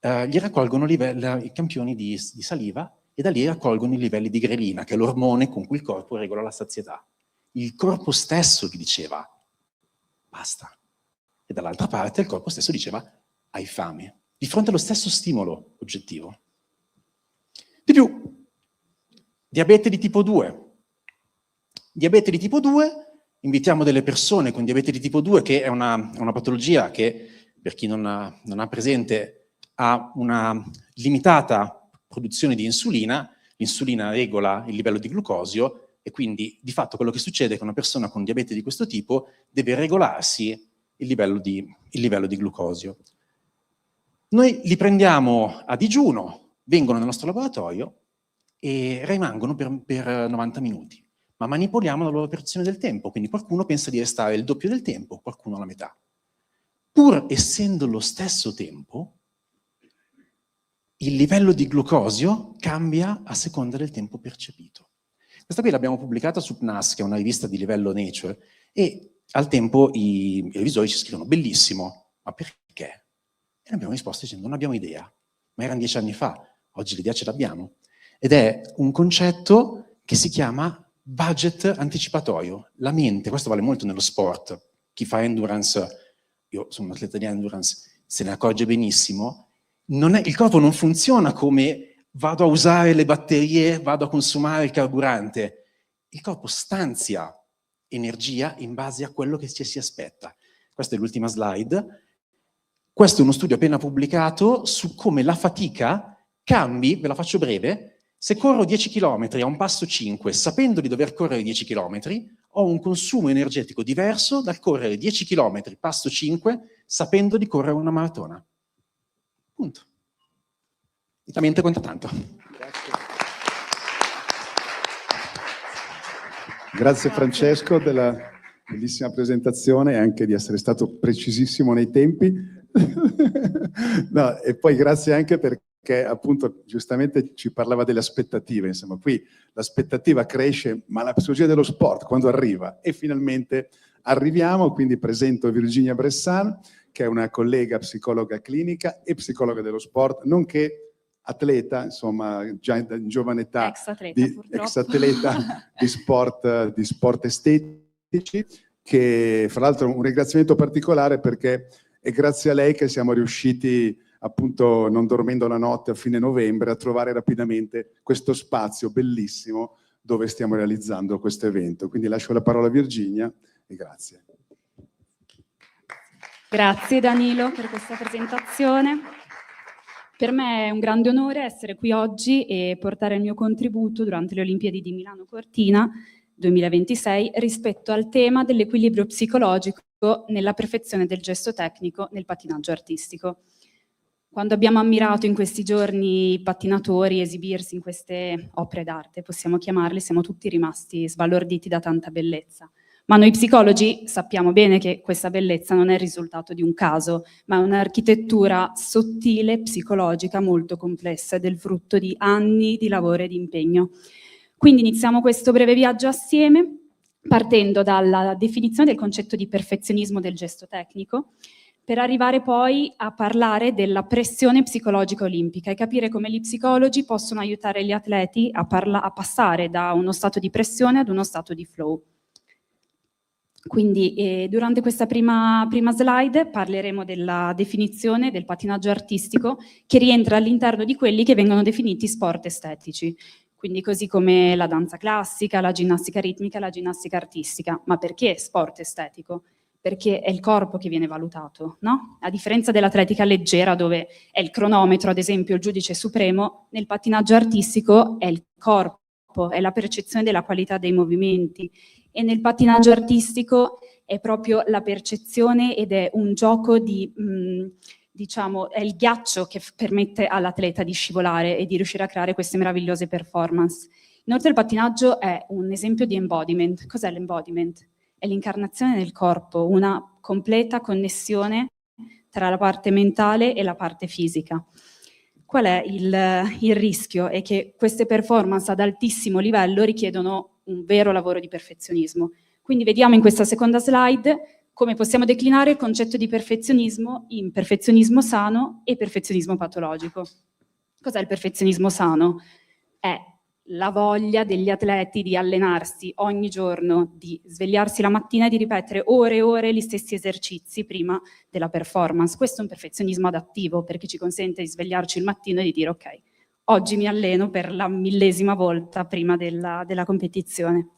gli raccolgono i campioni di saliva e da lì raccolgono i livelli di grelina, che è l'ormone con cui il corpo regola la sazietà. Il corpo stesso gli diceva, basta. E dall'altra parte il corpo stesso diceva, hai fame. Di fronte allo stesso stimolo oggettivo. Di più, diabete di tipo 2. Diabete di tipo 2, invitiamo delle persone con diabete di tipo 2, che è una patologia che, per chi non ha presente, ha una limitata produzione di insulina, l'insulina regola il livello di glucosio e quindi di fatto quello che succede è che una persona con diabete di questo tipo deve regolarsi il livello di glucosio. Noi li prendiamo a digiuno, vengono nel nostro laboratorio e rimangono per 90 minuti, ma manipoliamo la loro percezione del tempo, quindi qualcuno pensa di restare il doppio del tempo, qualcuno la metà. Pur essendo lo stesso tempo, il livello di glucosio cambia a seconda del tempo percepito. Questa qui l'abbiamo pubblicata su PNAS, che è una rivista di livello Nature, e al tempo i revisori ci scrivono, bellissimo, ma perché? E noi abbiamo risposto dicendo, non abbiamo idea, ma erano 10 anni fa, oggi l'idea ce l'abbiamo. Ed è un concetto che si chiama budget anticipatorio. La mente, questo vale molto nello sport, chi fa endurance, io sono un atleta di endurance, se ne accorge benissimo, il corpo non funziona come vado a usare le batterie, vado a consumare il carburante. Il corpo stanzia energia in base a quello che ci si aspetta. Questa è l'ultima slide. Questo è uno studio appena pubblicato su come la fatica cambi, ve la faccio breve, se corro 10 km a un passo 5, sapendo di dover correre 10 km, ho un consumo energetico diverso dal correre 10 km passo 5, sapendo di correre una maratona. Punto. La mente conta tanto. Grazie Francesco della bellissima presentazione e anche di essere stato precisissimo nei tempi. No, e poi grazie anche perché appunto giustamente ci parlava delle aspettative, insomma qui l'aspettativa cresce, ma la psicologia dello sport quando arriva e finalmente arriviamo, quindi presento Virginia Bressan, che è una collega psicologa clinica e psicologa dello sport, nonché atleta, insomma, già in giovane età, ex atleta di sport estetici, che fra l'altro un ringraziamento particolare perché è grazie a lei che siamo riusciti, appunto non dormendo la notte a fine novembre, a trovare rapidamente questo spazio bellissimo dove stiamo realizzando questo evento. Quindi lascio la parola a Virginia e grazie. Grazie Danilo per questa presentazione. Per me è un grande onore essere qui oggi e portare il mio contributo durante le Olimpiadi di Milano Cortina 2026 rispetto al tema dell'equilibrio psicologico nella perfezione del gesto tecnico nel pattinaggio artistico. Quando abbiamo ammirato in questi giorni i pattinatori esibirsi in queste opere d'arte, possiamo chiamarle, siamo tutti rimasti sbalorditi da tanta bellezza. Ma noi psicologi sappiamo bene che questa bellezza non è il risultato di un caso, ma è un'architettura sottile, psicologica, molto complessa ed è il frutto di anni di lavoro e di impegno. Quindi iniziamo questo breve viaggio assieme, partendo dalla definizione del concetto di perfezionismo del gesto tecnico, per arrivare poi a parlare della pressione psicologica olimpica e capire come gli psicologi possono aiutare gli atleti a passare da uno stato di pressione ad uno stato di flow. Quindi durante questa prima slide parleremo della definizione del pattinaggio artistico che rientra all'interno di quelli che vengono definiti sport estetici. Quindi così come la danza classica, la ginnastica ritmica, la ginnastica artistica. Ma perché sport estetico? Perché è il corpo che viene valutato, no? A differenza dell'atletica leggera, dove è il cronometro, ad esempio, il giudice supremo, nel pattinaggio artistico è il corpo, è la percezione della qualità dei movimenti. E nel pattinaggio artistico è proprio la percezione ed è un gioco di, diciamo, è il ghiaccio che permette all'atleta di scivolare e di riuscire a creare queste meravigliose performance. Inoltre il pattinaggio è un esempio di embodiment. Cos'è l'embodiment? È l'incarnazione del corpo, una completa connessione tra la parte mentale e la parte fisica. Qual è il rischio? È che queste performance ad altissimo livello richiedono un vero lavoro di perfezionismo. Quindi vediamo in questa seconda slide come possiamo declinare il concetto di perfezionismo in perfezionismo sano e perfezionismo patologico. Cos'è il perfezionismo sano? È la voglia degli atleti di allenarsi ogni giorno, di svegliarsi la mattina e di ripetere ore e ore gli stessi esercizi prima della performance. Questo è un perfezionismo adattivo perché ci consente di svegliarci il mattino e di dire ok, oggi mi alleno per la 1000ª volta prima della competizione.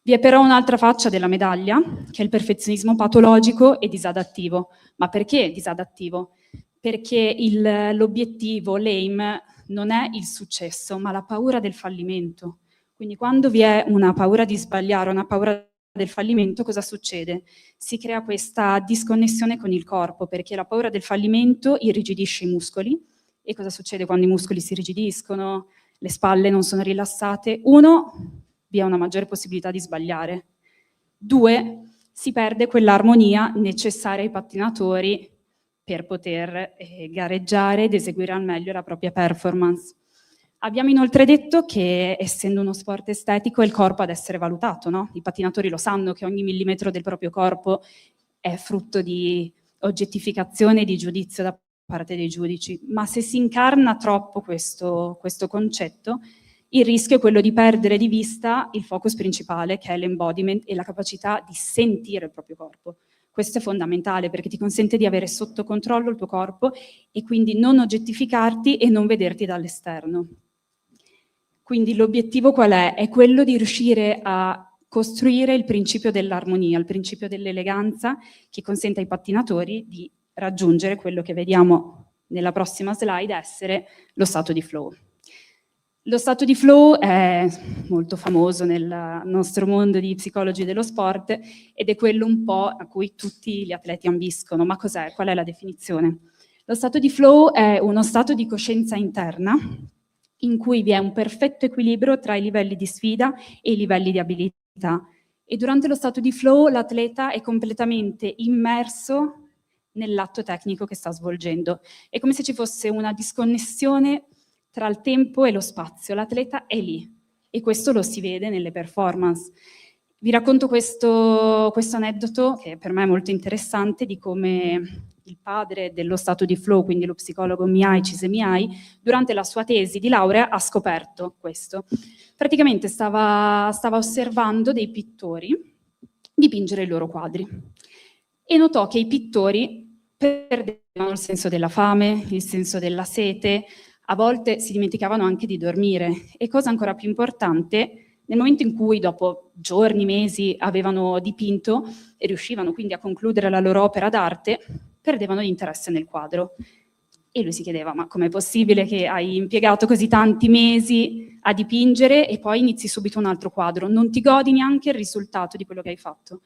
Vi è però un'altra faccia della medaglia, che è il perfezionismo patologico e disadattivo. Ma perché disadattivo? Perché l'obiettivo, l'aim, non è il successo, ma la paura del fallimento. Quindi quando vi è una paura di sbagliare, una paura del fallimento, cosa succede? Si crea questa disconnessione con il corpo, perché la paura del fallimento irrigidisce i muscoli. E cosa succede quando i muscoli si irrigidiscono, le spalle non sono rilassate? 1, vi è una maggiore possibilità di sbagliare. 2, si perde quell'armonia necessaria ai pattinatori per poter gareggiare ed eseguire al meglio la propria performance. Abbiamo inoltre detto che, essendo uno sport estetico, è il corpo ad essere valutato, no? I pattinatori lo sanno che ogni millimetro del proprio corpo è frutto di oggettificazione e di giudizio da parte dei giudici, ma se si incarna troppo questo concetto, il rischio è quello di perdere di vista il focus principale, che è l'embodiment e la capacità di sentire il proprio corpo. Questo è fondamentale perché ti consente di avere sotto controllo il tuo corpo e quindi non oggettificarti e non vederti dall'esterno. Quindi l'obiettivo qual è? È quello di riuscire a costruire il principio dell'armonia, il principio dell'eleganza che consente ai pattinatori di raggiungere quello che vediamo nella prossima slide essere lo stato di flow. Lo stato di flow è molto famoso nel nostro mondo di psicologi dello sport ed è quello un po' a cui tutti gli atleti ambiscono. Ma cos'è? Qual è la definizione? Lo stato di flow è uno stato di coscienza interna in cui vi è un perfetto equilibrio tra i livelli di sfida e i livelli di abilità. E durante lo stato di flow l'atleta è completamente immerso nell'atto tecnico che sta svolgendo. È come se ci fosse una disconnessione tra il tempo e lo spazio. L'atleta è lì e questo lo si vede nelle performance. Vi racconto questo aneddoto che per me è molto interessante di come il padre dello stato di flow, quindi lo psicologo Mihai Csikszentmihalyi, durante la sua tesi di laurea ha scoperto questo. Praticamente stava osservando dei pittori dipingere i loro quadri e notò che i pittori perdevano il senso della fame, il senso della sete, a volte si dimenticavano anche di dormire e, cosa ancora più importante, nel momento in cui dopo giorni, mesi avevano dipinto e riuscivano quindi a concludere la loro opera d'arte, perdevano l'interesse nel quadro. E lui si chiedeva: ma com'è possibile che hai impiegato così tanti mesi a dipingere e poi inizi subito un altro quadro? Non ti godi neanche il risultato di quello che hai fatto.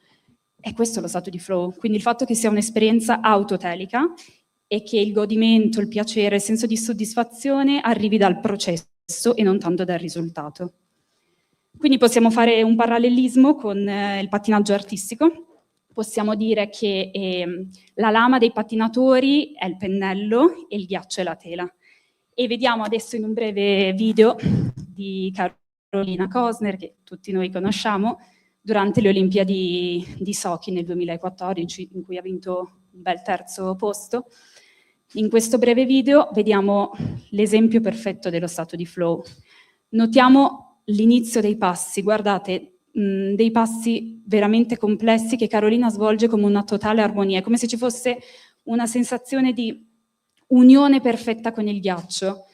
E questo è lo stato di flow, quindi il fatto che sia un'esperienza autotelica e che il godimento, il piacere, il senso di soddisfazione arrivi dal processo e non tanto dal risultato. Quindi possiamo fare un parallelismo con il pattinaggio artistico. Possiamo dire che la lama dei pattinatori è il pennello e il ghiaccio è la tela. E vediamo adesso in un breve video di Carolina Kostner, che tutti noi conosciamo, durante le Olimpiadi di Sochi nel 2014, in cui ha vinto un bel terzo posto. In questo breve video vediamo l'esempio perfetto dello stato di flow. Notiamo l'inizio dei passi, guardate, dei passi veramente complessi che Carolina svolge come una totale armonia, è come se ci fosse una sensazione di unione perfetta con il ghiaccio.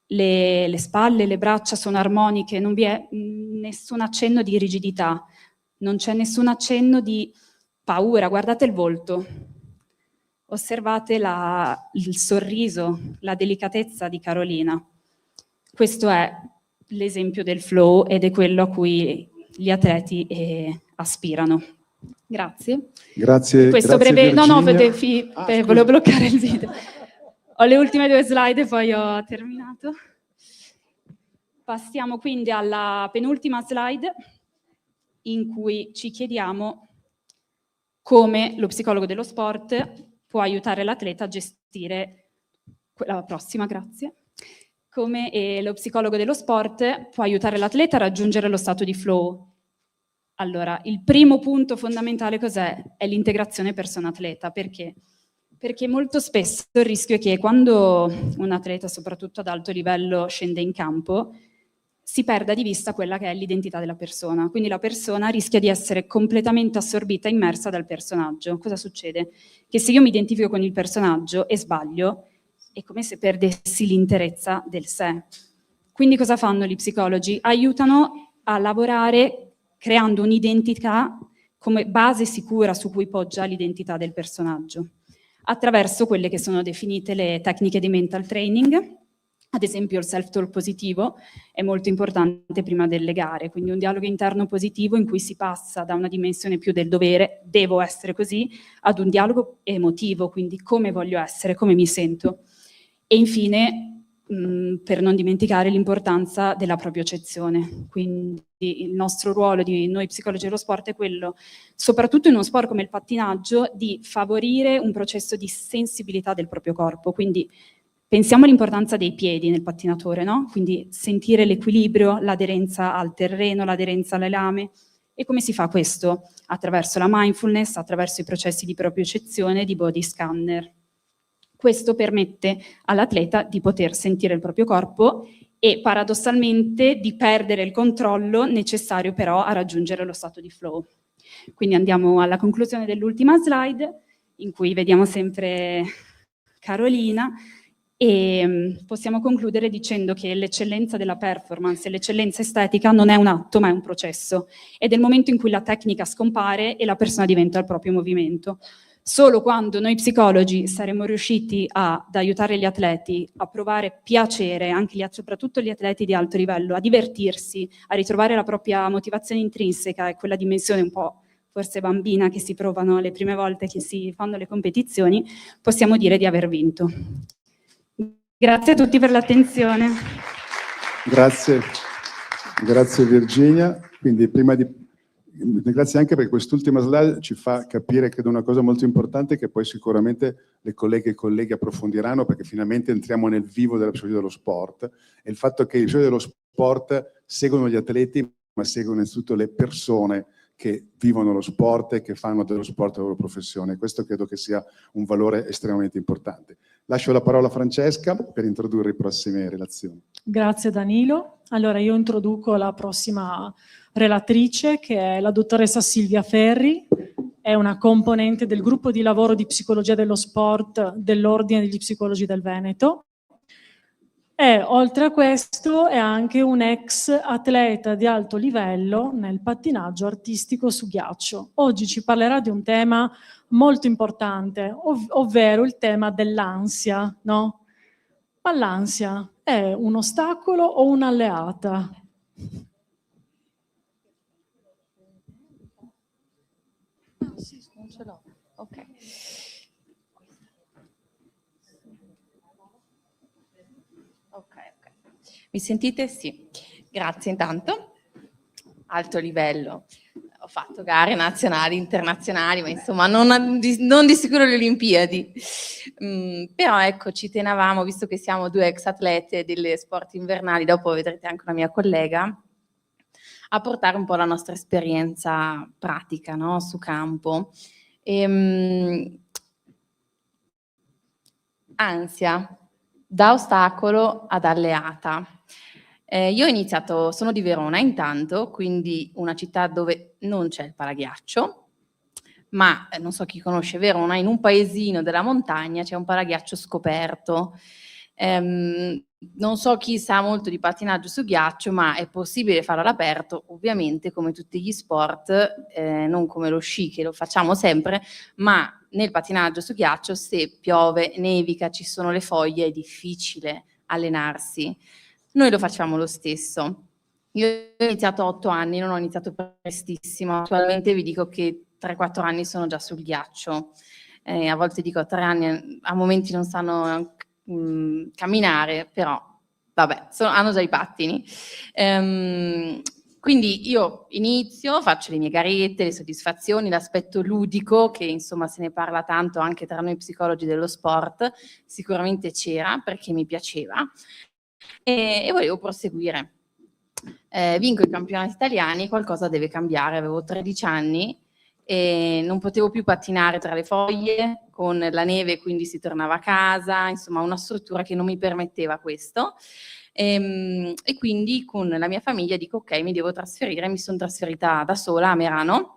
Le spalle, le braccia sono armoniche, non vi è nessun accenno di rigidità, non c'è nessun accenno di paura. Guardate il volto, osservate il sorriso, la delicatezza di Carolina. Questo è l'esempio del flow ed è quello a cui gli atleti aspirano. Grazie. Grazie. Questo Grazie breve... No, Virginia. volevo bloccare il video. Ho le ultime 2 slide e poi ho terminato. Passiamo quindi alla penultima slide, in cui ci chiediamo come lo psicologo dello sport può aiutare l'atleta a gestire... La prossima, grazie. Come lo psicologo dello sport può aiutare l'atleta a raggiungere lo stato di flow. Allora, il primo punto fondamentale cos'è? È l'integrazione persona-atleta. Perché? Perché molto spesso il rischio è che quando un atleta, soprattutto ad alto livello, scende in campo, si perda di vista quella che è l'identità della persona. Quindi la persona rischia di essere completamente assorbita, immersa dal personaggio. Cosa succede? Che se io mi identifico con il personaggio e sbaglio, è come se perdessi l'interezza del sé. Quindi cosa fanno gli psicologi? Aiutano a lavorare creando un'identità come base sicura su cui poggia l'identità del personaggio, attraverso quelle che sono definite le tecniche di mental training. Ad esempio il self-talk positivo è molto importante prima delle gare, quindi un dialogo interno positivo in cui si passa da una dimensione più del dovere, devo essere così, ad un dialogo emotivo, quindi come voglio essere, come mi sento. E infine, per non dimenticare l'importanza della propriocezione, quindi il nostro ruolo di noi psicologi dello sport è quello, soprattutto in uno sport come il pattinaggio, di favorire un processo di sensibilità del proprio corpo, quindi pensiamo all'importanza dei piedi nel pattinatore, no? Quindi sentire l'equilibrio, l'aderenza al terreno, l'aderenza alle lame. E come si fa questo? Attraverso la mindfulness, attraverso i processi di propriocezione, di body scanner. Questo permette all'atleta di poter sentire il proprio corpo e paradossalmente di perdere il controllo necessario però a raggiungere lo stato di flow. Quindi andiamo alla conclusione dell'ultima slide, in cui vediamo sempre Carolina, e possiamo concludere dicendo che l'eccellenza della performance e l'eccellenza estetica non è un atto ma è un processo, ed è il momento in cui la tecnica scompare e la persona diventa il proprio movimento. Solo quando noi psicologi saremo riusciti ad aiutare gli atleti a provare piacere, anche soprattutto gli atleti di alto livello, a divertirsi, a ritrovare la propria motivazione intrinseca e quella dimensione un po' forse bambina che si provano le prime volte che si fanno le competizioni, possiamo dire di aver vinto. Grazie a tutti per l'attenzione. Grazie Virginia. Quindi prima di... Grazie anche perché quest'ultima slide ci fa capire, credo, una cosa molto importante che poi sicuramente le colleghe e i colleghi approfondiranno, perché finalmente entriamo nel vivo della psicologia dello sport, e il fatto che i psicologi dello sport seguono gli atleti, ma seguono innanzitutto le persone che vivono lo sport e che fanno dello sport la loro professione. Questo credo che sia un valore estremamente importante. Lascio la parola a Francesca per introdurre le prossime relazioni. Grazie Danilo. Allora io introduco la prossima relatrice, che è la dottoressa Silvia Ferri, è una componente del gruppo di lavoro di psicologia dello sport dell'Ordine degli Psicologi del Veneto. E oltre a questo è anche un ex atleta di alto livello nel pattinaggio artistico su ghiaccio. Oggi ci parlerà di un tema molto importante, ovvero il tema dell'ansia, no? Ma l'ansia è un ostacolo o un'alleata? Sì, non ce l'ho. Ok. Ok. Mi sentite? Sì. Grazie intanto. Alto livello. Ho fatto gare nazionali, internazionali, ma insomma non di sicuro le Olimpiadi. Però ecco, ci tenevamo, visto che siamo due ex atlete delle sport invernali, dopo vedrete anche una mia collega, a portare un po' la nostra esperienza pratica, no? Su campo. Ansia, da ostacolo ad alleata. Io ho iniziato, sono di Verona intanto, quindi una città dove non c'è il palaghiaccio, ma non so chi conosce Verona, in un paesino della montagna c'è un palaghiaccio scoperto. Non so chi sa molto di pattinaggio su ghiaccio, ma è possibile farlo all'aperto, ovviamente come tutti gli sport, non come lo sci che lo facciamo sempre, ma nel pattinaggio su ghiaccio se piove, nevica, ci sono le foglie, è difficile allenarsi. Noi lo facciamo lo stesso. Io ho iniziato a 8 anni, non ho iniziato prestissimo, attualmente vi dico che 3-4 anni sono già sul ghiaccio, a volte dico 3 anni, a momenti non sanno camminare, però vabbè, hanno già i pattini. Quindi io inizio, faccio le mie garette, le soddisfazioni, l'aspetto ludico, che insomma se ne parla tanto anche tra noi psicologi dello sport, sicuramente c'era perché mi piaceva e volevo proseguire. Vinco i campionati italiani, qualcosa deve cambiare, avevo 13 anni e non potevo più pattinare tra le foglie con la neve, quindi si tornava a casa, insomma una struttura che non mi permetteva questo. E quindi con la mia famiglia dico ok, mi devo trasferire, mi sono trasferita da sola a Merano.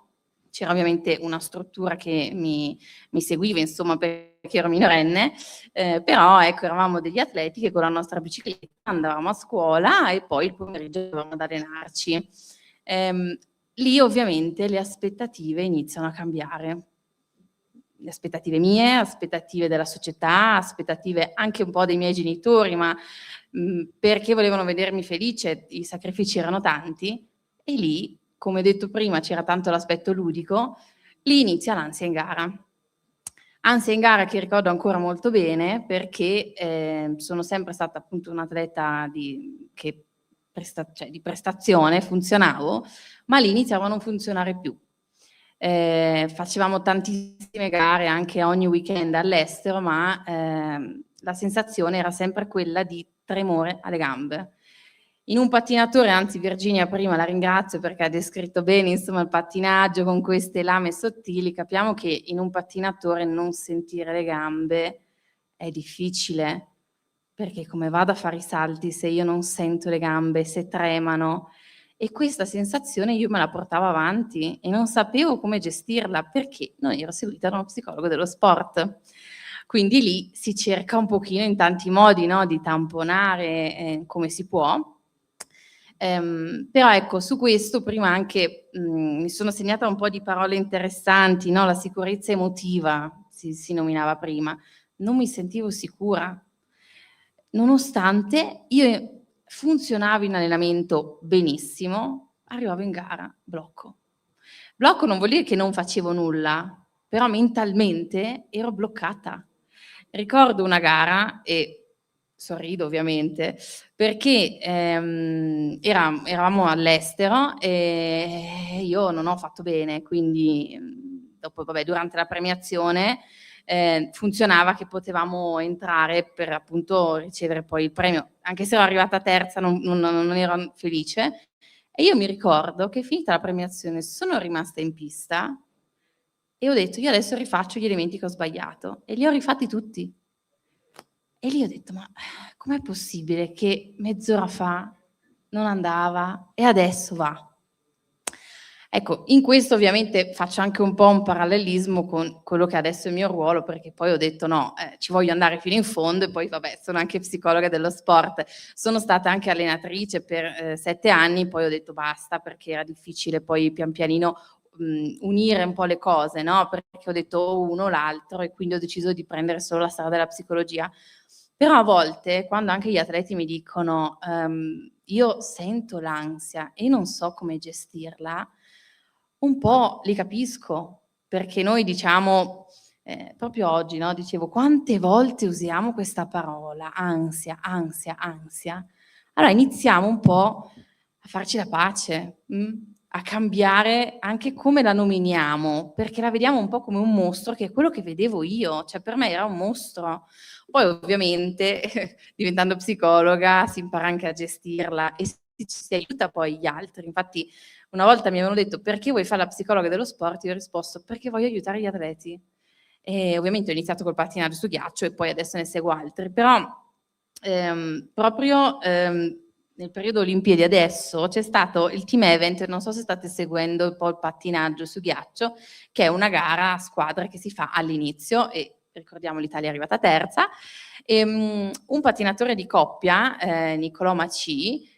C'era ovviamente una struttura che mi seguiva, insomma, perché ero minorenne, però ecco, eravamo degli atleti che con la nostra bicicletta andavamo a scuola e poi il pomeriggio dovevamo ad allenarci. Lì ovviamente le aspettative iniziano a cambiare. Le aspettative mie, aspettative della società, aspettative anche un po' dei miei genitori, ma perché volevano vedermi felice, i sacrifici erano tanti e lì, come detto prima, c'era tanto l'aspetto ludico, lì inizia l'ansia in gara. Ansia in gara che ricordo ancora molto bene perché sono sempre stata appunto un'atleta di prestazione, funzionavo, ma lì iniziavo a non funzionare più. Facevamo tantissime gare anche ogni weekend all'estero, ma la sensazione era sempre quella di tremore alle gambe. In un pattinatore, anzi Virginia prima la ringrazio perché ha descritto bene insomma il pattinaggio con queste lame sottili, capiamo che in un pattinatore non sentire le gambe è difficile, perché come vado a fare i salti se io non sento le gambe, se tremano? E questa sensazione io me la portavo avanti e non sapevo come gestirla perché non ero seguita da uno psicologo dello sport. Quindi lì si cerca un pochino in tanti modi, no, di tamponare come si può. Però ecco, su questo prima anche mi sono segnata un po' di parole interessanti, no? La sicurezza emotiva si nominava prima. Non mi sentivo sicura, nonostante io funzionavo in allenamento benissimo, arrivavo in gara, blocco. Blocco non vuol dire che non facevo nulla, però mentalmente ero bloccata. Ricordo una gara, e sorrido ovviamente, perché eravamo all'estero e io non ho fatto bene, quindi dopo, vabbè, durante la premiazione funzionava che potevamo entrare per appunto ricevere poi il premio, anche se ero arrivata terza non ero felice, E io mi ricordo che finita la premiazione sono rimasta in pista e ho detto io adesso rifaccio gli elementi che ho sbagliato e li ho rifatti tutti. E lì ho detto ma com'è possibile che mezz'ora fa non andava e adesso va? Ecco, in questo ovviamente faccio anche un po' un parallelismo con quello che adesso è il mio ruolo, perché poi ho detto no, ci voglio andare fino in fondo e poi vabbè, sono anche psicologa dello sport, sono stata anche allenatrice per 7 anni, poi ho detto basta perché era difficile poi pian pianino unire un po' le cose, no? Perché ho detto o uno o l'altro e quindi ho deciso di prendere solo la strada della psicologia. Però a volte, quando anche gli atleti mi dicono io sento l'ansia e non so come gestirla, un po' li capisco, perché noi diciamo, proprio oggi, no, dicevo, quante volte usiamo questa parola, ansia, ansia, ansia. Allora iniziamo un po' a farci la pace, a cambiare anche come la nominiamo, perché la vediamo un po' come un mostro, che è quello che vedevo io, cioè per me era un mostro. Poi ovviamente, diventando psicologa, si impara anche a gestirla e si aiuta poi gli altri. Infatti una volta mi avevano detto perché vuoi fare la psicologa dello sport? Io ho risposto perché voglio aiutare gli atleti. E ovviamente ho iniziato col pattinaggio su ghiaccio e poi adesso ne seguo altri, però proprio nel periodo Olimpiadi adesso c'è stato il team event, non so se state seguendo un po' il pattinaggio su ghiaccio, che è una gara a squadre che si fa all'inizio e ricordiamo l'Italia è arrivata terza, e, un pattinatore di coppia, Niccolò Maci,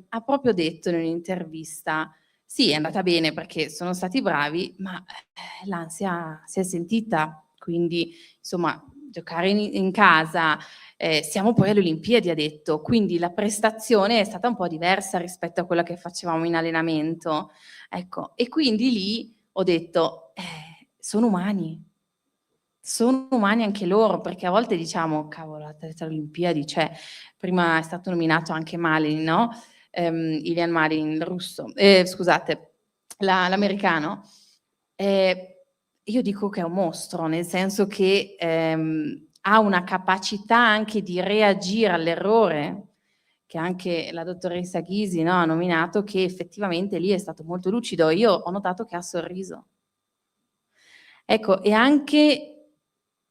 ha proprio detto in un'intervista sì, è andata bene perché sono stati bravi, ma l'ansia si è sentita, quindi insomma giocare in casa, siamo poi alle Olimpiadi ha detto, quindi la prestazione è stata un po' diversa rispetto a quella che facevamo in allenamento, ecco, e quindi lì ho detto sono umani anche loro, perché a volte diciamo, cavolo, atleta Olimpiadi, cioè, prima è stato nominato anche Malin, no? Ilian Malin, il russo, scusate, l'americano. Io dico che è un mostro, nel senso che ha una capacità anche di reagire all'errore, che anche la dottoressa Ghisi, no, ha nominato, che effettivamente lì è stato molto lucido. Io ho notato che ha sorriso. Ecco, e anche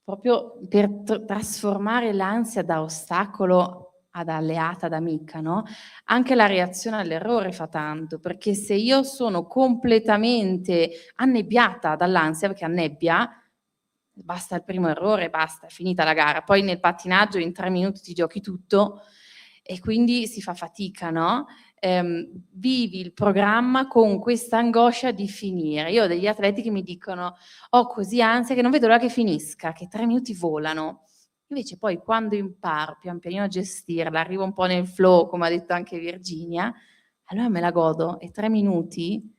proprio per trasformare l'ansia da ostacolo ad alleata, ad amica, no? Anche la reazione all'errore fa tanto, perché se io sono completamente annebbiata dall'ansia, perché annebbia, basta il primo errore, basta, è finita la gara. Poi nel pattinaggio in 3 minuti ti giochi tutto e quindi si fa fatica, no? Vivi il programma con questa angoscia di finire. Io ho degli atleti che mi dicono ho così ansia che non vedo l'ora che finisca, che 3 minuti volano. Invece poi quando imparo pian pianino a gestirla, arrivo un po' nel flow, come ha detto anche Virginia, allora me la godo e 3 minuti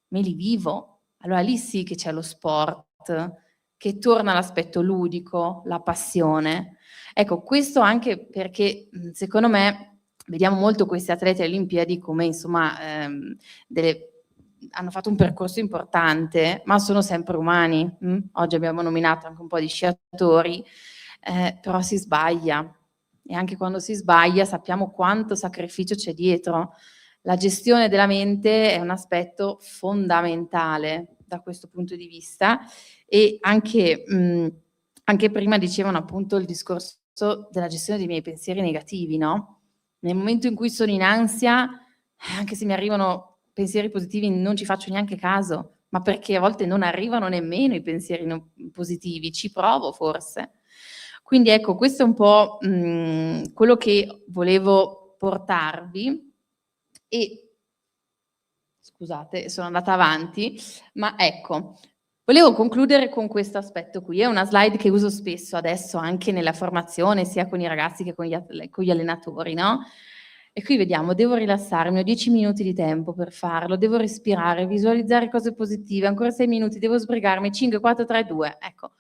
me li vivo. Allora lì sì che c'è lo sport, che torna l'aspetto ludico, la passione. Ecco, questo anche perché secondo me vediamo molto questi atleti alle Olimpiadi come insomma hanno fatto un percorso importante, ma sono sempre umani. Oggi abbiamo nominato anche un po' di sciatori, però si sbaglia e anche quando si sbaglia sappiamo quanto sacrificio c'è dietro. La gestione della mente è un aspetto fondamentale da questo punto di vista e anche prima dicevano appunto il discorso della gestione dei miei pensieri negativi, no? Nel momento in cui sono in ansia, anche se mi arrivano pensieri positivi non ci faccio neanche caso, ma perché a volte non arrivano nemmeno i pensieri positivi, ci provo forse. Quindi ecco, questo è un po' quello che volevo portarvi e scusate, sono andata avanti, ma ecco, volevo concludere con questo aspetto qui, è una slide che uso spesso adesso anche nella formazione, sia con i ragazzi che con gli allenatori, no? E qui vediamo, devo rilassarmi, ho 10 minuti di tempo per farlo, devo respirare, visualizzare cose positive, ancora 6 minuti, devo sbrigarmi, 5, 4, 3, 2. Ecco,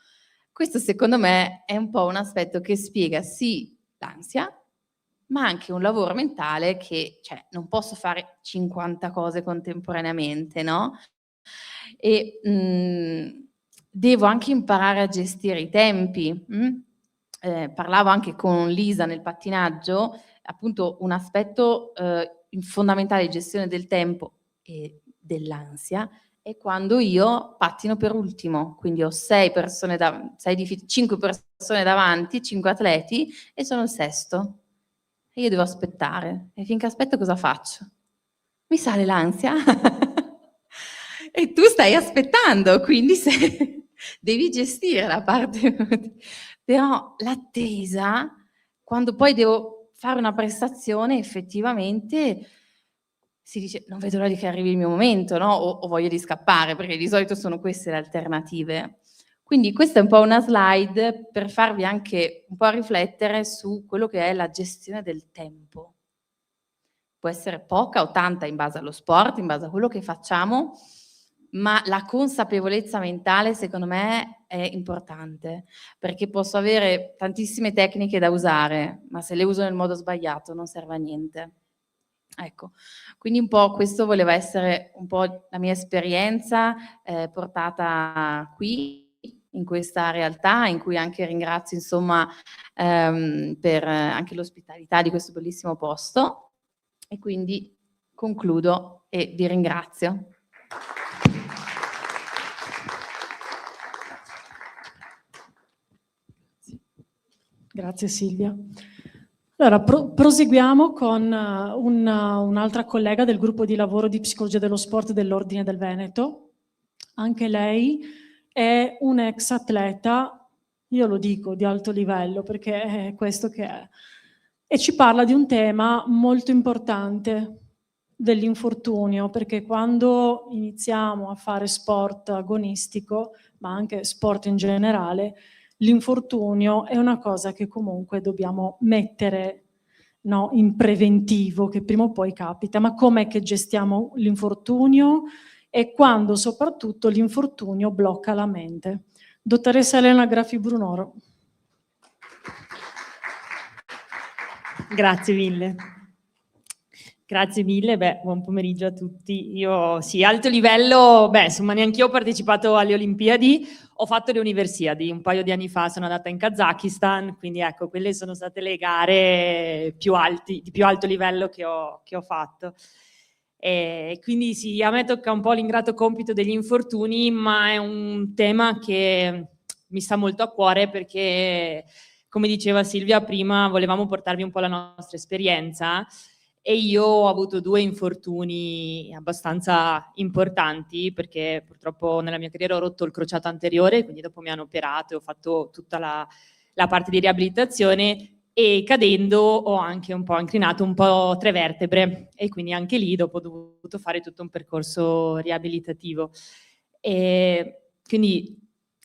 questo secondo me è un po' un aspetto che spiega sì l'ansia, ma anche un lavoro mentale che, cioè, non posso fare 50 cose contemporaneamente, no? E devo anche imparare a gestire i tempi. Parlavo anche con Lisa nel pattinaggio, appunto un aspetto fondamentale di gestione del tempo e dell'ansia è quando io pattino per ultimo, quindi ho 5 persone davanti, 5 atleti e sono il sesto e io devo aspettare e finché aspetto cosa faccio? Mi sale l'ansia e tu stai aspettando, quindi devi gestire la parte, però l'attesa, quando poi devo fare una prestazione, effettivamente si dice non vedo l'ora che arrivi il mio momento, no? O voglio di scappare, perché di solito sono queste le alternative. Quindi questa è un po' una slide per farvi anche un po' riflettere su quello che è la gestione del tempo. Può essere poca o tanta in base allo sport, in base a quello che facciamo, ma la consapevolezza mentale secondo me è importante, perché posso avere tantissime tecniche da usare, ma se le uso nel modo sbagliato non serve a niente. Ecco, quindi un po' questo voleva essere un po' la mia esperienza portata qui, in questa realtà, in cui anche ringrazio insomma per anche l'ospitalità di questo bellissimo posto, e quindi concludo e vi ringrazio. Grazie Silvia. Allora, proseguiamo con un'altra collega del gruppo di lavoro di psicologia dello sport dell'Ordine del Veneto. Anche lei è un ex atleta, io lo dico, di alto livello, perché è questo che è. E ci parla di un tema molto importante, dell'infortunio, perché quando iniziamo a fare sport agonistico, ma anche sport in generale, l'infortunio è una cosa che comunque dobbiamo mettere, no, in preventivo, che prima o poi capita. Ma com'è che gestiamo l'infortunio? E quando soprattutto l'infortunio blocca la mente. Dottoressa Elena Graffi Brunoro. Grazie mille. Grazie mille, buon pomeriggio a tutti. Io sì, alto livello, insomma neanch'io ho partecipato alle Olimpiadi, ho fatto le Universiadi, un paio di anni fa sono andata in Kazakistan, quindi ecco, quelle sono state le gare di più alto livello che ho fatto. E quindi sì, a me tocca un po' l'ingrato compito degli infortuni, ma è un tema che mi sta molto a cuore perché, come diceva Silvia prima, volevamo portarvi un po' la nostra esperienza. E io ho avuto 2 infortuni abbastanza importanti perché purtroppo nella mia carriera ho rotto il crociato anteriore, quindi dopo mi hanno operato e ho fatto tutta la parte di riabilitazione e cadendo ho anche un po' inclinato un po' 3 vertebre e quindi anche lì dopo ho dovuto fare tutto un percorso riabilitativo. E quindi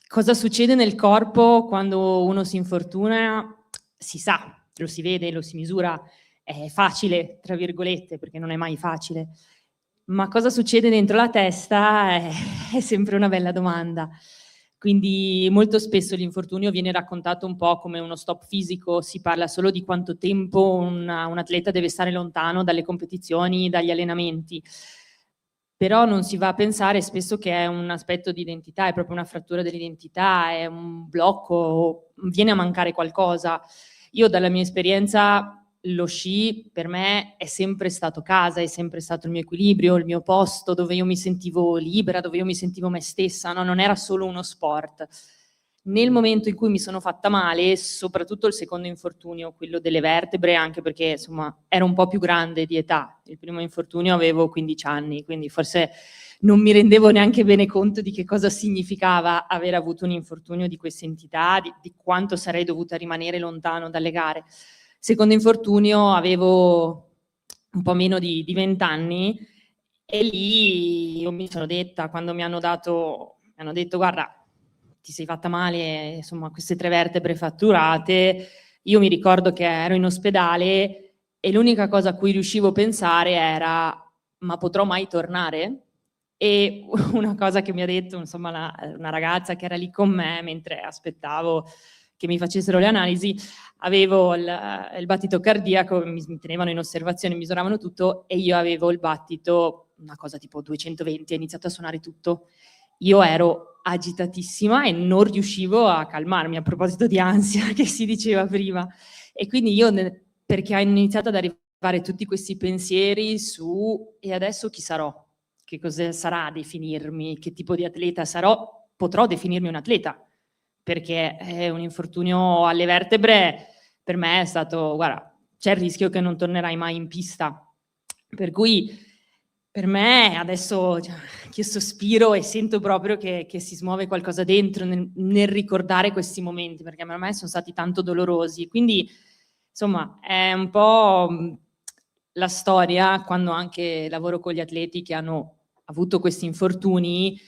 cosa succede nel corpo quando uno si infortuna? Si sa, lo si vede, lo si misura. È facile, tra virgolette, perché non è mai facile. Ma cosa succede dentro la testa è sempre una bella domanda. Quindi molto spesso l'infortunio viene raccontato un po' come uno stop fisico, si parla solo di quanto tempo un atleta deve stare lontano dalle competizioni, dagli allenamenti. Però non si va a pensare spesso che è un aspetto di identità, è proprio una frattura dell'identità, è un blocco, viene a mancare qualcosa. Io dalla mia esperienza lo sci per me è sempre stato casa, è sempre stato il mio equilibrio, il mio posto dove io mi sentivo libera, dove io mi sentivo me stessa, no? Non era solo uno sport. Nel momento in cui mi sono fatta male, soprattutto il secondo infortunio, quello delle vertebre, anche perché insomma ero un po' più grande di età, il primo infortunio avevo 15 anni, quindi forse non mi rendevo neanche bene conto di che cosa significava aver avuto un infortunio di questa entità, di quanto sarei dovuta rimanere lontano dalle gare. Secondo infortunio avevo un po' meno di 20 anni e lì io mi sono detta, quando mi hanno detto guarda, ti sei fatta male, insomma queste 3 vertebre fratturate, io mi ricordo che ero in ospedale e l'unica cosa a cui riuscivo a pensare era ma potrò mai tornare? E una cosa che mi ha detto insomma una ragazza che era lì con me mentre aspettavo che mi facessero le analisi, avevo il battito cardiaco, mi tenevano in osservazione, misuravano tutto e io avevo il battito, una cosa tipo 220, è iniziato a suonare tutto. Io ero agitatissima e non riuscivo a calmarmi, a proposito di ansia che si diceva prima. E quindi io, perché hanno iniziato ad arrivare fare tutti questi pensieri su e adesso chi sarò? Che cosa sarà definirmi? Che tipo di atleta sarò? Potrò definirmi un atleta, perché un infortunio alle vertebre per me è stato, guarda, c'è il rischio che non tornerai mai in pista, per cui per me adesso che sospiro e sento proprio che si smuove qualcosa dentro nel ricordare questi momenti, perché per me sono stati tanto dolorosi, quindi insomma è un po' la storia, quando anche lavoro con gli atleti che hanno avuto questi infortuni,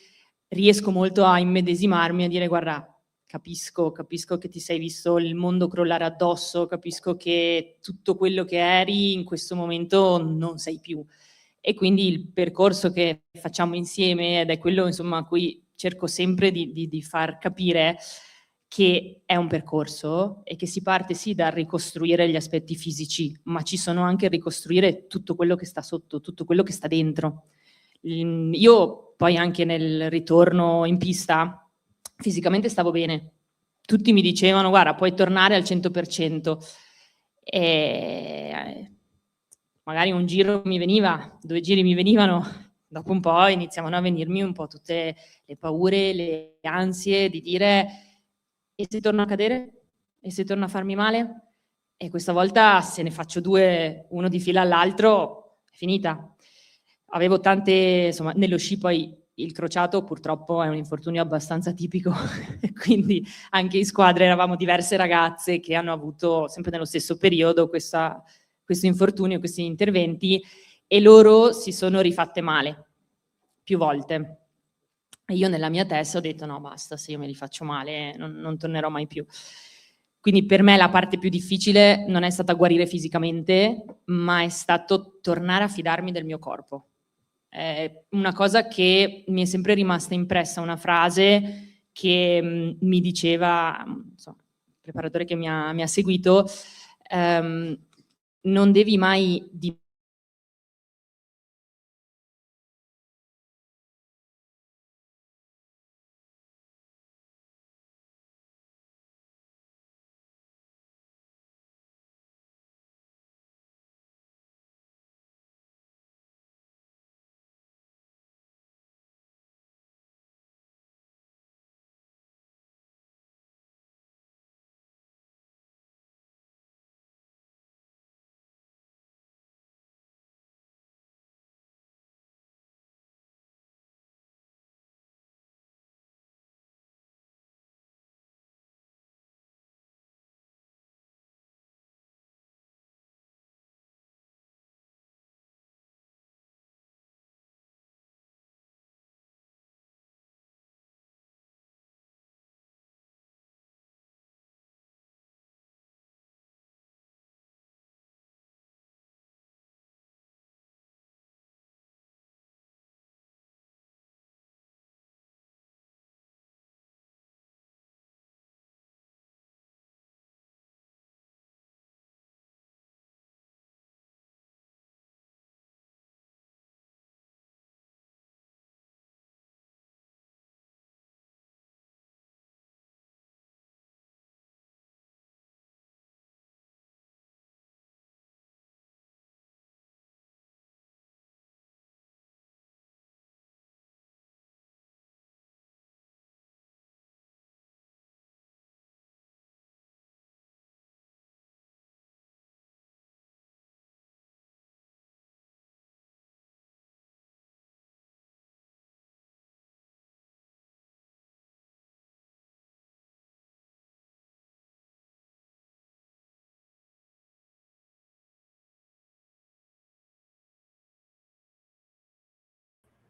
riesco molto a immedesimarmi, a dire guarda, capisco che ti sei visto il mondo crollare addosso, capisco che tutto quello che eri in questo momento non sei più. E quindi il percorso che facciamo insieme, ed è quello insomma a cui cerco sempre di far capire che è un percorso e che si parte sì dal ricostruire gli aspetti fisici, ma ci sono anche ricostruire tutto quello che sta sotto, tutto quello che sta dentro. Io poi anche nel ritorno in pista fisicamente stavo bene, tutti mi dicevano guarda puoi tornare al 100%, e magari un giro mi veniva, 2 giri mi venivano, dopo un po' iniziavano a venirmi un po' tutte le paure, le ansie di dire e se torno a cadere? E se torno a farmi male? E questa volta se ne faccio 2, uno di fila all'altro, è finita. Avevo tante, insomma, nello sci poi il crociato purtroppo è un infortunio abbastanza tipico, quindi anche in squadra eravamo diverse ragazze che hanno avuto sempre nello stesso periodo questo infortunio, questi interventi, e loro si sono rifatte male più volte. E io nella mia testa ho detto no basta, se io me li faccio male non tornerò mai più. Quindi per me la parte più difficile non è stata guarire fisicamente, ma è stato tornare a fidarmi del mio corpo. È una cosa che mi è sempre rimasta impressa, una frase che mi diceva insomma, il preparatore che mi ha seguito, non devi mai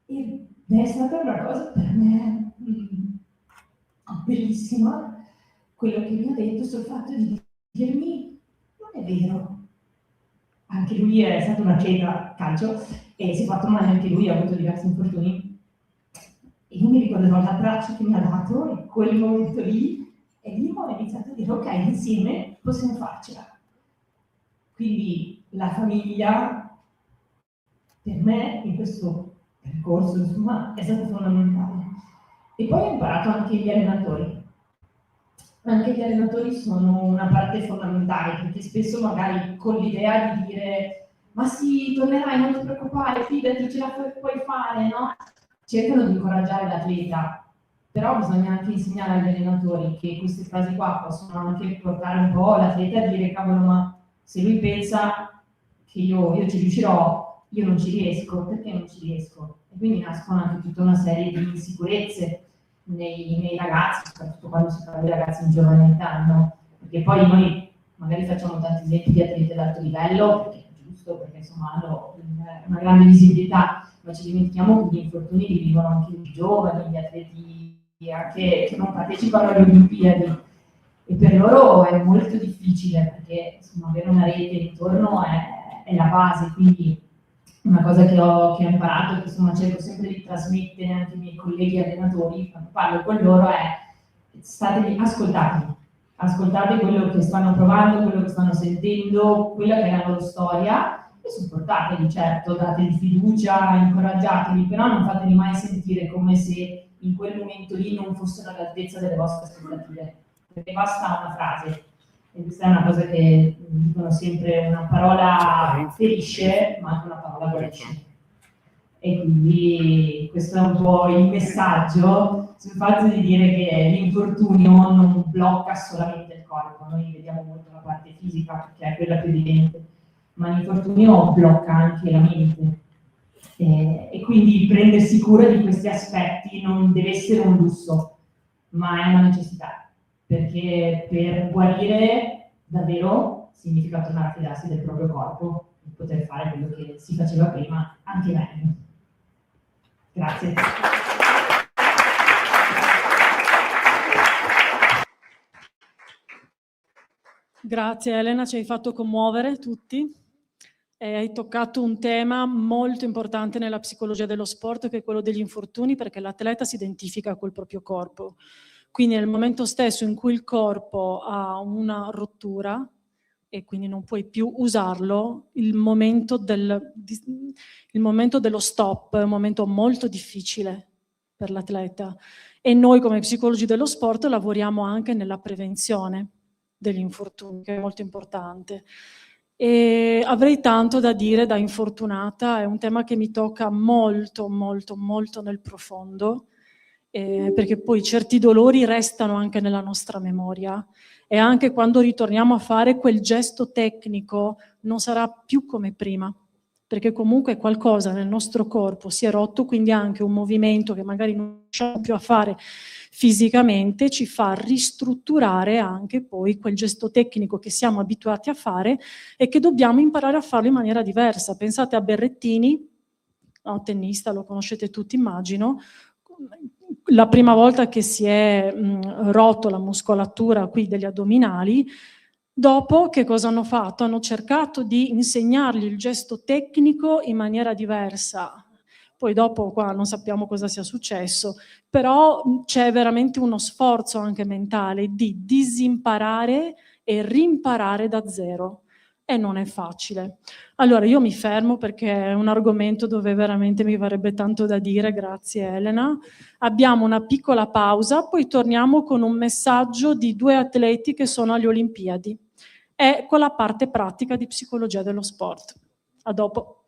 Ed è stata una cosa per me bellissima, quello che mi ha detto sul fatto di dirmi non è vero. Anche lui è stato un atleta calcio e si è fatto male anche lui, ha avuto diversi infortuni. E io mi ricorderò l'abbraccio che mi ha dato in quel momento lì, e lì ho iniziato a dire ok, insieme possiamo farcela. Quindi la famiglia per me in questo percorso insomma è stato fondamentale. E poi ho imparato anche gli allenatori. Anche gli allenatori sono una parte fondamentale, perché spesso magari con l'idea di dire ma sì, tornerai, non ti preoccupare, fidati, ce la puoi fare, no? Cercano di incoraggiare l'atleta, però bisogna anche insegnare agli allenatori che queste frasi qua possono anche portare un po' l'atleta a dire, cavolo, ma se lui pensa che io ci riuscirò, io non ci riesco, perché non ci riesco? E quindi nascono anche tutta una serie di insicurezze nei ragazzi, soprattutto quando si parla di ragazzi in giovane età, no? Perché poi noi magari facciamo tanti esempi di atleti ad alto livello, perché è giusto, perché insomma hanno una grande visibilità, ma ci dimentichiamo che gli infortuni li vivono anche i giovani, gli atleti anche che non partecipano alle Olimpiadi, e per loro è molto difficile perché insomma, avere una rete intorno è la base, quindi una cosa che ho imparato e che insomma, cerco sempre di trasmettere anche ai miei colleghi allenatori quando parlo con loro è ascoltate quello che stanno provando, quello che stanno sentendo, quella che è la loro storia e supportateli, certo, dategli fiducia, incoraggiateli, però non fateli mai sentire come se in quel momento lì non fossero all'altezza delle vostre aspettative, perché basta una frase. E questa è una cosa che dicono sempre, una parola ferisce, ma anche una parola guarisce. E quindi questo è un po' il messaggio sul fatto di dire che l'infortunio non blocca solamente il corpo, noi vediamo molto la parte fisica perché è quella più evidente, ma l'infortunio blocca anche la mente. E quindi prendersi cura di questi aspetti non deve essere un lusso, ma è una necessità, perché per guarire davvero significa tornare a fidarsi del proprio corpo e poter fare quello che si faceva prima anche meglio. Grazie. Grazie Elena, ci hai fatto commuovere tutti e hai toccato un tema molto importante nella psicologia dello sport, che è quello degli infortuni, perché l'atleta si identifica col proprio corpo. Quindi nel momento stesso in cui il corpo ha una rottura e quindi non puoi più usarlo, il momento dello stop è un momento molto difficile per l'atleta. E noi come psicologi dello sport lavoriamo anche nella prevenzione degli infortuni, che è molto importante. E avrei tanto da dire da infortunata, è un tema che mi tocca molto, molto, molto nel profondo, perché poi certi dolori restano anche nella nostra memoria e anche quando ritorniamo a fare quel gesto tecnico non sarà più come prima, perché comunque qualcosa nel nostro corpo si è rotto, quindi anche un movimento che magari non riusciamo più a fare fisicamente ci fa ristrutturare anche poi quel gesto tecnico che siamo abituati a fare e che dobbiamo imparare a farlo in maniera diversa. Pensate a Berrettini, no, tennista, lo conoscete tutti immagino, la prima volta che si è rotto la muscolatura qui degli addominali, dopo che cosa hanno fatto? Hanno cercato di insegnargli il gesto tecnico in maniera diversa. Poi dopo qua non sappiamo cosa sia successo, però c'è veramente uno sforzo anche mentale di disimparare e rimparare da zero. E non è facile. Allora io mi fermo perché è un argomento dove veramente mi varrebbe tanto da dire, grazie Elena. Abbiamo una piccola pausa, poi torniamo con un messaggio di 2 atleti che sono alle Olimpiadi e con la parte pratica di psicologia dello sport. A dopo.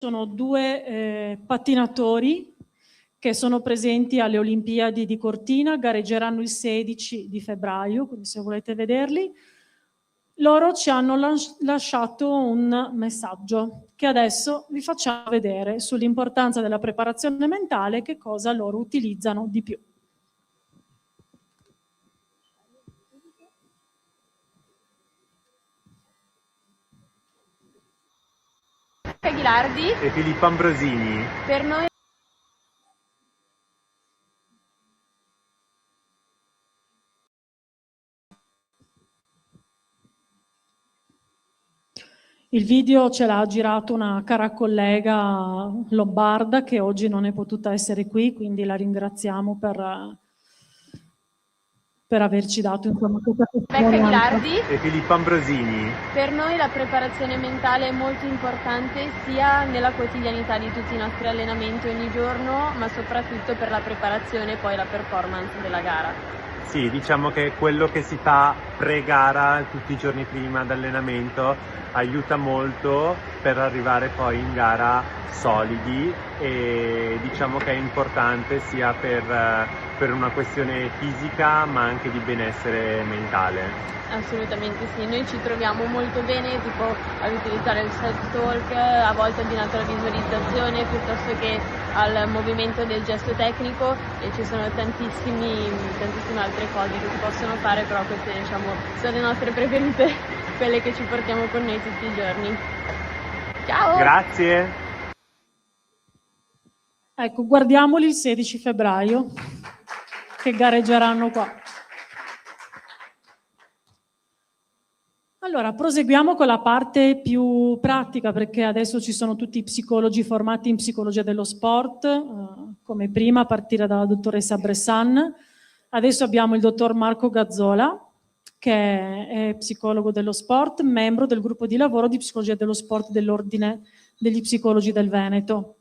sono due pattinatori che sono presenti alle Olimpiadi di Cortina, gareggeranno il 16 di febbraio, quindi se volete vederli. Loro ci hanno lasciato un messaggio che adesso vi facciamo vedere sull'importanza della preparazione mentale e che cosa loro utilizzano di più. Ghilardi e Filippo Ambrosini. Per noi Il video ce l'ha girato una cara collega lombarda che oggi non è potuta essere qui, quindi la ringraziamo per averci dato insomma questa testimonianza. Ghilardi E Filippo Ambrosini. Per noi la preparazione mentale è molto importante sia nella quotidianità di tutti i nostri allenamenti ogni giorno, ma soprattutto per la preparazione e poi la performance della gara. Sì, diciamo che quello che si fa pre-gara tutti i giorni prima d'allenamento aiuta molto per arrivare poi in gara solidi e diciamo che è importante sia per una questione fisica ma anche di benessere mentale. Assolutamente sì, noi ci troviamo molto bene tipo ad utilizzare il self-talk, a volte abbinato alla visualizzazione piuttosto che al movimento del gesto tecnico e ci sono tantissime altre cose che si possono fare, però queste diciamo sono le nostre preferite, quelle che ci portiamo con noi tutti i giorni. Ciao! Grazie! Ecco, guardiamoli il 16 febbraio che gareggeranno qua. Allora, proseguiamo con la parte più pratica perché adesso ci sono tutti i psicologi formati in psicologia dello sport, come prima a partire dalla dottoressa Bressan. Adesso abbiamo il dottor Marco Gazzola, che è psicologo dello sport, membro del gruppo di lavoro di psicologia dello sport dell'Ordine degli Psicologi del Veneto.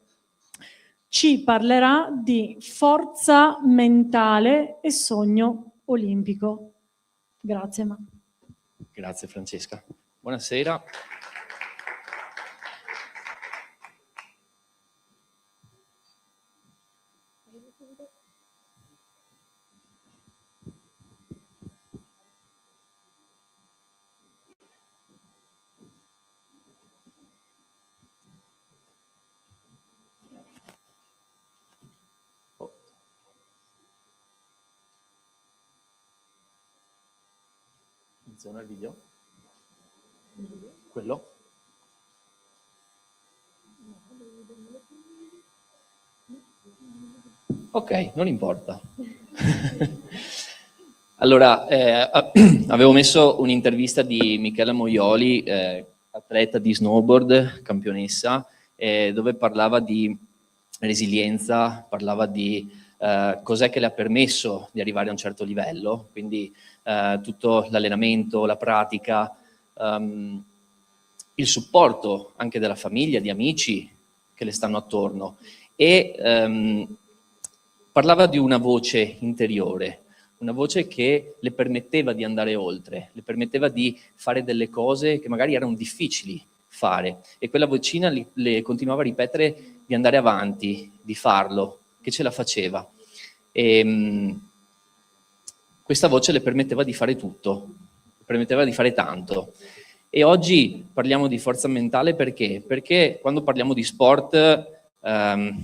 Ci parlerà di forza mentale e sogno olimpico. Grazie, Ma. Grazie Francesca. Buonasera. Funziona il video? Quello? Ok, non importa. Allora, avevo messo un'intervista di Michela Moioli, atleta di snowboard, campionessa, dove parlava di resilienza, parlava di cos'è che le ha permesso di arrivare a un certo livello, quindi tutto l'allenamento, la pratica, il supporto anche della famiglia, di amici che le stanno attorno e parlava di una voce interiore, una voce che le permetteva di andare oltre, le permetteva di fare delle cose che magari erano difficili fare e quella vocina le continuava a ripetere di andare avanti, di farlo, che ce la faceva. E questa voce le permetteva di fare tutto, le permetteva di fare tanto. E oggi parliamo di forza mentale perché? Perché quando parliamo di sport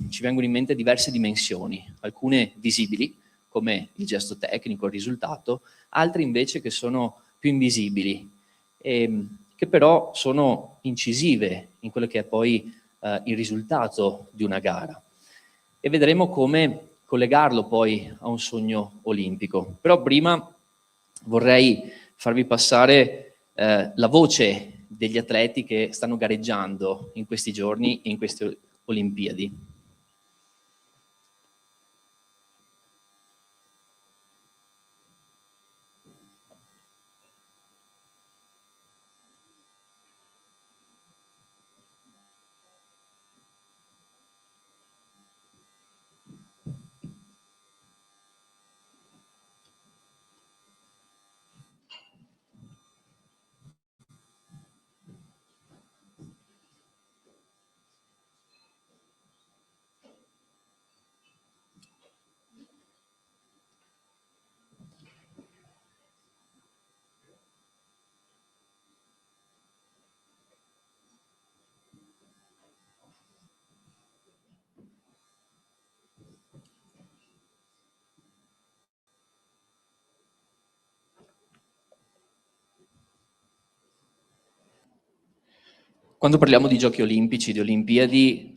ci vengono in mente diverse dimensioni, alcune visibili, come il gesto tecnico, il risultato, altre invece che sono più invisibili, che però sono incisive in quello che è poi il risultato di una gara. E vedremo come collegarlo poi a un sogno olimpico. Però prima vorrei farvi passare la voce degli atleti che stanno gareggiando in questi giorni e in queste Olimpiadi. Quando parliamo di Giochi Olimpici, di Olimpiadi,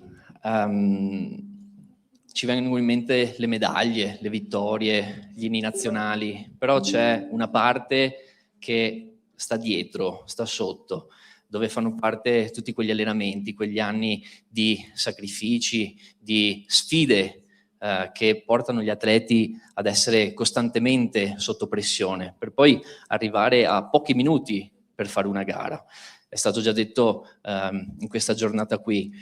ci vengono in mente le medaglie, le vittorie, gli inni nazionali, però c'è una parte che sta dietro, sta sotto, dove fanno parte tutti quegli allenamenti, quegli anni di sacrifici, di sfide che portano gli atleti ad essere costantemente sotto pressione, per poi arrivare a pochi minuti per fare una gara. È stato già detto in questa giornata qui.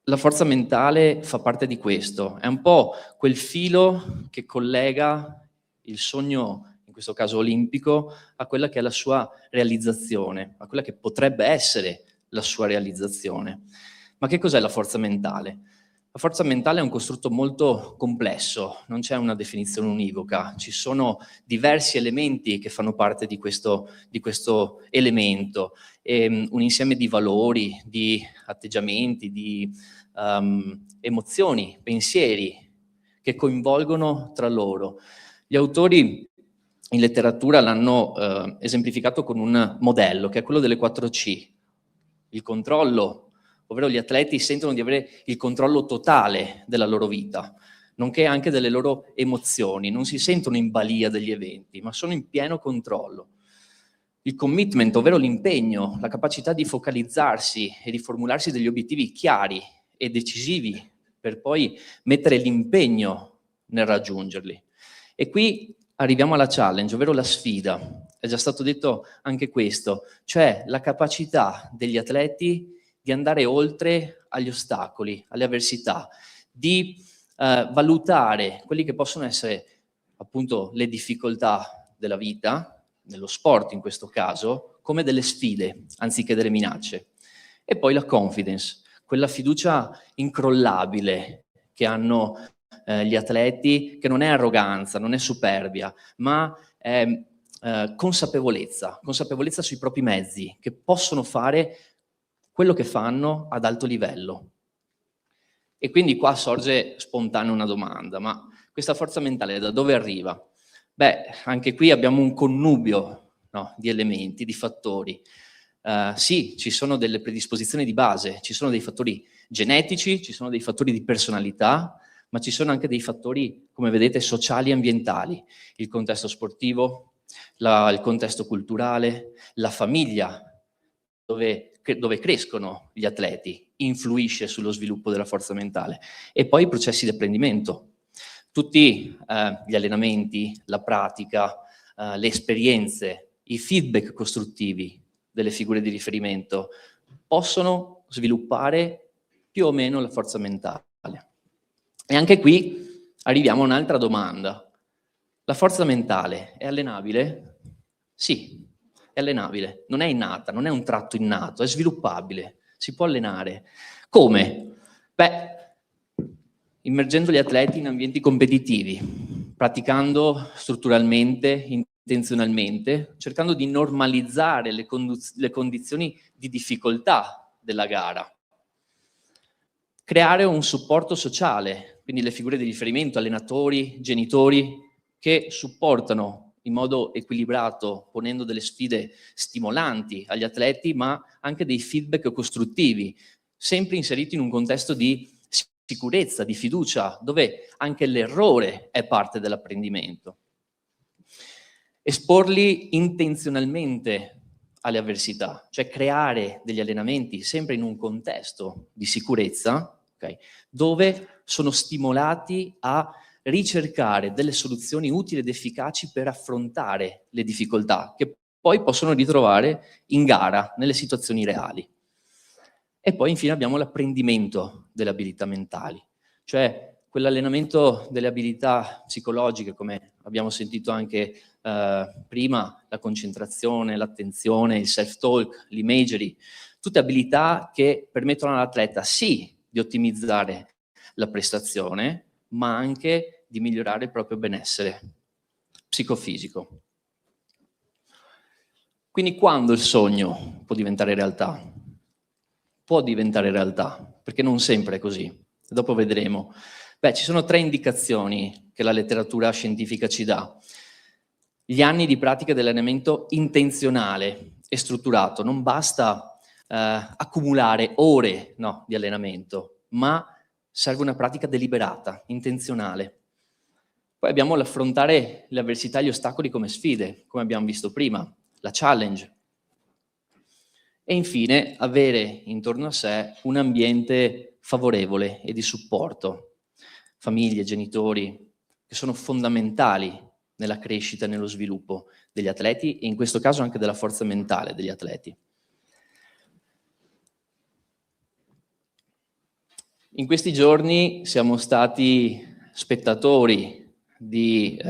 La forza mentale fa parte di questo, è un po' quel filo che collega il sogno, in questo caso olimpico, a quella che è la sua realizzazione, a quella che potrebbe essere la sua realizzazione. Ma che cos'è la forza mentale? La forza mentale è un costrutto molto complesso, non c'è una definizione univoca, ci sono diversi elementi che fanno parte di questo elemento, un insieme di valori, di atteggiamenti, di emozioni, pensieri che coinvolgono tra loro. Gli autori in letteratura l'hanno esemplificato con un modello che è quello delle 4C, il controllo, ovvero gli atleti sentono di avere il controllo totale della loro vita, nonché anche delle loro emozioni, non si sentono in balia degli eventi, ma sono in pieno controllo. Il commitment, ovvero l'impegno, la capacità di focalizzarsi e di formularsi degli obiettivi chiari e decisivi per poi mettere l'impegno nel raggiungerli. E qui arriviamo alla challenge, ovvero la sfida. È già stato detto anche questo, cioè la capacità degli atleti di andare oltre agli ostacoli, alle avversità, di valutare quelli che possono essere appunto le difficoltà della vita, nello sport in questo caso, come delle sfide anziché delle minacce. E poi la confidence, quella fiducia incrollabile che hanno gli atleti, che non è arroganza, non è superbia, ma è consapevolezza sui propri mezzi, che possono fare quello che fanno ad alto livello. E quindi qua sorge spontanea una domanda, ma questa forza mentale da dove arriva? Beh, anche qui abbiamo un connubio, no, di elementi, di fattori. Sì, ci sono delle predisposizioni di base, ci sono dei fattori genetici, ci sono dei fattori di personalità, ma ci sono anche dei fattori, come vedete, sociali e ambientali. Il contesto sportivo, il contesto culturale, la famiglia, dove crescono gli atleti, influisce sullo sviluppo della forza mentale. E poi i processi di apprendimento. Tutti gli allenamenti, la pratica, le esperienze, i feedback costruttivi delle figure di riferimento possono sviluppare più o meno la forza mentale. E anche qui arriviamo a un'altra domanda. La forza mentale è allenabile? Sì. È allenabile, non è innata, non è un tratto innato, è sviluppabile, si può allenare. Come? Beh, immergendo gli atleti in ambienti competitivi, praticando strutturalmente, intenzionalmente, cercando di normalizzare le condizioni di difficoltà della gara. Creare un supporto sociale, quindi le figure di riferimento, allenatori, genitori, che supportano in modo equilibrato, ponendo delle sfide stimolanti agli atleti, ma anche dei feedback costruttivi, sempre inseriti in un contesto di sicurezza, di fiducia, dove anche l'errore è parte dell'apprendimento. Esporli intenzionalmente alle avversità, cioè creare degli allenamenti sempre in un contesto di sicurezza, okay, dove sono stimolati a ricercare delle soluzioni utili ed efficaci per affrontare le difficoltà che poi possono ritrovare in gara, nelle situazioni reali. E poi infine abbiamo l'apprendimento delle abilità mentali, cioè quell'allenamento delle abilità psicologiche, come abbiamo sentito anche prima, la concentrazione, l'attenzione, il self-talk, l'imagery, tutte abilità che permettono all'atleta sì di ottimizzare la prestazione, ma anche di migliorare il proprio benessere psicofisico. Quindi quando il sogno può diventare realtà? Può diventare realtà, perché non sempre è così. Dopo vedremo. Beh, ci sono 3 indicazioni che la letteratura scientifica ci dà. Gli anni di pratica dell'allenamento intenzionale e strutturato. Non basta accumulare ore, no, di allenamento, ma serve una pratica deliberata, intenzionale. Poi abbiamo l'affrontare le avversità e gli ostacoli come sfide, come abbiamo visto prima, la challenge. E infine avere intorno a sé un ambiente favorevole e di supporto. Famiglie, genitori, che sono fondamentali nella crescita e nello sviluppo degli atleti e in questo caso anche della forza mentale degli atleti. In questi giorni siamo stati spettatori di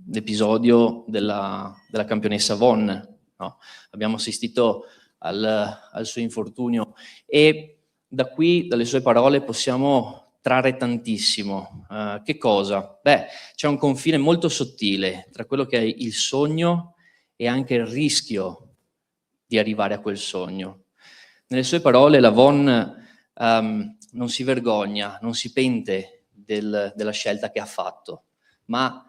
l'episodio della campionessa Von, no? Abbiamo assistito al suo infortunio e da qui, dalle sue parole, possiamo trarre tantissimo. Che cosa? Beh, c'è un confine molto sottile tra quello che è il sogno e anche il rischio di arrivare a quel sogno. Nelle sue parole la Von non si vergogna, non si pente della scelta che ha fatto, ma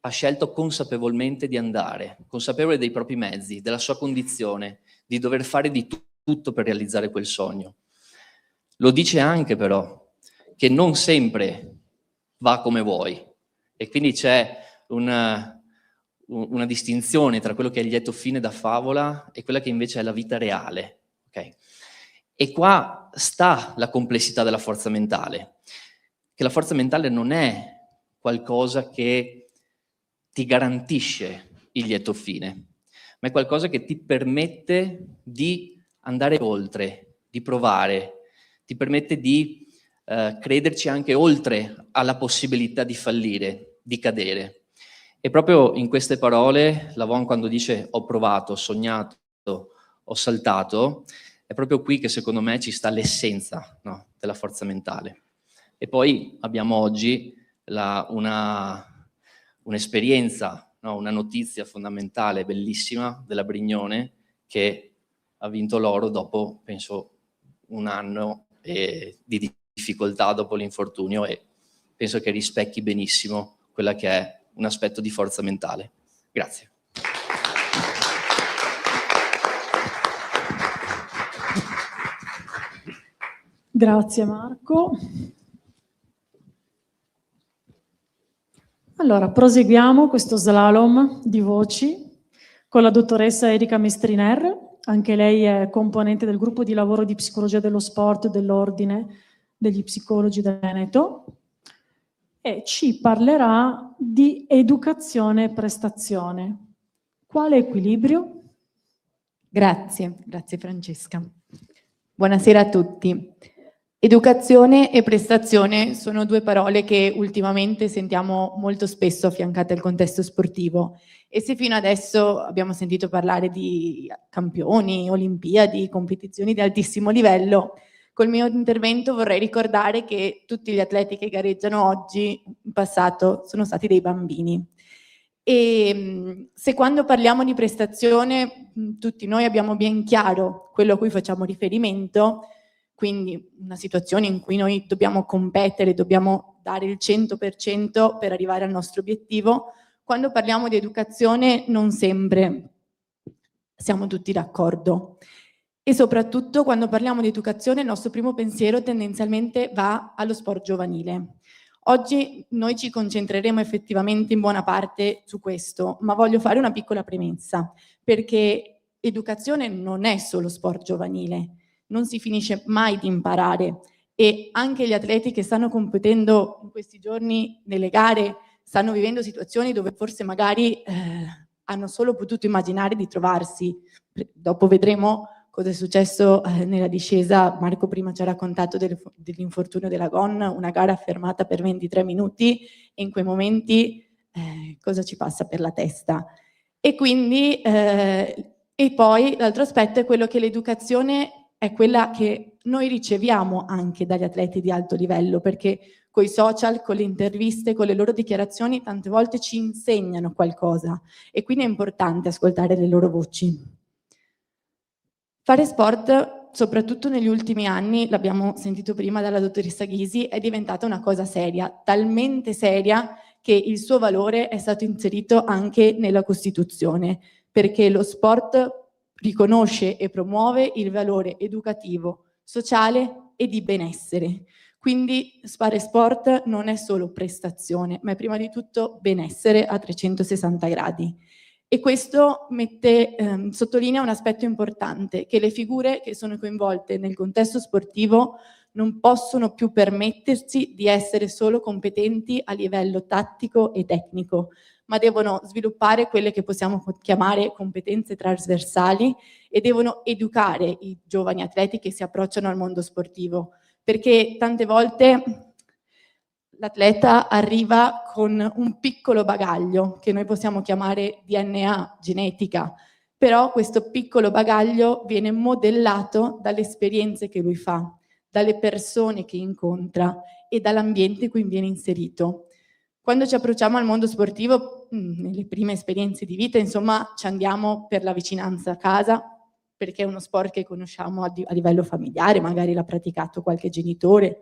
ha scelto consapevolmente di andare, consapevole dei propri mezzi, della sua condizione, di dover fare di tutto per realizzare quel sogno. Lo dice anche però che non sempre va come vuoi e quindi c'è una distinzione tra quello che è il lieto fine da favola e quella che invece è la vita reale. Okay? E qua sta la complessità della forza mentale, che la forza mentale non è qualcosa che ti garantisce il lieto fine, ma è qualcosa che ti permette di andare oltre, di provare, ti permette di crederci anche oltre alla possibilità di fallire, di cadere. E proprio in queste parole, la Von quando dice ho provato, ho sognato, ho saltato, è proprio qui che secondo me ci sta l'essenza, no, della forza mentale. E poi abbiamo oggi un'esperienza, no, una notizia fondamentale, bellissima, della Brignone, che ha vinto l'oro dopo, penso, un anno di difficoltà dopo l'infortunio e penso che rispecchi benissimo quella che è un aspetto di forza mentale. Grazie. Grazie Marco. Allora, proseguiamo questo slalom di voci con la dottoressa Erika Mestriner, anche lei è componente del gruppo di lavoro di psicologia dello sport dell'Ordine degli Psicologi del Veneto e ci parlerà di educazione e prestazione. Quale equilibrio? Grazie Francesca. Buonasera a tutti. Educazione e prestazione sono due parole che ultimamente sentiamo molto spesso affiancate al contesto sportivo e se fino adesso abbiamo sentito parlare di campioni, olimpiadi, competizioni di altissimo livello, col mio intervento vorrei ricordare che tutti gli atleti che gareggiano oggi in passato sono stati dei bambini. E se quando parliamo di prestazione tutti noi abbiamo ben chiaro quello a cui facciamo riferimento, quindi una situazione in cui noi dobbiamo competere, dobbiamo dare il 100% per arrivare al nostro obiettivo, quando parliamo di educazione non sempre siamo tutti d'accordo. E soprattutto quando parliamo di educazione il nostro primo pensiero tendenzialmente va allo sport giovanile. Oggi noi ci concentreremo effettivamente in buona parte su questo, ma voglio fare una piccola premessa, perché educazione non è solo sport giovanile. Non si finisce mai di imparare e anche gli atleti che stanno competendo in questi giorni nelle gare stanno vivendo situazioni dove forse magari hanno solo potuto immaginare di trovarsi. Dopo vedremo cosa è successo nella discesa. Marco prima ci ha raccontato dell'infortunio della Gon, una gara fermata per 23 minuti e in quei momenti cosa ci passa per la testa. E quindi e poi l'altro aspetto è quello che l'educazione è quella che noi riceviamo anche dagli atleti di alto livello, perché con i social, con le interviste, con le loro dichiarazioni, tante volte ci insegnano qualcosa e quindi è importante ascoltare le loro voci. Fare sport, soprattutto negli ultimi anni, l'abbiamo sentito prima dalla dottoressa Ghisi, è diventata una cosa seria, talmente seria che che il suo valore è stato inserito anche nella Costituzione, perché lo sport riconosce e promuove il valore educativo, sociale e di benessere. Quindi fare sport non è solo prestazione, ma è prima di tutto benessere a 360 gradi. E questo sottolinea un aspetto importante, che le figure che sono coinvolte nel contesto sportivo non possono più permettersi di essere solo competenti a livello tattico e tecnico, ma devono sviluppare quelle che possiamo chiamare competenze trasversali e devono educare i giovani atleti che si approcciano al mondo sportivo, perché tante volte l'atleta arriva con un piccolo bagaglio che noi possiamo chiamare DNA, genetica, però questo piccolo bagaglio viene modellato dalle esperienze che lui fa, dalle persone che incontra e dall'ambiente in cui viene inserito. Quando ci approcciamo al mondo sportivo, nelle prime esperienze di vita, insomma, ci andiamo per la vicinanza a casa, perché è uno sport che conosciamo a livello familiare, magari l'ha praticato qualche genitore,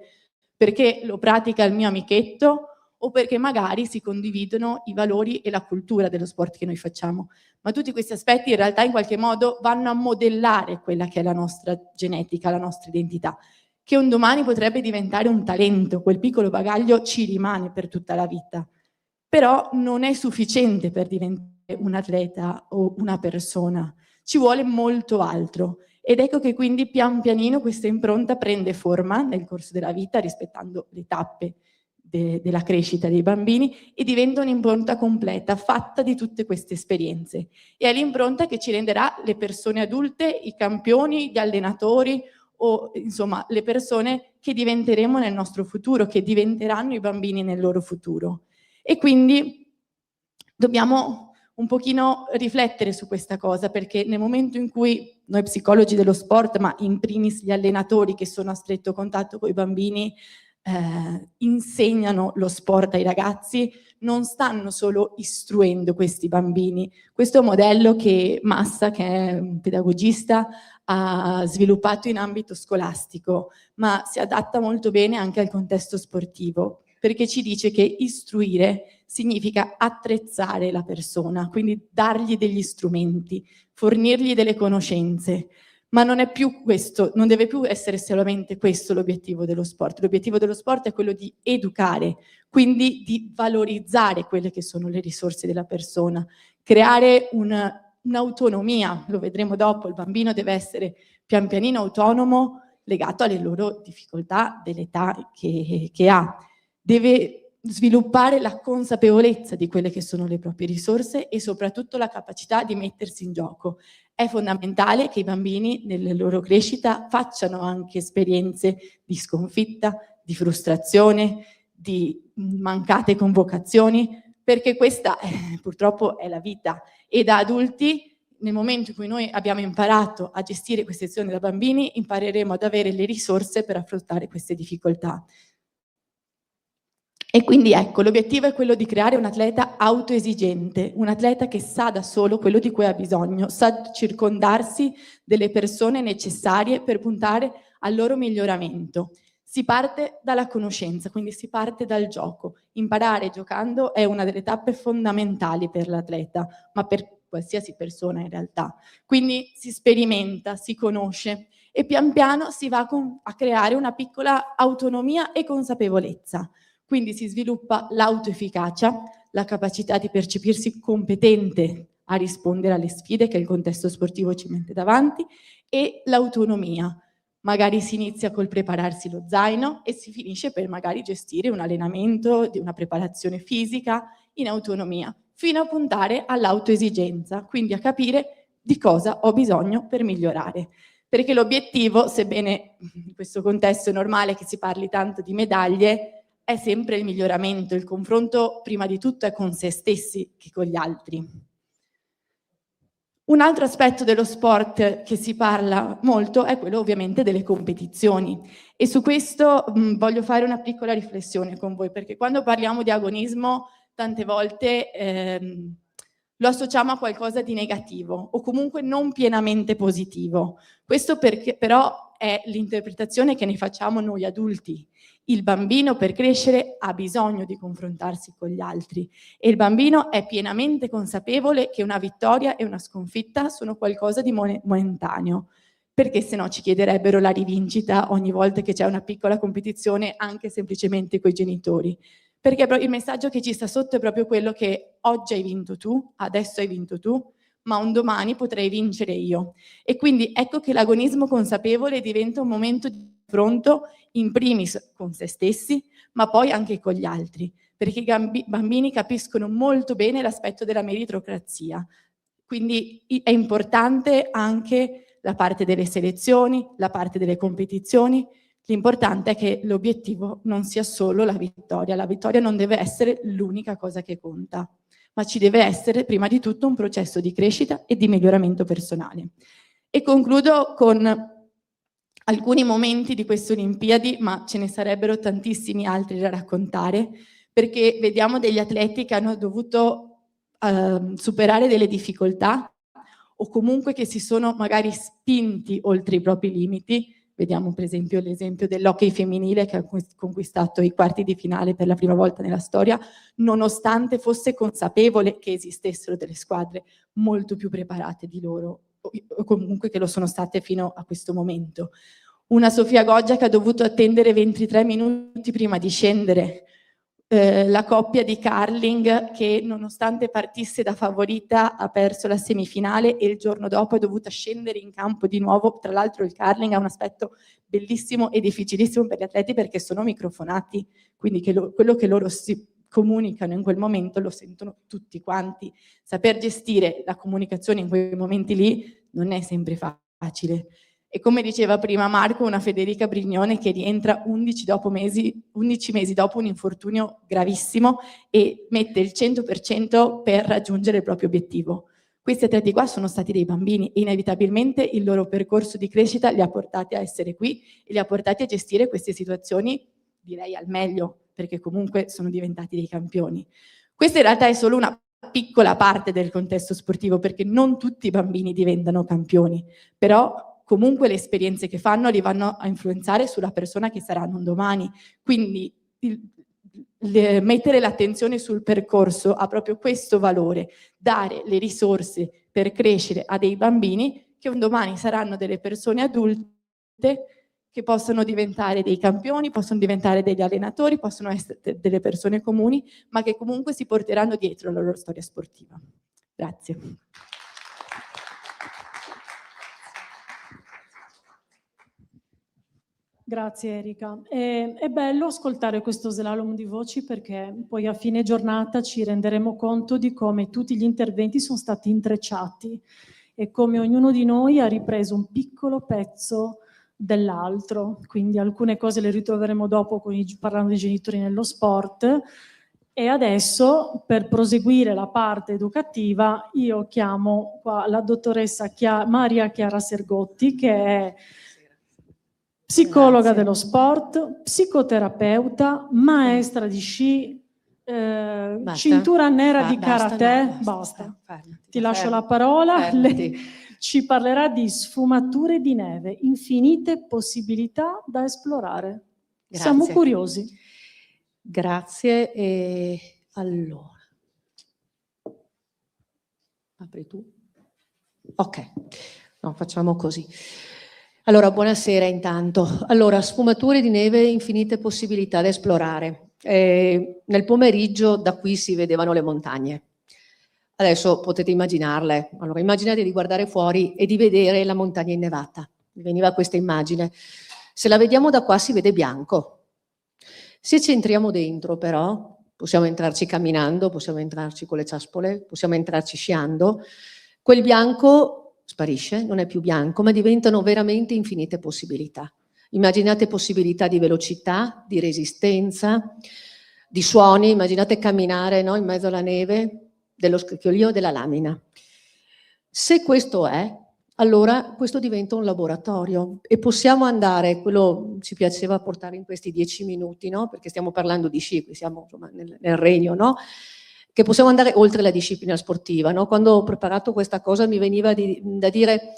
perché lo pratica il mio amichetto o perché magari si condividono i valori e la cultura dello sport che noi facciamo. Ma tutti questi aspetti in realtà in qualche modo vanno a modellare quella che è la nostra genetica, la nostra identità, che un domani potrebbe diventare un talento, quel piccolo bagaglio ci rimane per tutta la vita, però non è sufficiente per diventare un atleta o una persona, ci vuole molto altro. Ed ecco che quindi pian pianino questa impronta prende forma nel corso della vita, rispettando le tappe della crescita dei bambini, e diventa un'impronta completa, fatta di tutte queste esperienze. E è l'impronta che ci renderà le persone adulte, i campioni, gli allenatori, o insomma le persone che diventeremo nel nostro futuro, che diventeranno i bambini nel loro futuro. E quindi dobbiamo un pochino riflettere su questa cosa, perché nel momento in cui noi psicologi dello sport, ma in primis gli allenatori che sono a stretto contatto con i bambini, insegnano lo sport ai ragazzi, non stanno solo istruendo questi bambini. Questo modello che Massa, che è un pedagogista, ha sviluppato in ambito scolastico, ma si adatta molto bene anche al contesto sportivo, perché ci dice che istruire significa attrezzare la persona, quindi dargli degli strumenti, fornirgli delle conoscenze, ma non è più questo, non deve più essere solamente questo l'obiettivo dello sport. L'obiettivo dello sport è quello di educare, quindi di valorizzare quelle che sono le risorse della persona, creare un'autonomia, lo vedremo dopo, il bambino deve essere pian pianino autonomo, legato alle loro difficoltà dell'età che ha. Deve sviluppare la consapevolezza di quelle che sono le proprie risorse e soprattutto la capacità di mettersi in gioco. È fondamentale che i bambini nella loro crescita facciano anche esperienze di sconfitta, di frustrazione, di mancate convocazioni, perché questa purtroppo è la vita. E da adulti, nel momento in cui noi abbiamo imparato a gestire queste azioni da bambini, impareremo ad avere le risorse per affrontare queste difficoltà. E quindi ecco, l'obiettivo è quello di creare un atleta autoesigente, un atleta che sa da solo quello di cui ha bisogno, sa circondarsi delle persone necessarie per puntare al loro miglioramento. Si parte dalla conoscenza, quindi si parte dal gioco. Imparare giocando è una delle tappe fondamentali per l'atleta, ma per qualsiasi persona in realtà. Quindi si sperimenta, si conosce e pian piano si va a creare una piccola autonomia e consapevolezza. Quindi si sviluppa l'autoefficacia, la capacità di percepirsi competente a rispondere alle sfide che il contesto sportivo ci mette davanti, e l'autonomia. Magari si inizia col prepararsi lo zaino e si finisce per magari gestire un allenamento, di una preparazione fisica in autonomia, fino a puntare all'autoesigenza, quindi a capire di cosa ho bisogno per migliorare. Perché l'obiettivo, sebbene in questo contesto è normale che si parli tanto di medaglie, è sempre il miglioramento, il confronto prima di tutto è con se stessi che con gli altri. Un altro aspetto dello sport che si parla molto è quello ovviamente delle competizioni, e su questo voglio fare una piccola riflessione con voi, perché quando parliamo di agonismo tante volte lo associamo a qualcosa di negativo o comunque non pienamente positivo. Questo perché però è l'interpretazione che ne facciamo noi adulti. Il bambino per crescere ha bisogno di confrontarsi con gli altri e il bambino è pienamente consapevole che una vittoria e una sconfitta sono qualcosa di momentaneo, perché se no ci chiederebbero la rivincita ogni volta che c'è una piccola competizione, anche semplicemente coi genitori. Perché il messaggio che ci sta sotto è proprio quello che oggi hai vinto tu, adesso hai vinto tu, ma un domani potrei vincere io. E quindi ecco che l'agonismo consapevole diventa un momento di confronto in primis con se stessi, ma poi anche con gli altri, perché i bambini capiscono molto bene l'aspetto della meritocrazia. Quindi è importante anche la parte delle selezioni, la parte delle competizioni. L'importante è che l'obiettivo non sia solo la vittoria non deve essere l'unica cosa che conta, ma ci deve essere prima di tutto un processo di crescita e di miglioramento personale. E concludo con alcuni momenti di queste Olimpiadi, ma ce ne sarebbero tantissimi altri da raccontare, perché vediamo degli atleti che hanno dovuto superare delle difficoltà o comunque che si sono magari spinti oltre i propri limiti. Vediamo per esempio l'esempio dell'hockey femminile che ha conquistato i quarti di finale per la prima volta nella storia, nonostante fosse consapevole che esistessero delle squadre molto più preparate di loro, o comunque che lo sono state fino a questo momento. Una Sofia Goggia che ha dovuto attendere 23 minuti prima di scendere, la coppia di curling che nonostante partisse da favorita ha perso la semifinale e il giorno dopo è dovuta scendere in campo di nuovo. Tra l'altro il curling ha un aspetto bellissimo e difficilissimo per gli atleti perché sono microfonati, quindi quello che loro si comunicano in quel momento lo sentono tutti quanti. Saper gestire la comunicazione in quei momenti lì non è sempre facile. E come diceva prima Marco, una Federica Brignone che rientra 11 mesi dopo un infortunio gravissimo e mette il 100% per raggiungere il proprio obiettivo. Questi atleti qua sono stati dei bambini e inevitabilmente il loro percorso di crescita li ha portati a essere qui e li ha portati a gestire queste situazioni, direi al meglio, perché comunque sono diventati dei campioni. Questa in realtà è solo una piccola parte del contesto sportivo, perché non tutti i bambini diventano campioni, però comunque le esperienze che fanno li vanno a influenzare sulla persona che saranno un domani. Quindi mettere l'attenzione sul percorso ha proprio questo valore, dare le risorse per crescere a dei bambini che un domani saranno delle persone adulte che possono diventare dei campioni, possono diventare degli allenatori, possono essere delle persone comuni, ma che comunque si porteranno dietro la loro storia sportiva. Grazie. Grazie Erika. È bello ascoltare questo slalom di voci perché poi a fine giornata ci renderemo conto di come tutti gli interventi sono stati intrecciati e come ognuno di noi ha ripreso un piccolo pezzo dell'altro, quindi alcune cose le ritroveremo dopo parlando di genitori nello sport. E adesso, per proseguire la parte educativa, io chiamo qua la dottoressa Maria Chiara Sergotti, che è psicologa dello sport, psicoterapeuta, maestra di sci, cintura nera di karate. Basta. Ti lascio la parola. Lei ci parlerà di sfumature di neve, infinite possibilità da esplorare. Grazie. Siamo curiosi. Grazie. E allora, apri tu? Ok, no, facciamo così. Allora, buonasera intanto. Allora, sfumature di neve, infinite possibilità da esplorare. Nel pomeriggio da qui si vedevano le montagne. Adesso potete immaginarle. Allora, immaginate di guardare fuori e di vedere la montagna innevata. Mi veniva questa immagine. Se la vediamo da qua si vede bianco. Se ci entriamo dentro, però, possiamo entrarci camminando, possiamo entrarci con le ciaspole, possiamo entrarci sciando. Quel bianco sparisce, non è più bianco, ma diventano veramente infinite possibilità. Immaginate possibilità di velocità, di resistenza, di suoni, immaginate camminare, no, in mezzo alla neve, dello scricchiolio della lamina. Se questo è, allora questo diventa un laboratorio e possiamo andare, quello ci piaceva portare in questi 10 minuti, no? Perché stiamo parlando di sci, qui siamo insomma, nel regno, no? che possiamo andare oltre la disciplina sportiva, no? Quando ho preparato questa cosa mi veniva da dire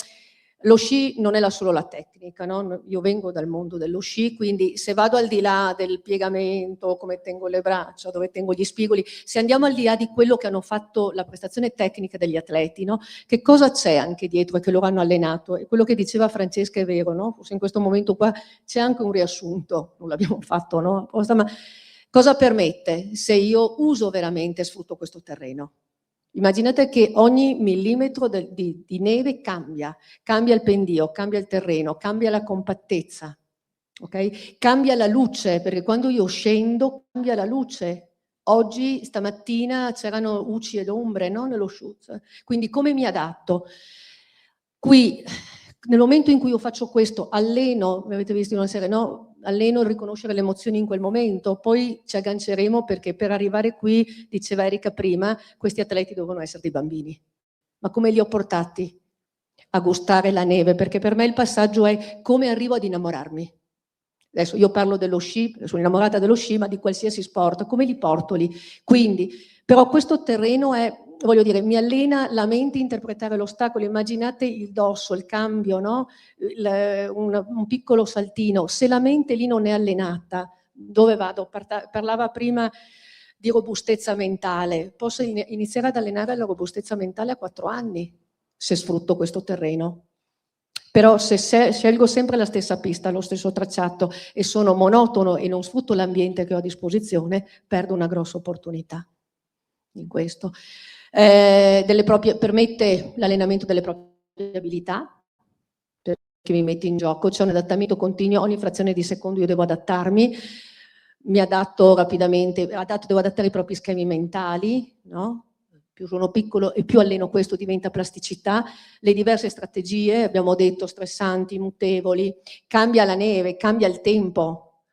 lo sci non è solo la tecnica, no? Io vengo dal mondo dello sci, quindi se vado al di là del piegamento, come tengo le braccia, dove tengo gli spigoli, se andiamo al di là di quello che hanno fatto la prestazione tecnica degli atleti, no? Che cosa c'è anche dietro e che loro hanno allenato? E quello che diceva Francesca è vero, no? Forse in questo momento qua c'è anche un riassunto, non l'abbiamo fatto, no? Ma cosa permette se io uso veramente e sfrutto questo terreno? Immaginate che ogni millimetro di neve cambia il pendio, cambia il terreno, cambia la compattezza, ok? Cambia la luce, perché quando io scendo cambia la luce. Oggi, stamattina, c'erano luci ed ombre, no? Nello shoot. Quindi come mi adatto? Qui, nel momento in cui io faccio questo, alleno, avete visto in una serie, no? Alleno il riconoscere le emozioni in quel momento, poi ci agganceremo perché per arrivare qui, diceva Erika prima, questi atleti devono essere dei bambini. Ma come li ho portati a gustare la neve? Perché per me il passaggio è come arrivo ad innamorarmi. Adesso io parlo dello sci, sono innamorata dello sci, ma di qualsiasi sport, come li porto lì? Quindi, però questo terreno è, voglio dire, mi allena la mente a interpretare l'ostacolo. Immaginate il dosso, il cambio, no? Un piccolo saltino. Se la mente lì non è allenata, dove vado? Parlava prima di robustezza mentale. Posso iniziare ad allenare la robustezza mentale a 4 anni, se sfrutto questo terreno. Però se scelgo sempre la stessa pista, lo stesso tracciato e sono monotono e non sfrutto l'ambiente che ho a disposizione, perdo una grossa opportunità in questo. Permette l'allenamento delle proprie abilità, perché mi mette in gioco, c'è un adattamento continuo, ogni frazione di secondo io devo adattarmi, mi adatto rapidamente, devo adattare i propri schemi mentali, no? Più sono piccolo e più alleno questo, diventa plasticità, le diverse strategie, abbiamo detto stressanti, mutevoli, cambia la neve, cambia il tempo,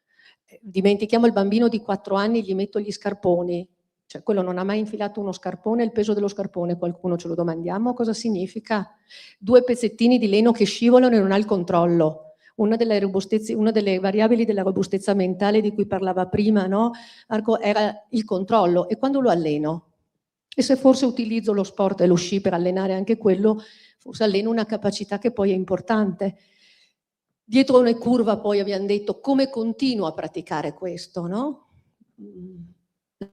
dimentichiamo il bambino di 4 anni, gli metto gli scarponi, cioè quello non ha mai infilato uno scarpone, il peso dello scarpone, qualcuno ce lo domandiamo, cosa significa? 2 pezzettini di leno che scivolano e non ha il controllo. Una delle variabili della robustezza mentale di cui parlava prima, no? Marco, era il controllo, e quando lo alleno? E se forse utilizzo lo sport e lo sci per allenare anche quello, forse alleno una capacità che poi è importante. Dietro una curva poi abbiamo detto come continuo a praticare questo, no?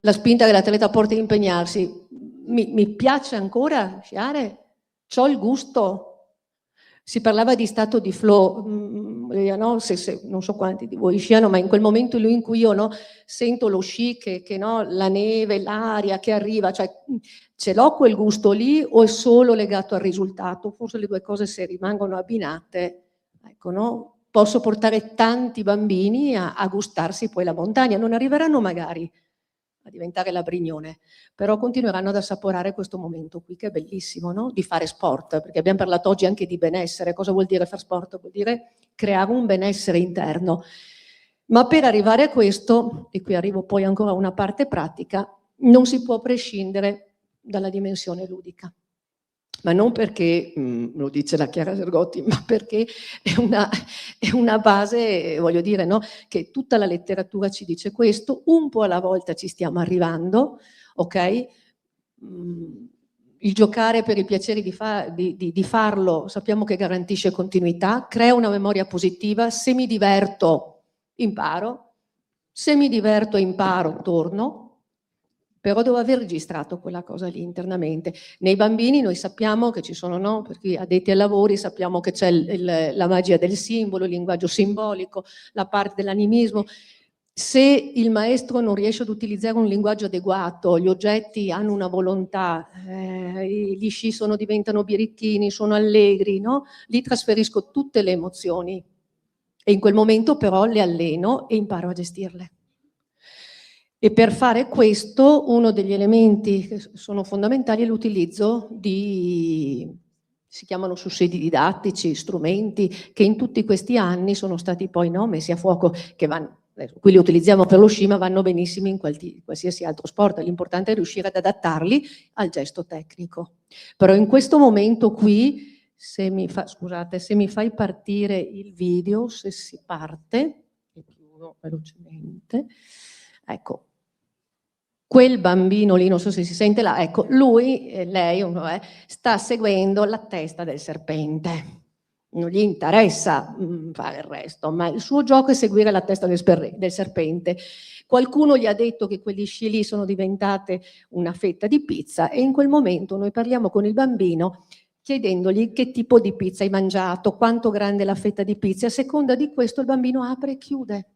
La spinta che l'atleta porta a impegnarsi. Mi piace ancora sciare? C'ho il gusto? Si parlava di stato di flow, no? Non so quanti di voi sciano, ma in quel momento in cui io, no, sento lo sci, che no, la neve, l'aria che arriva, cioè ce l'ho quel gusto lì o è solo legato al risultato? Forse le due cose, se rimangono abbinate, ecco, no? Posso portare tanti bambini a gustarsi poi la montagna, non arriveranno magari a diventare la Brignone, però continueranno ad assaporare questo momento qui che è bellissimo, no? Di fare sport, perché abbiamo parlato oggi anche di benessere. Cosa vuol dire fare sport? Vuol dire creare un benessere interno. Ma per arrivare a questo, e qui arrivo poi ancora a una parte pratica, non si può prescindere dalla dimensione ludica. Ma non perché, lo dice la Chiara Sergotti, ma perché è una base, voglio dire, no? Che tutta la letteratura ci dice questo, un po' alla volta ci stiamo arrivando, ok? Il giocare per il piacere di farlo sappiamo che garantisce continuità, crea una memoria positiva, se mi diverto imparo, se mi diverto e imparo torno, però devo aver registrato quella cosa lì internamente. Nei bambini noi sappiamo che ci sono, no? Per chi addetti ai lavori, sappiamo che c'è la magia del simbolo, il linguaggio simbolico, la parte dell'animismo. Se il maestro non riesce ad utilizzare un linguaggio adeguato, gli oggetti hanno una volontà, gli sci diventano birichini, sono allegri, no? Lì trasferisco tutte le emozioni e in quel momento però le alleno e imparo a gestirle. E per fare questo, uno degli elementi che sono fondamentali è l'utilizzo si chiamano sussidi didattici, strumenti, che in tutti questi anni sono stati poi, no, messi a fuoco, che qui li utilizziamo per lo sci, ma vanno benissimo in qualsiasi altro sport. L'importante è riuscire ad adattarli al gesto tecnico. Però in questo momento qui, se mi fai partire il video, se si parte, e chiudo velocemente, ecco. quel bambino lì, non so se si sente là, ecco, lui, lei, sta seguendo la testa del serpente. Non gli interessa fare il resto, ma il suo gioco è seguire la testa del serpente. Qualcuno gli ha detto che quegli sci lì sono diventate una fetta di pizza e in quel momento noi parliamo con il bambino chiedendogli che tipo di pizza hai mangiato, quanto grande è la fetta di pizza, e a seconda di questo il bambino apre e chiude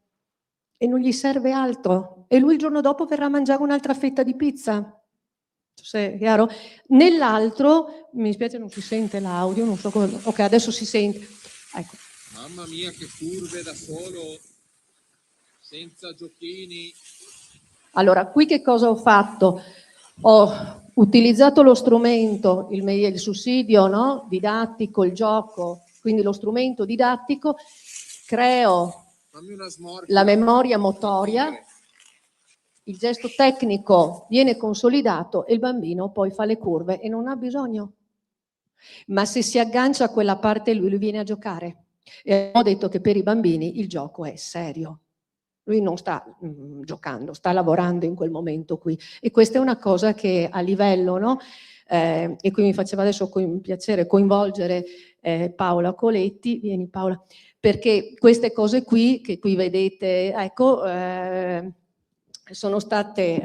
e non gli serve altro e lui il giorno dopo verrà a mangiare un'altra fetta di pizza. Se è chiaro? Nell'altro, mi spiace non si sente l'audio, non so come, ok, adesso si sente. Ecco. Mamma mia che curve da solo, senza giochini. Allora, qui che cosa ho fatto? Ho utilizzato lo strumento, il sussidio, no? Didattico, il gioco, quindi lo strumento didattico, creo la memoria motoria, il gesto tecnico viene consolidato e il bambino poi fa le curve e non ha bisogno. Ma se si aggancia a quella parte lui viene a giocare. E ho detto che per i bambini il gioco è serio. Lui non sta giocando, sta lavorando in quel momento qui. E questa è una cosa che a livello, no? E qui mi faceva adesso piacere coinvolgere Paola Coletti, vieni Paola, perché queste cose qui, che qui vedete, ecco, sono state,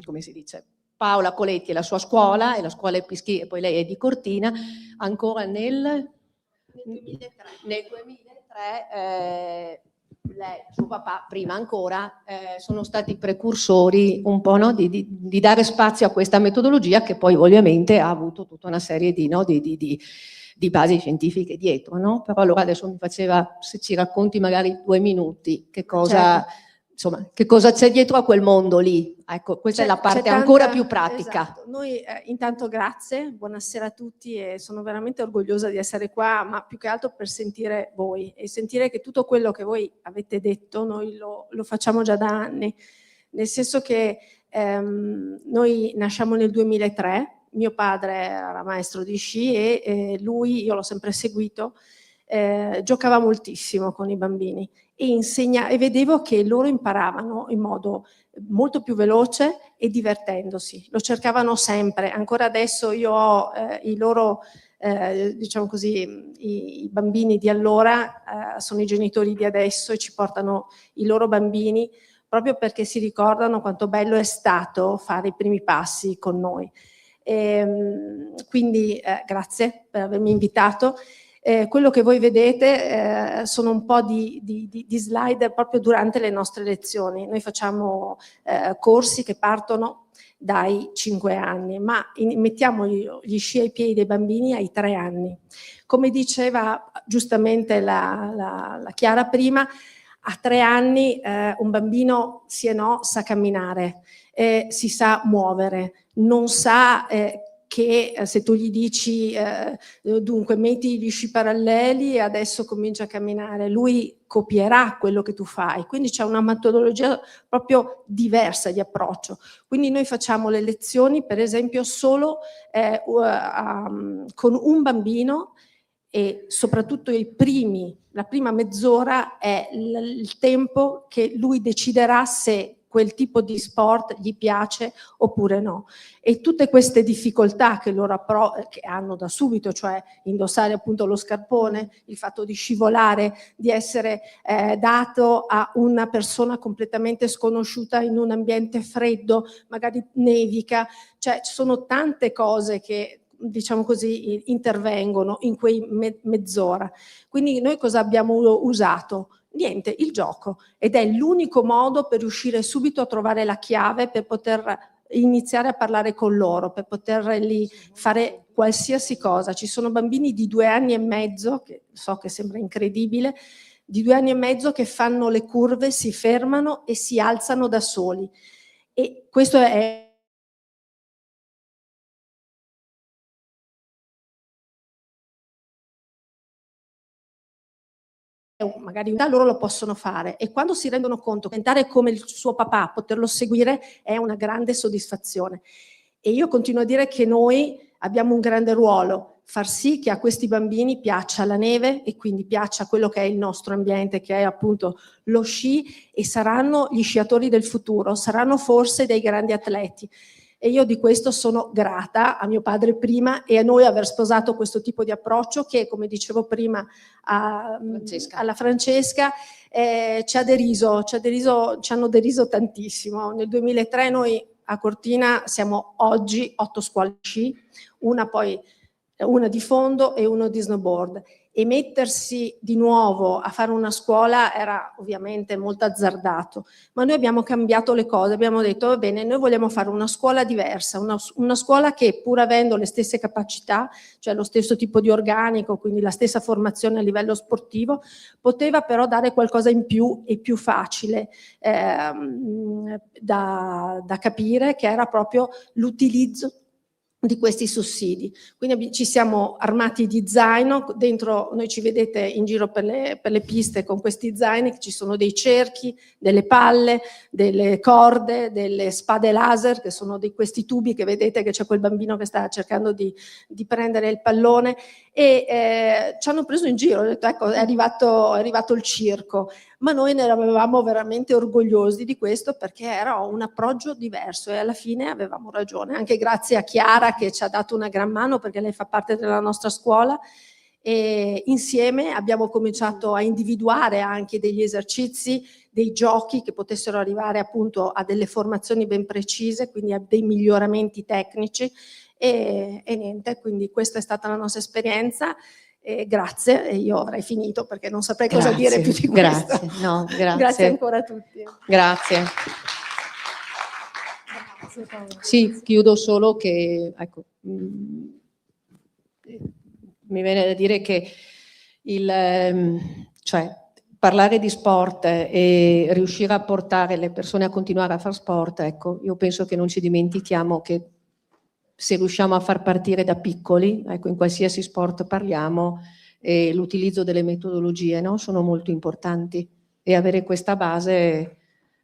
come si dice, Paola Coletti e la sua scuola, e la scuola Epischi, e poi lei è di Cortina, ancora nel 2003 lei, suo papà, prima ancora, sono stati precursori un po', no, di dare spazio a questa metodologia che poi ovviamente ha avuto tutta una serie di basi scientifiche dietro, no? Però allora adesso mi faceva, se ci racconti magari 2 minuti, che cosa... Certo. Insomma, che cosa c'è dietro a quel mondo lì? Ecco, questa è la parte ancora più pratica. Esatto. Noi intanto grazie, buonasera a tutti e sono veramente orgogliosa di essere qua, ma più che altro per sentire voi e sentire che tutto quello che voi avete detto noi lo facciamo già da anni, nel senso che noi nasciamo nel 2003, mio padre era maestro di sci e lui, io l'ho sempre seguito, giocava moltissimo con i bambini e vedevo che loro imparavano in modo molto più veloce e divertendosi, lo cercavano sempre. Ancora adesso io ho i loro, diciamo così, i bambini di allora sono i genitori di adesso e ci portano i loro bambini proprio perché si ricordano quanto bello è stato fare i primi passi con noi. Quindi grazie per avermi invitato. Quello che voi vedete sono un po' di slide proprio durante le nostre lezioni. Noi facciamo corsi che partono dai 5 anni, ma mettiamo gli sci ai piedi dei bambini ai 3 anni. Come diceva giustamente la Chiara prima, a 3 anni un bambino sì e no sa camminare, si sa muovere, non sa... che se tu gli dici dunque metti gli sci paralleli e adesso comincia a camminare, lui copierà quello che tu fai, quindi c'è una metodologia proprio diversa di approccio. Quindi noi facciamo le lezioni per esempio solo con un bambino e soprattutto la prima mezz'ora è il tempo che lui deciderà se quel tipo di sport gli piace oppure no. E tutte queste difficoltà che loro che hanno da subito, cioè indossare appunto lo scarpone, il fatto di scivolare, di essere dato a una persona completamente sconosciuta in un ambiente freddo, magari nevica, cioè ci sono tante cose che diciamo così intervengono in quei mezz'ora. Quindi noi cosa abbiamo usato? Niente, il gioco, ed è l'unico modo per riuscire subito a trovare la chiave per poter iniziare a parlare con loro, per poterli fare qualsiasi cosa. Ci sono bambini di 2 anni e mezzo, che so che sembra incredibile, di 2 anni e mezzo che fanno le curve, si fermano e si alzano da soli. E questo è magari loro lo possono fare e quando si rendono conto che diventare come il suo papà, poterlo seguire è una grande soddisfazione. E io continuo a dire che noi abbiamo un grande ruolo, far sì che a questi bambini piaccia la neve e quindi piaccia quello che è il nostro ambiente, che è appunto lo sci, e saranno gli sciatori del futuro, saranno forse dei grandi atleti. E io di questo sono grata a mio padre prima e a noi aver sposato questo tipo di approccio che, come dicevo prima alla Francesca, ci hanno deriso tantissimo. Nel 2003 noi a Cortina siamo oggi 8 scuole sci, una di fondo e uno di snowboard, e mettersi di nuovo a fare una scuola era ovviamente molto azzardato, ma noi abbiamo cambiato le cose, abbiamo detto va bene, noi vogliamo fare una scuola diversa, una scuola che pur avendo le stesse capacità, cioè lo stesso tipo di organico, quindi la stessa formazione a livello sportivo, poteva però dare qualcosa in più e più facile da capire, che era proprio l'utilizzo di questi sussidi. Quindi ci siamo armati di zaino, dentro noi ci vedete in giro per le piste con questi zaini, ci sono dei cerchi, delle palle, delle corde, delle spade laser, che sono di questi tubi che vedete che c'è quel bambino che sta cercando di prendere il pallone, e ci hanno preso in giro, ho detto ecco è arrivato il circo, ma noi ne eravamo veramente orgogliosi di questo perché era un approccio diverso e alla fine avevamo ragione, anche grazie a Chiara che ci ha dato una gran mano perché lei fa parte della nostra scuola, e insieme abbiamo cominciato a individuare anche degli esercizi, dei giochi che potessero arrivare appunto a delle formazioni ben precise, quindi a dei miglioramenti tecnici e niente, quindi questa è stata la nostra esperienza. Grazie, e io avrei finito perché non saprei cosa dire più di questo. Grazie. Grazie ancora a tutti. Grazie. Sì, chiudo solo che, ecco, mi viene da dire che cioè, parlare di sport e riuscire a portare le persone a continuare a fare sport, ecco, io penso che non ci dimentichiamo che se riusciamo a far partire da piccoli, ecco, in qualsiasi sport parliamo, l'utilizzo delle metodologie, no? Sono molto importanti, e avere questa base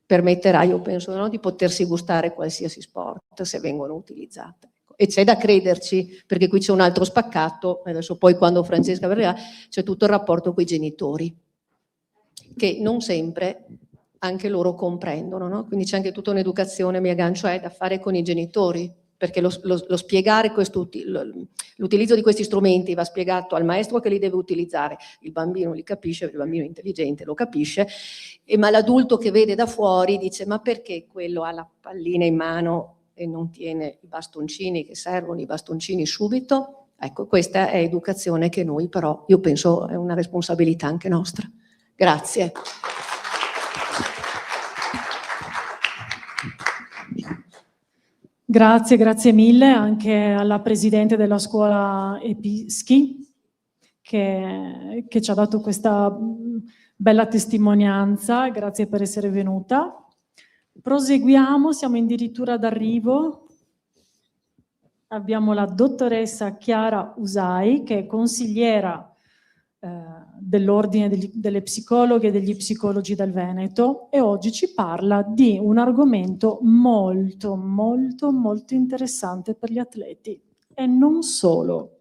permetterà, io penso, no, di potersi gustare qualsiasi sport se vengono utilizzate. E c'è da crederci, perché qui c'è un altro spaccato, adesso poi quando Francesca verrà, c'è tutto il rapporto con i genitori, che non sempre anche loro comprendono, no? Quindi c'è anche tutta un'educazione, mi aggancio, da fare con i genitori, perché lo spiegare l'utilizzo di questi strumenti va spiegato al maestro che li deve utilizzare, il bambino li capisce, il bambino intelligente lo capisce, ma l'adulto che vede da fuori dice ma perché quello ha la pallina in mano e non tiene i bastoncini che servono, i bastoncini subito? Ecco, questa è educazione che noi però, io penso, è una responsabilità anche nostra. Grazie. Grazie mille anche alla Presidente della scuola Epischi che ci ha dato questa bella testimonianza, grazie per essere venuta. Proseguiamo, siamo addirittura d'arrivo. Abbiamo la dottoressa Chiara Usai che è consigliera dell'Ordine delle Psicologhe e degli Psicologi del Veneto e oggi ci parla di un argomento molto interessante per gli atleti e non solo.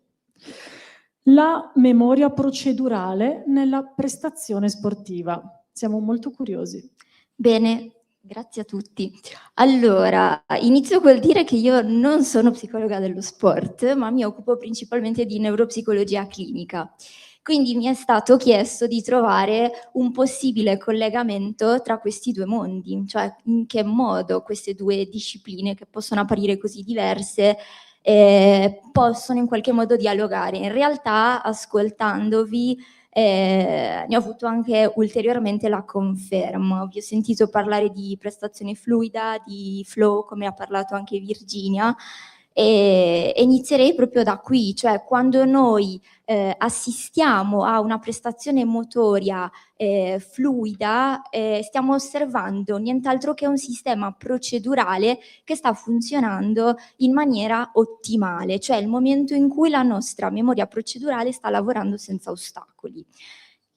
La memoria procedurale nella prestazione sportiva. Siamo molto curiosi. Bene, grazie a tutti. Allora, inizio col dire che io non sono psicologa dello sport, ma mi occupo principalmente di neuropsicologia clinica. Quindi mi è stato chiesto di trovare un possibile collegamento tra questi due mondi, cioè in che modo queste due discipline che possono apparire così diverse possono in qualche modo dialogare. In realtà, ascoltandovi, ne ho avuto anche ulteriormente la conferma. Vi ho sentito parlare di prestazione fluida, di flow, come ha parlato anche Virginia, e inizierei proprio da qui, cioè quando noi assistiamo a una prestazione motoria fluida, stiamo osservando nient'altro che un sistema procedurale che sta funzionando in maniera ottimale, cioè il momento in cui la nostra memoria procedurale sta lavorando senza ostacoli.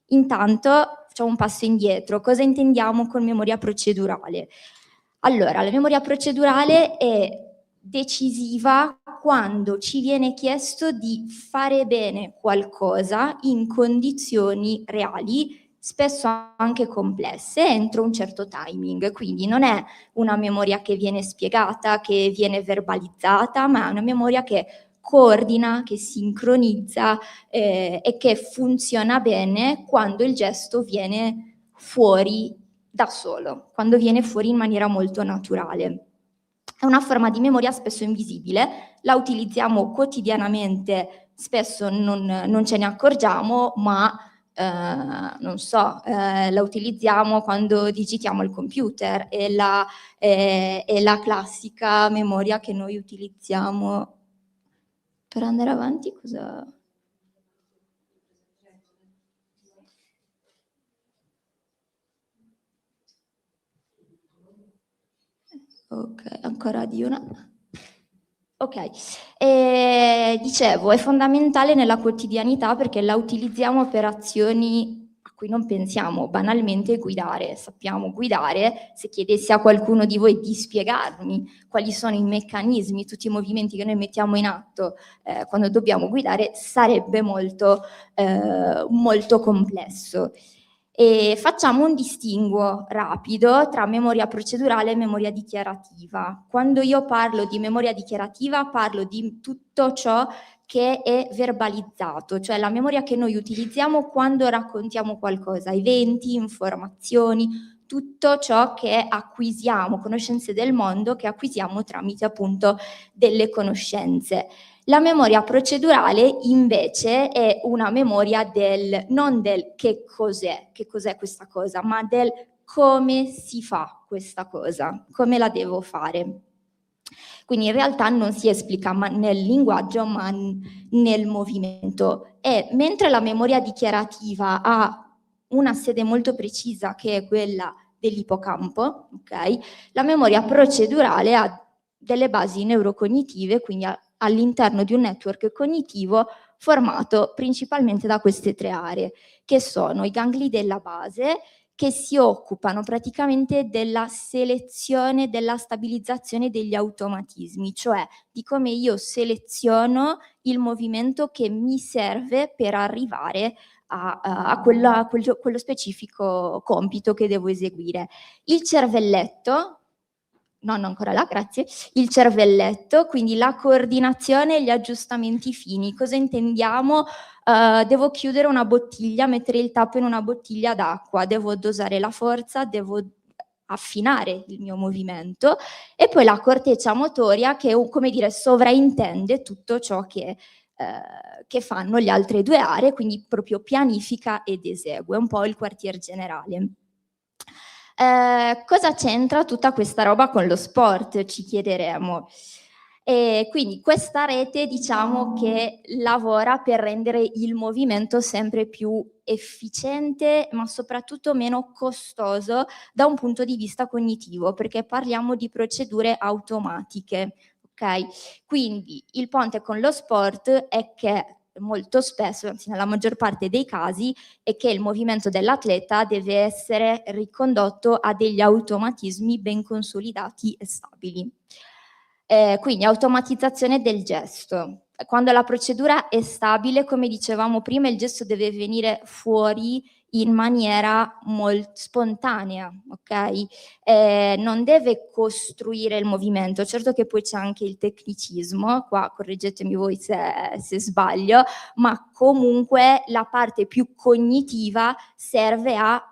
Intanto facciamo un passo indietro. Cosa intendiamo con memoria procedurale? Allora, la memoria procedurale è decisiva quando ci viene chiesto di fare bene qualcosa in condizioni reali, spesso anche complesse, entro un certo timing. Quindi non è una memoria che viene spiegata, che viene verbalizzata, ma è una memoria che coordina, che sincronizza e che funziona bene quando il gesto viene fuori da solo, quando viene fuori in maniera molto naturale. È una forma di memoria spesso invisibile, la utilizziamo quotidianamente, spesso non ce ne accorgiamo, ma non so, la utilizziamo quando digitiamo il computer, è la classica memoria che noi utilizziamo per andare avanti. Cosa? Ok, ancora di una. Ok, dicevo, è fondamentale nella quotidianità perché la utilizziamo per azioni a cui non pensiamo, banalmente guidare. Sappiamo guidare, se chiedessi a qualcuno di voi di spiegarmi quali sono i meccanismi, tutti i movimenti che noi mettiamo in atto quando dobbiamo guidare, sarebbe molto complesso. E facciamo un distinguo rapido tra memoria procedurale e memoria dichiarativa. Quando io parlo di memoria dichiarativa parlo di tutto ciò che è verbalizzato, cioè la memoria che noi utilizziamo quando raccontiamo qualcosa, eventi, informazioni, tutto ciò che acquisiamo, conoscenze del mondo che acquisiamo tramite appunto delle conoscenze. La memoria procedurale invece è una memoria non del che cos'è questa cosa, ma del come si fa questa cosa, come la devo fare. Quindi in realtà non si esplica nel linguaggio ma nel movimento. E mentre la memoria dichiarativa ha una sede molto precisa che è quella dell'ippocampo, okay? La memoria procedurale ha delle basi neurocognitive, quindi all'interno di un network cognitivo formato principalmente da queste tre aree, che sono i gangli della base, che si occupano praticamente della selezione, della stabilizzazione degli automatismi, cioè di come io seleziono il movimento che mi serve per arrivare a quello specifico compito che devo eseguire. Il cervelletto, non ancora là, grazie, il cervelletto, quindi la coordinazione e gli aggiustamenti fini. Cosa intendiamo? Devo chiudere una bottiglia, mettere il tappo in una bottiglia d'acqua, devo dosare la forza, devo affinare il mio movimento, e poi la corteccia motoria che, come dire, sovraintende tutto ciò che fanno le altre due aree, quindi proprio pianifica ed esegue, un po' il quartier generale. Cosa c'entra tutta questa roba con lo sport? Ci chiederemo. E quindi questa rete, diciamo, che lavora per rendere il movimento sempre più efficiente, ma soprattutto meno costoso da un punto di vista cognitivo, perché parliamo di procedure automatiche, ok? Quindi il ponte con lo sport è che molto spesso, anzi nella maggior parte dei casi, è che il movimento dell'atleta deve essere ricondotto a degli automatismi ben consolidati e stabili. Quindi automatizzazione del gesto. Quando la procedura è stabile, come dicevamo prima, il gesto deve venire fuori in maniera molto spontanea, ok? Non deve costruire il movimento. Certo che poi c'è anche il tecnicismo, qua correggetemi voi se sbaglio, ma comunque la parte più cognitiva serve a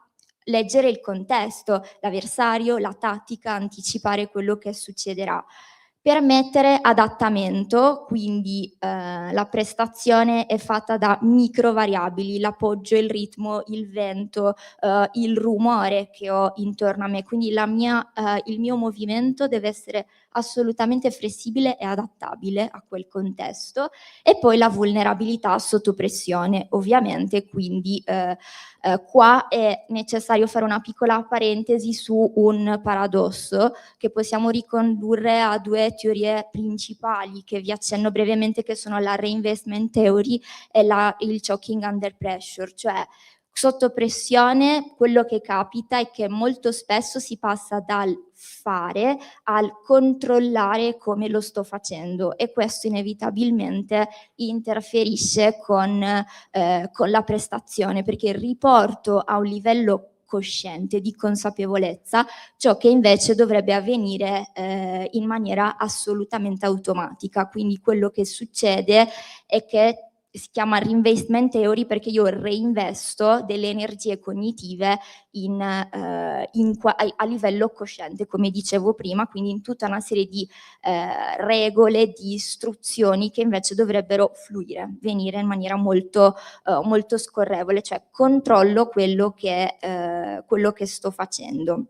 leggere il contesto, l'avversario, la tattica, anticipare quello che succederà. Permettere adattamento, quindi la prestazione è fatta da micro variabili, l'appoggio, il ritmo, il vento, il rumore che ho intorno a me, quindi il mio movimento deve essere assolutamente flessibile e adattabile a quel contesto. E poi la vulnerabilità sotto pressione, ovviamente, quindi qua è necessario fare una piccola parentesi su un paradosso che possiamo ricondurre a due teorie principali che vi accenno brevemente, che sono la reinvestment theory e il choking under pressure, cioè Sotto pressione quello che capita è che molto spesso si passa dal fare al controllare come lo sto facendo, e questo inevitabilmente interferisce con la prestazione, perché riporto a un livello cosciente di consapevolezza ciò che invece dovrebbe avvenire in maniera assolutamente automatica. Quindi quello che succede è che si chiama reinvestment theory, perché io reinvesto delle energie cognitive a livello cosciente, come dicevo prima, quindi in tutta una serie di regole, di istruzioni che invece dovrebbero fluire, venire in maniera molto scorrevole, cioè controllo quello che sto facendo.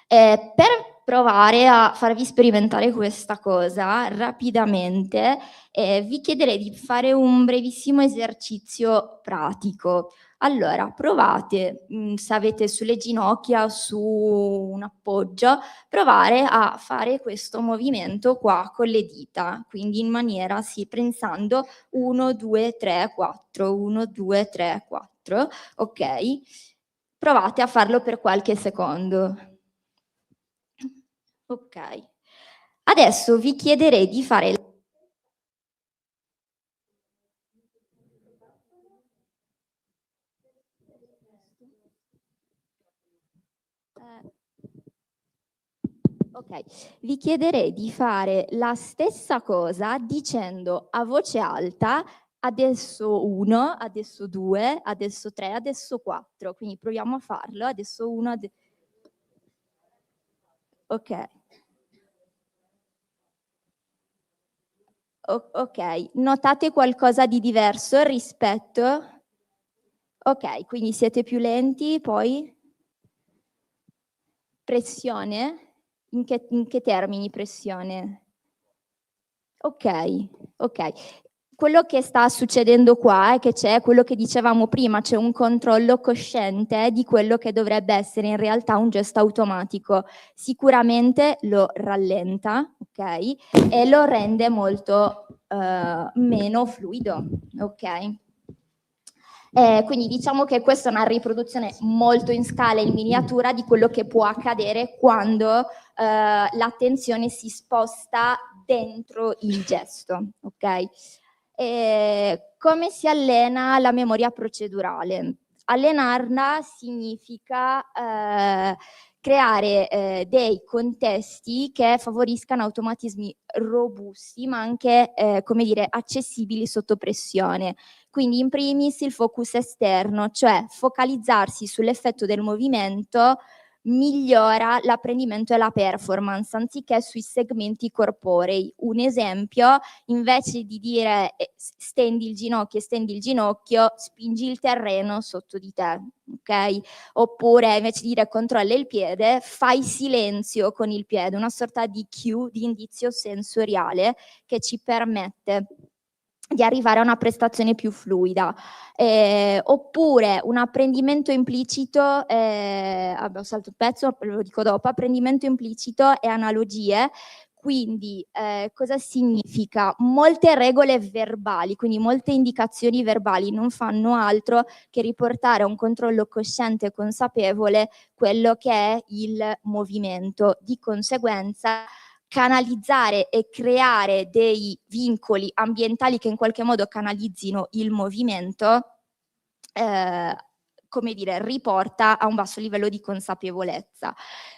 Per provare a farvi sperimentare questa cosa rapidamente, vi chiederei di fare un brevissimo esercizio pratico. Allora, provate, se avete sulle ginocchia, su un appoggio, provare a fare questo movimento qua con le dita, quindi in maniera, sì, pensando 1, 2, 3, 4, 1, 2, 3, 4, ok? Provate a farlo per qualche secondo. Ok. Adesso vi chiederei di fare vi chiederei di fare la stessa cosa dicendo a voce alta adesso 1, adesso 2, adesso 3, adesso 4. Quindi proviamo a farlo. Adesso 1, ok. Ok, notate qualcosa di diverso rispetto? Ok, quindi siete più lenti, poi pressione? In che termini pressione? Ok. Quello che sta succedendo qua è che c'è quello che dicevamo prima, c'è un controllo cosciente di quello che dovrebbe essere in realtà un gesto automatico. Sicuramente lo rallenta, ok? E lo rende molto meno fluido, ok? Quindi diciamo che questa è una riproduzione molto in scala, in miniatura, di quello che può accadere quando l'attenzione si sposta dentro il gesto, ok? Come si allena la memoria procedurale? Allenarla significa creare dei contesti che favoriscano automatismi robusti, ma anche, come dire, accessibili sotto pressione. Quindi in primis il focus esterno, cioè focalizzarsi sull'effetto del movimento, migliora l'apprendimento e la performance anziché sui segmenti corporei. Un esempio, invece di dire stendi il ginocchio, spingi il terreno sotto di te, ok? Oppure invece di dire controlla il piede, fai silenzio con il piede, una sorta di cue, di indizio sensoriale che ci permette di arrivare a una prestazione più fluida. Oppure un apprendimento implicito, ho saltato un pezzo, lo dico dopo, apprendimento implicito e analogie. Quindi cosa significa? Molte regole verbali, quindi molte indicazioni verbali non fanno altro che riportare a un controllo cosciente e consapevole quello che è il movimento. Di conseguenza canalizzare e creare dei vincoli ambientali che in qualche modo canalizzino il movimento, come dire, riporta a un basso livello di consapevolezza.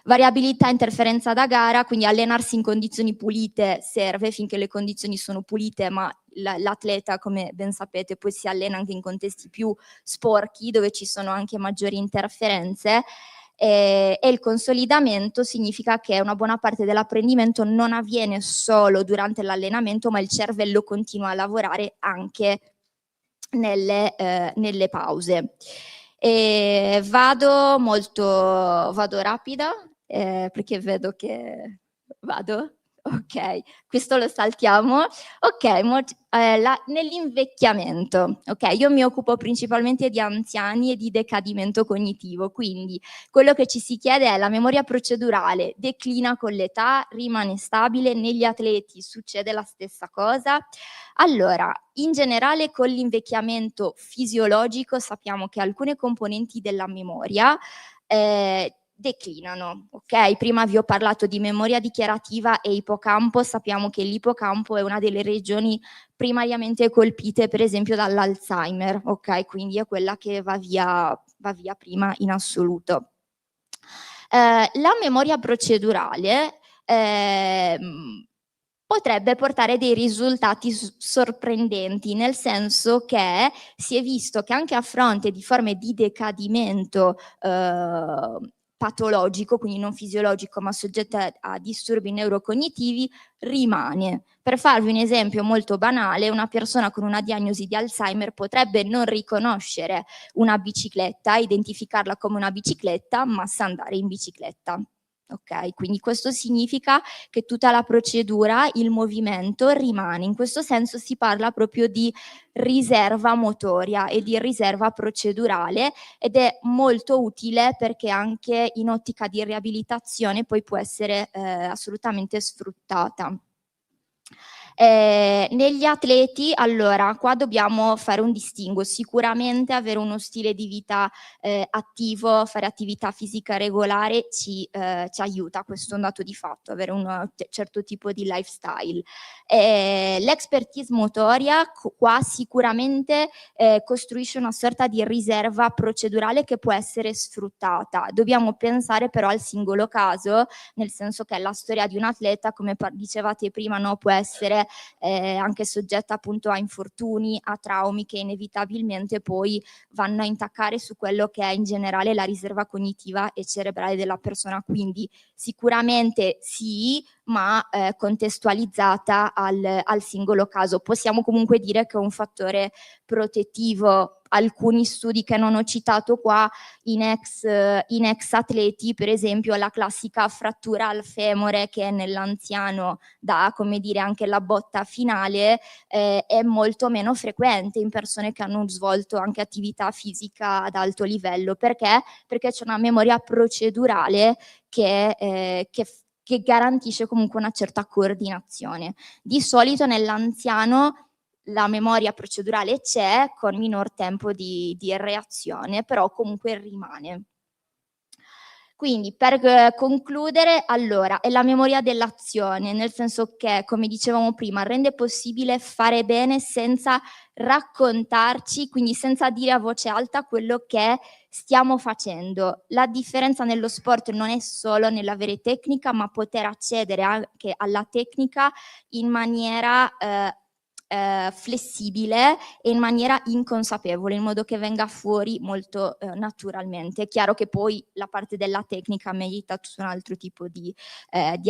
Variabilità, interferenza da gara, quindi allenarsi in condizioni pulite serve finché le condizioni sono pulite, ma l'atleta, come ben sapete, poi si allena anche in contesti più sporchi dove ci sono anche maggiori interferenze. E il consolidamento significa che una buona parte dell'apprendimento non avviene solo durante l'allenamento, ma il cervello continua a lavorare anche nelle pause. Vado rapida perché vedo che vado. Ok, questo lo saltiamo. Ok, nell'invecchiamento, ok, io mi occupo principalmente di anziani e di decadimento cognitivo, quindi quello che ci si chiede è: la memoria procedurale declina con l'età, rimane stabile, negli atleti succede la stessa cosa? Allora, in generale con l'invecchiamento fisiologico sappiamo che alcune componenti della memoria declinano, ok? Prima vi ho parlato di memoria dichiarativa e ippocampo, sappiamo che l'ippocampo è una delle regioni primariamente colpite per esempio dall'Alzheimer, ok? Quindi è quella che va via prima in assoluto. La memoria procedurale potrebbe portare dei risultati sorprendenti, nel senso che si è visto che anche a fronte di forme di decadimento patologico, quindi non fisiologico ma soggette a disturbi neurocognitivi, rimane. Per farvi un esempio molto banale, una persona con una diagnosi di Alzheimer potrebbe non riconoscere una bicicletta, identificarla come una bicicletta, ma sa andare in bicicletta. Ok, quindi questo significa che tutta la procedura, il movimento rimane. In questo senso si parla proprio di riserva motoria e di riserva procedurale, ed è molto utile perché anche in ottica di riabilitazione poi può essere assolutamente sfruttata. Negli atleti, allora, qua dobbiamo fare un distinguo. Sicuramente avere uno stile di vita attivo, fare attività fisica regolare ci aiuta, questo è un dato di fatto, avere un certo tipo di lifestyle. L'expertise motoria qua sicuramente costruisce una sorta di riserva procedurale che può essere sfruttata. Dobbiamo pensare però al singolo caso, nel senso che la storia di un atleta, come dicevate prima, no, può essere anche soggetta appunto a infortuni, a traumi che inevitabilmente poi vanno a intaccare su quello che è in generale la riserva cognitiva e cerebrale della persona. Quindi sicuramente sì, ma contestualizzata al singolo caso. Possiamo comunque dire che è un fattore protettivo. Alcuni studi che non ho citato qua in ex atleti, per esempio la classica frattura al femore che nell'anziano dà, come dire, anche la botta finale, è molto meno frequente in persone che hanno svolto anche attività fisica ad alto livello. Perché? Perché c'è una memoria procedurale che garantisce comunque una certa coordinazione. Di solito nell'anziano la memoria procedurale c'è con minor tempo di reazione, però comunque rimane. Quindi per concludere, allora, è la memoria dell'azione, nel senso che, come dicevamo prima, rende possibile fare bene senza raccontarci, quindi senza dire a voce alta quello che stiamo facendo. La differenza nello sport non è solo nell'avere tecnica, ma poter accedere anche alla tecnica in maniera flessibile e in maniera inconsapevole, in modo che venga fuori molto naturalmente. È chiaro che poi la parte della tecnica merita tutto un altro tipo di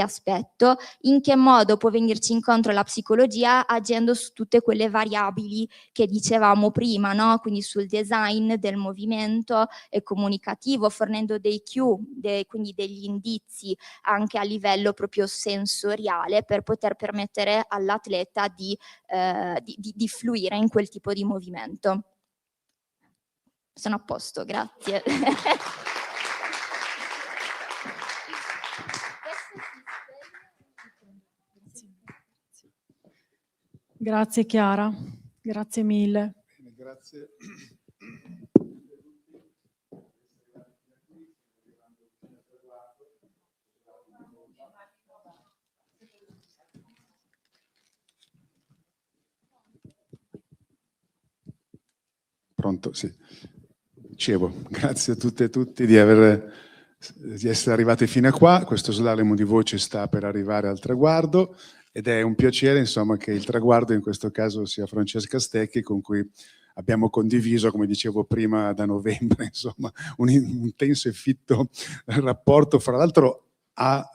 aspetto. In che modo può venirci incontro la psicologia? Agendo su tutte quelle variabili che dicevamo prima, no? Quindi sul design del movimento e comunicativo, fornendo dei cue, quindi degli indizi anche a livello proprio sensoriale, per poter permettere all'atleta di fluire in quel tipo di movimento. Sono a posto, grazie. Grazie Chiara, grazie mille. Bene, grazie. Pronto? Sì. Dicevo, grazie a tutte e tutti di essere arrivati fino a qua. Questo slalom di voce sta per arrivare al traguardo ed è un piacere, insomma, che il traguardo in questo caso sia Francesca Stecchi, con cui abbiamo condiviso, come dicevo prima, da novembre, insomma, un intenso e fitto rapporto. Fra l'altro ha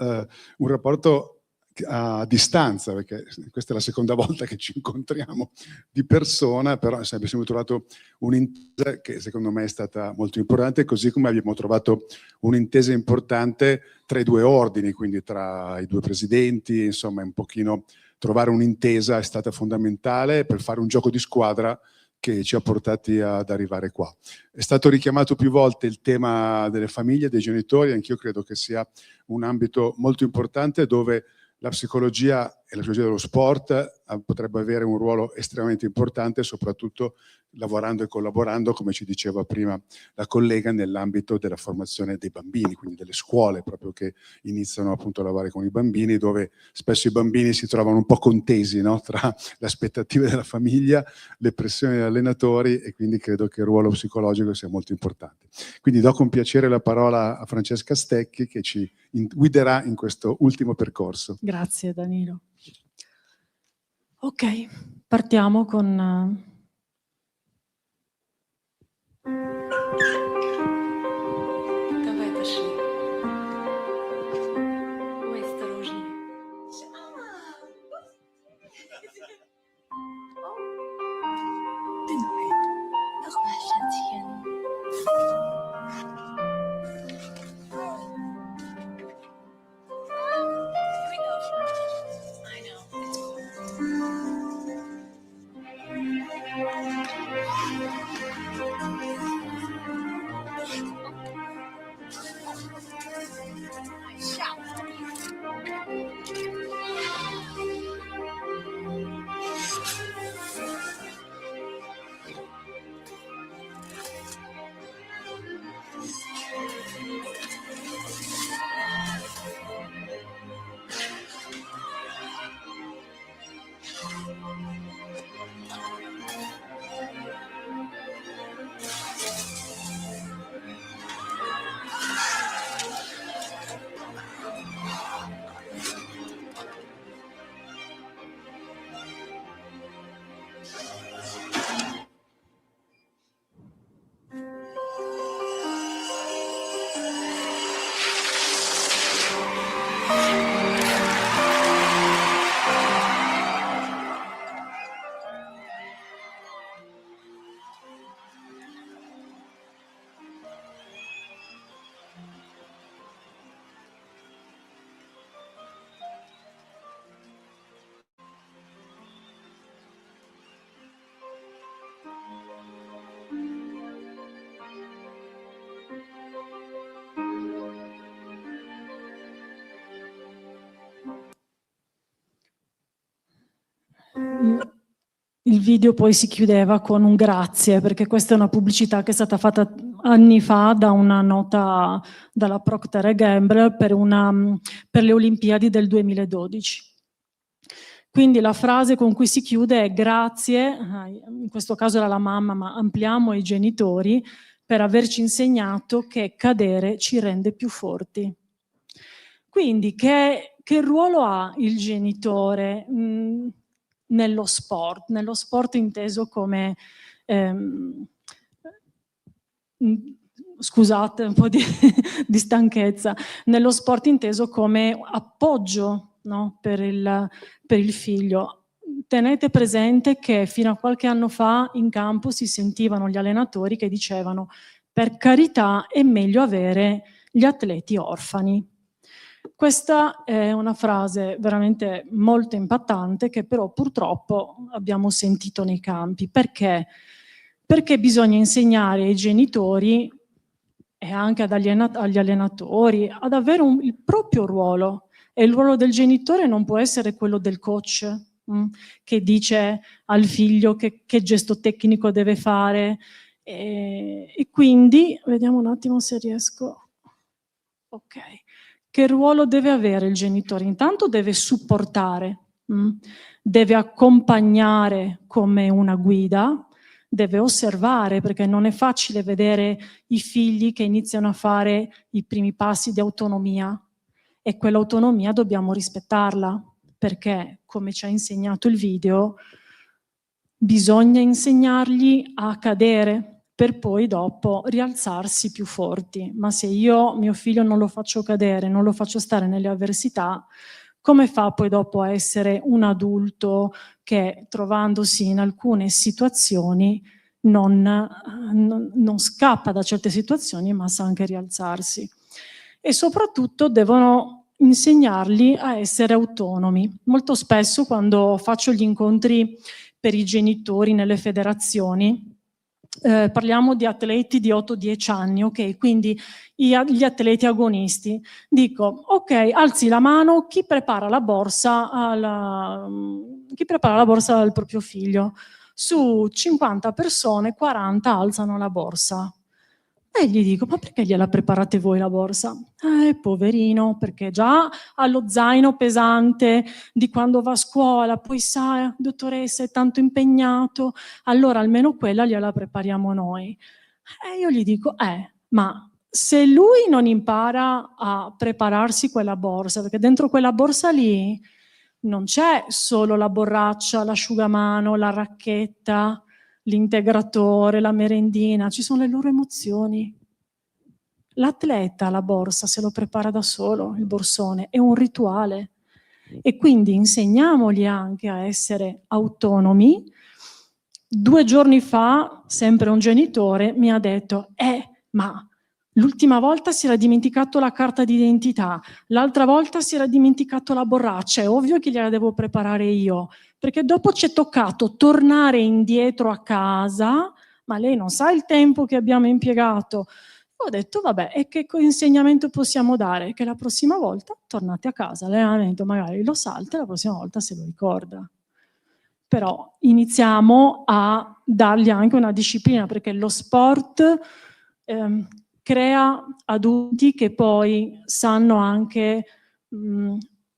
un rapporto a distanza, perché questa è la seconda volta che ci incontriamo di persona, però abbiamo trovato un'intesa che secondo me è stata molto importante, così come abbiamo trovato un'intesa importante tra i due ordini, quindi tra i due presidenti, insomma un pochino trovare un'intesa è stata fondamentale per fare un gioco di squadra che ci ha portati ad arrivare qua. È stato richiamato più volte il tema delle famiglie, dei genitori, anch'io credo che sia un ambito molto importante dove la psicologia e la psicologia dello sport potrebbe avere un ruolo estremamente importante, soprattutto lavorando e collaborando, come ci diceva prima la collega, nell'ambito della formazione dei bambini, quindi delle scuole proprio che iniziano appunto a lavorare con i bambini, dove spesso i bambini si trovano un po' contesi, no? Tra le aspettative della famiglia, le pressioni degli allenatori, e quindi credo che il ruolo psicologico sia molto importante. Quindi do con piacere la parola a Francesca Stecchi che ci guiderà in questo ultimo percorso. Grazie Danilo. Ok, partiamo con... Давай пошли. Ой, осторожнее. Nochmal, Schätzchen. I know, it's cool. Il video poi si chiudeva con un grazie, perché questa è una pubblicità che è stata fatta anni fa da una nota dalla Procter & Gamble per le Olimpiadi del 2012. Quindi la frase con cui si chiude è grazie, in questo caso era la mamma, ma ampliamo ai genitori, per averci insegnato che cadere ci rende più forti. Quindi che ruolo ha il genitore nello sport inteso come, scusate un po' di stanchezza, nello sport inteso come appoggio, no? per il figlio. Tenete presente che fino a qualche anno fa in campo si sentivano gli allenatori che dicevano: per carità è meglio avere gli atleti orfani. Questa è una frase veramente molto impattante che però purtroppo abbiamo sentito nei campi. Perché? Perché bisogna insegnare ai genitori e anche agli allenatori ad avere il proprio ruolo, e il ruolo del genitore non può essere quello del coach che dice al figlio che gesto tecnico deve fare, e quindi vediamo un attimo se riesco. Ok. Che ruolo deve avere il genitore? Intanto deve supportare, deve accompagnare come una guida, deve osservare, perché non è facile vedere i figli che iniziano a fare i primi passi di autonomia, e quell'autonomia dobbiamo rispettarla, perché, come ci ha insegnato il video, bisogna insegnargli a cadere per poi dopo rialzarsi più forti. Ma se io mio figlio non lo faccio cadere, non lo faccio stare nelle avversità, come fa poi dopo a essere un adulto che, trovandosi in alcune situazioni, non scappa da certe situazioni, ma sa anche rialzarsi. E soprattutto devono insegnarli a essere autonomi. Molto spesso, quando faccio gli incontri per i genitori nelle federazioni, parliamo di atleti di 8-10 anni, ok? Quindi gli atleti agonisti. Dico, ok, alzi la mano chi prepara la borsa al proprio figlio. Su 50 persone, 40 alzano la borsa. E gli dico, ma perché gliela preparate voi la borsa? Poverino, perché già ha lo zaino pesante di quando va a scuola, poi sa, dottoressa, è tanto impegnato, allora almeno quella gliela prepariamo noi. E io gli dico, ma se lui non impara a prepararsi quella borsa, perché dentro quella borsa lì non c'è solo la borraccia, l'asciugamano, la racchetta, l'integratore, la merendina, ci sono le loro emozioni. L'atleta, la borsa, se lo prepara da solo, il borsone, è un rituale. E quindi insegniamogli anche a essere autonomi. 2 giorni fa, sempre un genitore mi ha detto, ma l'ultima volta si era dimenticato la carta d'identità, l'altra volta si era dimenticato la borraccia, è ovvio che gliela devo preparare io, perché dopo ci è toccato tornare indietro a casa, ma lei non sa il tempo che abbiamo impiegato. Ho detto, vabbè, e che insegnamento possiamo dare? Che la prossima volta tornate a casa, l'allenamento magari lo salta e la prossima volta se lo ricorda. Però iniziamo a dargli anche una disciplina, perché lo sport crea adulti che poi sanno anche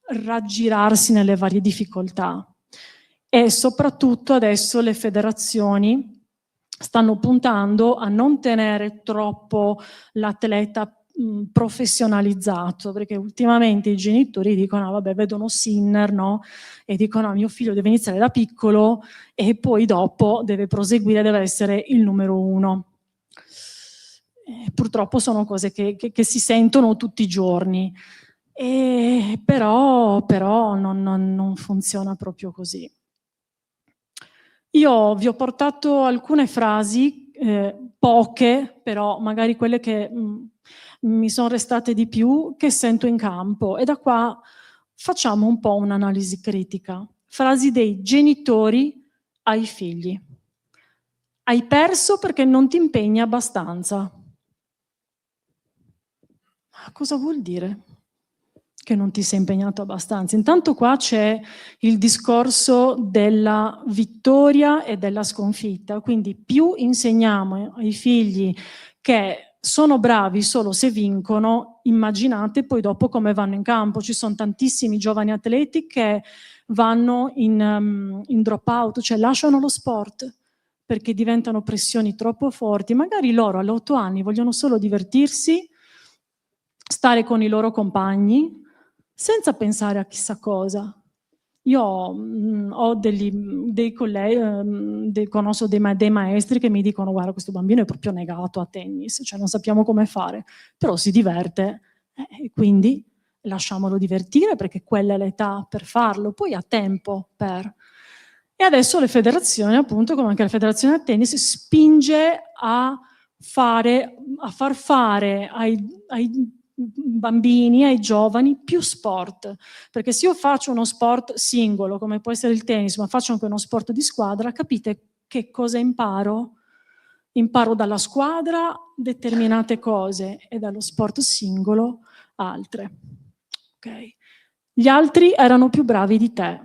raggirarsi nelle varie difficoltà. E soprattutto adesso le federazioni stanno puntando a non tenere troppo l'atleta professionalizzato, perché ultimamente i genitori dicono, vabbè, vedono Sinner, no? E dicono, mio figlio deve iniziare da piccolo e poi dopo deve proseguire, deve essere il numero 1. Purtroppo sono cose che si sentono tutti i giorni, però non funziona proprio così. Io vi ho portato alcune frasi, poche, però magari quelle che mi sono restate di più, che sento in campo, e da qua facciamo un po' un'analisi critica. Frasi dei genitori ai figli. Hai perso perché non ti impegni abbastanza. Cosa vuol dire? Che non ti sei impegnato abbastanza. Intanto qua c'è il discorso della vittoria e della sconfitta, quindi più insegniamo ai figli che sono bravi solo se vincono, immaginate poi dopo come vanno in campo. Ci sono tantissimi giovani atleti che vanno in drop out, cioè lasciano lo sport perché diventano pressioni troppo forti. Magari loro all'8 anni vogliono solo divertirsi, stare con i loro compagni, senza pensare a chissà cosa. Io ho dei colleghi, conosco dei maestri che mi dicono, guarda, questo bambino è proprio negato a tennis, cioè non sappiamo come fare, però si diverte, e quindi lasciamolo divertire perché quella è l'età per farlo, poi ha tempo per... E adesso le federazioni, appunto, come anche la federazione a tennis, spinge a far fare ai bambini, ai giovani, più sport, perché se io faccio uno sport singolo come può essere il tennis, ma faccio anche uno sport di squadra, capite che cosa imparo? Imparo dalla squadra determinate cose e dallo sport singolo altre. Okay. Gli altri erano più bravi di te,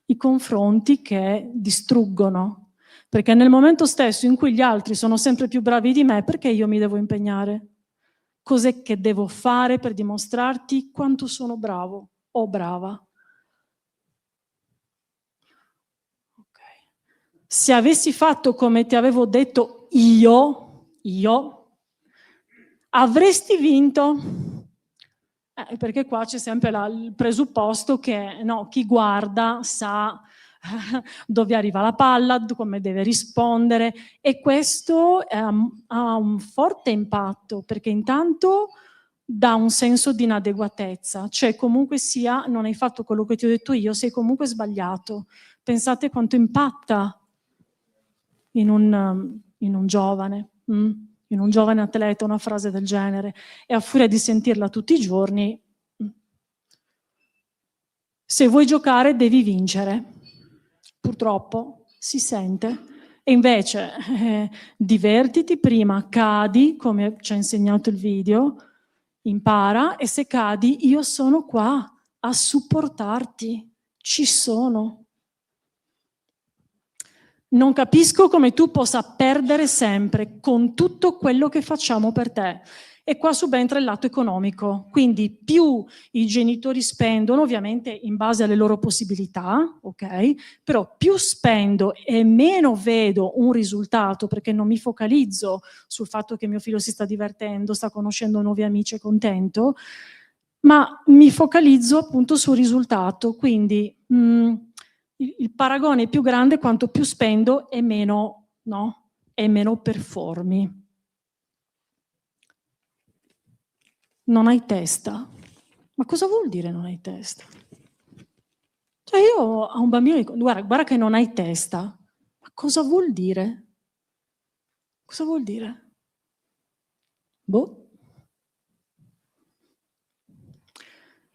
i confronti che distruggono, perché nel momento stesso in cui gli altri sono sempre più bravi di me, perché io mi devo impegnare? Cos'è che devo fare per dimostrarti quanto sono bravo o brava? Okay. Se avessi fatto come ti avevo detto io, avresti vinto. Perché qua c'è sempre il presupposto che no, chi guarda sa dove arriva la palla, come deve rispondere, e questo ha un forte impatto, perché intanto dà un senso di inadeguatezza, cioè comunque sia, non hai fatto quello che ti ho detto io, sei comunque sbagliato. Pensate quanto impatta in un giovane, in un giovane atleta una frase del genere, e a furia di sentirla tutti i giorni, se vuoi giocare devi vincere. Purtroppo si sente. E invece divertiti prima, cadi, come ci ha insegnato il video, impara, e se cadi io sono qua a supportarti, ci sono. Non capisco come tu possa perdere sempre con tutto quello che facciamo per te. E qua subentra il lato economico, quindi più i genitori spendono, ovviamente in base alle loro possibilità, ok? Però più spendo e meno vedo un risultato, perché non mi focalizzo sul fatto che mio figlio si sta divertendo, sta conoscendo nuovi amici, è contento, ma mi focalizzo appunto sul risultato, quindi il paragone è più grande quanto più spendo e meno, no? E meno performi. Non hai testa. Ma cosa vuol dire non hai testa? Cioè io a un bambino dico, guarda che non hai testa. Ma cosa vuol dire? Cosa vuol dire? Boh.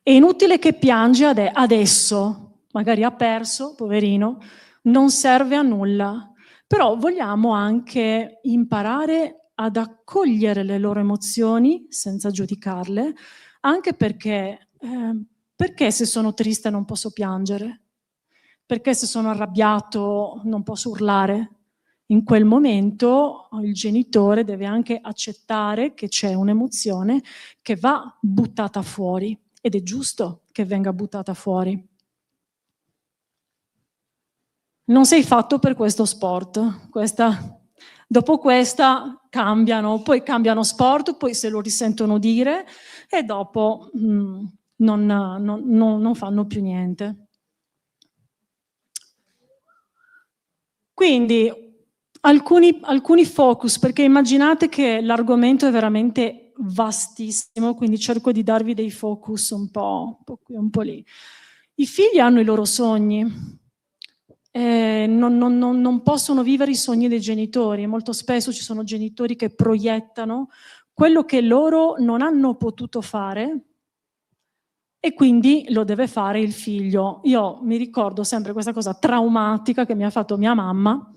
È inutile che piange adesso, magari ha perso, poverino, non serve a nulla. Però vogliamo anche imparare ad accogliere le loro emozioni senza giudicarle, anche perché se sono triste non posso piangere, perché se sono arrabbiato non posso urlare. In quel momento il genitore deve anche accettare che c'è un'emozione che va buttata fuori, ed è giusto che venga buttata fuori. Non sei fatto per questo sport. Dopo questa cambiano, poi cambiano sport, poi se lo risentono dire e dopo non fanno più niente. Quindi alcuni focus, perché immaginate che l'argomento è veramente vastissimo, quindi cerco di darvi dei focus un po' qui, un po' lì. I figli hanno i loro sogni. Non possono vivere i sogni dei genitori, e molto spesso ci sono genitori che proiettano quello che loro non hanno potuto fare e quindi lo deve fare il figlio. Io mi ricordo sempre questa cosa traumatica che mi ha fatto mia mamma,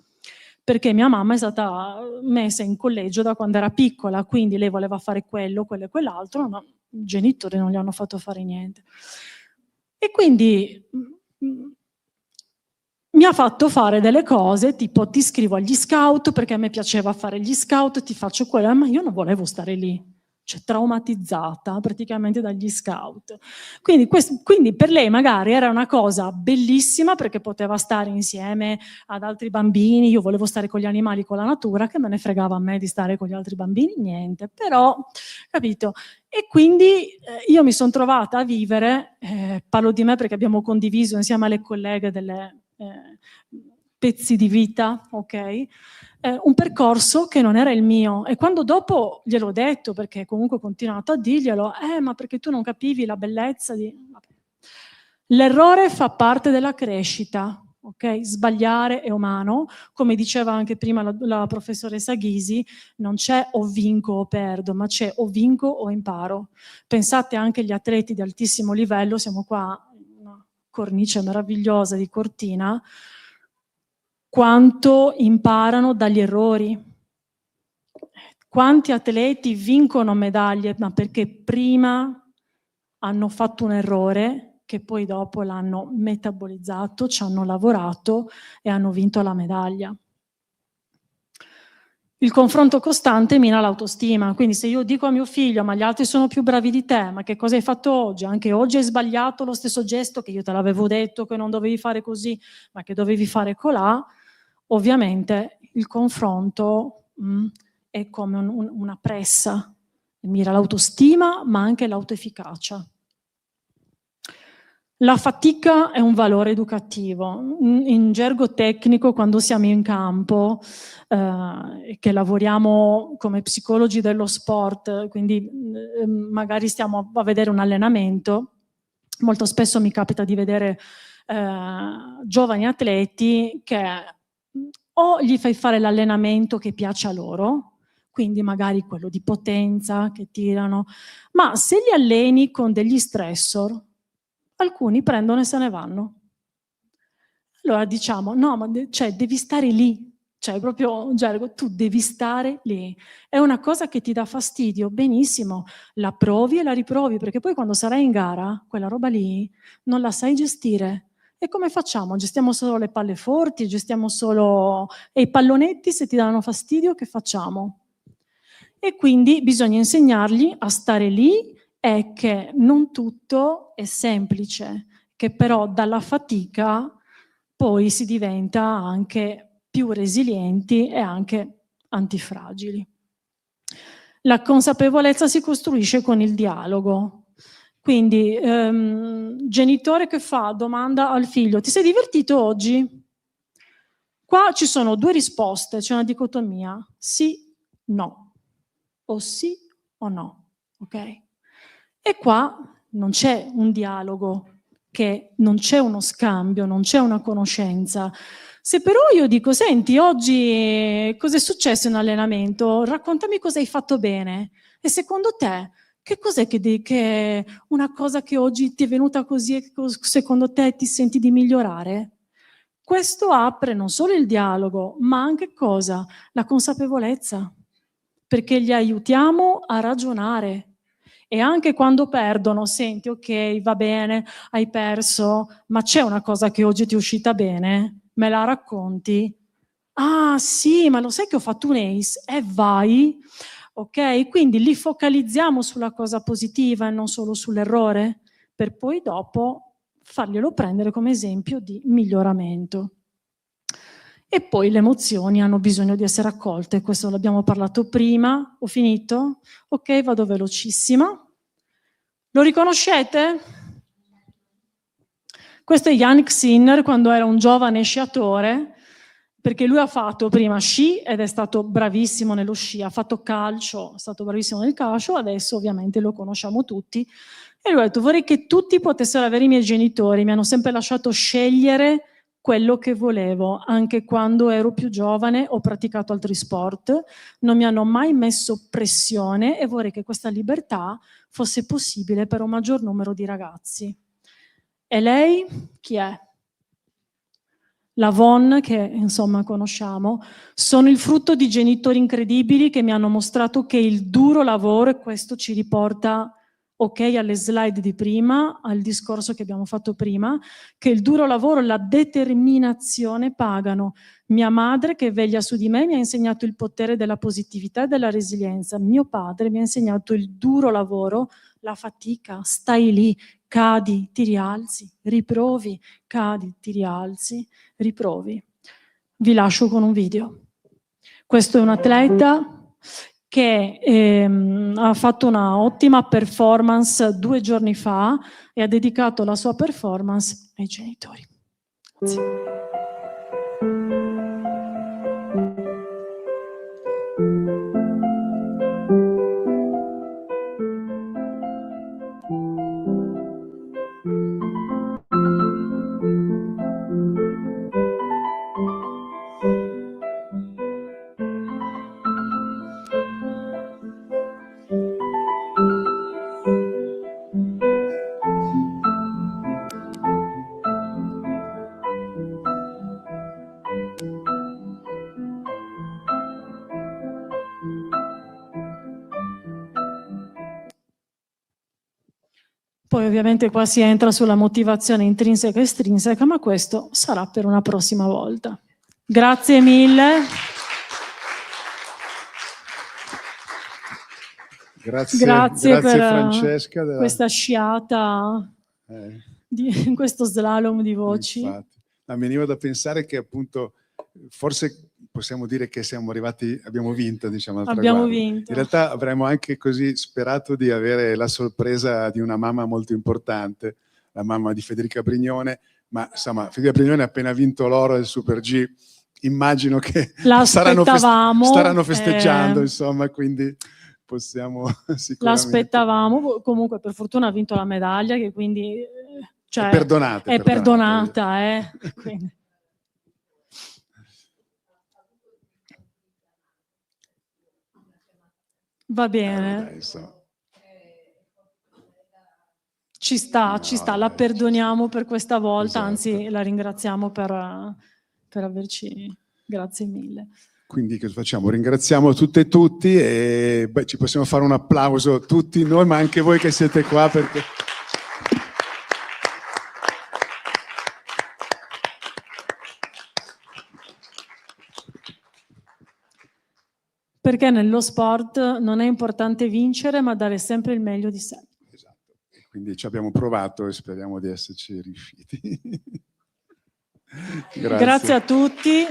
perché mia mamma è stata messa in collegio da quando era piccola, quindi lei voleva fare quello e quell'altro, ma i genitori non gli hanno fatto fare niente. E quindi mi ha fatto fare delle cose tipo ti iscrivo agli scout perché a me piaceva fare gli scout, ti faccio quello, ma io non volevo stare lì, cioè traumatizzata praticamente dagli scout. Quindi per lei magari era una cosa bellissima perché poteva stare insieme ad altri bambini, io volevo stare con gli animali, con la natura, che me ne fregava a me di stare con gli altri bambini, niente, però, capito? E quindi io mi sono trovata a vivere, parlo di me perché abbiamo condiviso insieme alle colleghe delle pezzi di vita, ok? Un percorso che non era il mio, e quando dopo gliel'ho detto, perché comunque ho continuato a dirglielo, ma perché tu non capivi la bellezza di... Vabbè. L'errore fa parte della crescita, ok? Sbagliare è umano, come diceva anche prima la professoressa Ghisi, non c'è o vinco o perdo, ma c'è o vinco o imparo. Pensate anche agli atleti di altissimo livello, siamo qua in una cornice meravigliosa di Cortina, quanto imparano dagli errori. Quanti atleti vincono medaglie, ma perché prima hanno fatto un errore che poi dopo l'hanno metabolizzato, ci hanno lavorato e hanno vinto la medaglia. Il confronto costante mina l'autostima, quindi se io dico a mio figlio ma gli altri sono più bravi di te, ma che cosa hai fatto oggi? Anche oggi hai sbagliato lo stesso gesto che io te l'avevo detto che non dovevi fare così, ma che dovevi fare colà, ovviamente il confronto è come una pressa, mira l'autostima ma anche l'autoefficacia. La fatica è un valore educativo. In gergo tecnico, quando siamo in campo e che lavoriamo come psicologi dello sport, quindi magari stiamo a vedere un allenamento, molto spesso mi capita di vedere giovani atleti che o gli fai fare l'allenamento che piace a loro, quindi magari quello di potenza che tirano, ma se li alleni con degli stressor, alcuni prendono e se ne vanno. Allora diciamo, no, ma devi stare lì, cioè proprio gergo, tu devi stare lì. È una cosa che ti dà fastidio, benissimo, la provi e la riprovi, perché poi quando sarai in gara, quella roba lì non la sai gestire. E come facciamo? Gestiamo solo le palle forti, gestiamo solo... E i pallonetti, se ti danno fastidio, che facciamo? E quindi bisogna insegnargli a stare lì e che non tutto è semplice, che però dalla fatica poi si diventa anche più resilienti e anche antifragili. La consapevolezza si costruisce con il dialogo. Quindi, genitore che fa domanda al figlio: ti sei divertito oggi? Qua ci sono due risposte, c'è una dicotomia, sì, no, o sì o no, ok? E qua non c'è un dialogo, che non c'è uno scambio, non c'è una conoscenza. Se però io dico, senti, oggi cosa è successo in allenamento? Raccontami cosa hai fatto bene. E secondo te, che cos'è che una cosa che oggi ti è venuta così e secondo te ti senti di migliorare? Questo apre non solo il dialogo, ma anche cosa? La consapevolezza, perché gli aiutiamo a ragionare. E anche quando perdono, senti, ok, va bene, hai perso, ma c'è una cosa che oggi ti è uscita bene? Me la racconti? Ah sì, ma lo sai che ho fatto un ace? Vai, ok? Quindi li focalizziamo sulla cosa positiva e non solo sull'errore, per poi dopo farglielo prendere come esempio di miglioramento. E poi le emozioni hanno bisogno di essere accolte, questo l'abbiamo parlato prima. Ho finito? Ok, vado velocissima. Lo riconoscete? Questo è Yannick Sinner quando era un giovane sciatore, perché lui ha fatto prima sci ed è stato bravissimo nello sci, ha fatto calcio, è stato bravissimo nel calcio, adesso ovviamente lo conosciamo tutti. E lui ha detto: vorrei che tutti potessero avere i miei genitori, mi hanno sempre lasciato scegliere quello che volevo, anche quando ero più giovane ho praticato altri sport, non mi hanno mai messo pressione e vorrei che questa libertà fosse possibile per un maggior numero di ragazzi. E lei chi è? La Von, che insomma conosciamo, sono il frutto di genitori incredibili che mi hanno mostrato che il duro lavoro, e questo ci riporta alle slide di prima, al discorso che abbiamo fatto prima, che il duro lavoro e la determinazione pagano. Mia madre, che veglia su di me, mi ha insegnato il potere della positività e della resilienza. Mio padre mi ha insegnato il duro lavoro, la fatica, stai lì, cadi, ti rialzi, riprovi, cadi, ti rialzi, riprovi. Vi lascio con un video. Questo è un atleta che ha fatto una ottima performance 2 giorni fa e ha dedicato la sua performance ai genitori. Grazie. Poi ovviamente qua si entra sulla motivazione intrinseca e estrinseca, ma questo sarà per una prossima volta. Grazie mille. Grazie per Francesca questa sciata, di questo slalom di voci. Infatti. Mi veniva da pensare che appunto forse possiamo dire che abbiamo vinto, diciamo, al Abbiamo traguardo. vinto. In realtà avremmo anche così sperato di avere la sorpresa di una mamma molto importante, la mamma di Federica Brignone, ma insomma Federica Brignone ha appena vinto l'oro del Super G, immagino che staranno festeggiando, insomma, quindi possiamo sicuramente... L'aspettavamo, comunque per fortuna ha vinto la medaglia, che quindi... cioè, è perdonata. Quindi. Va bene. Ci sta, la perdoniamo per questa volta, anzi la ringraziamo per averci... Grazie mille. Quindi che facciamo? Ringraziamo tutte e tutti e ci possiamo fare un applauso tutti noi, ma anche voi che siete qua, perché... Perché nello sport non è importante vincere, ma dare sempre il meglio di sé. Esatto. Quindi ci abbiamo provato e speriamo di esserci riusciti. Grazie a tutti.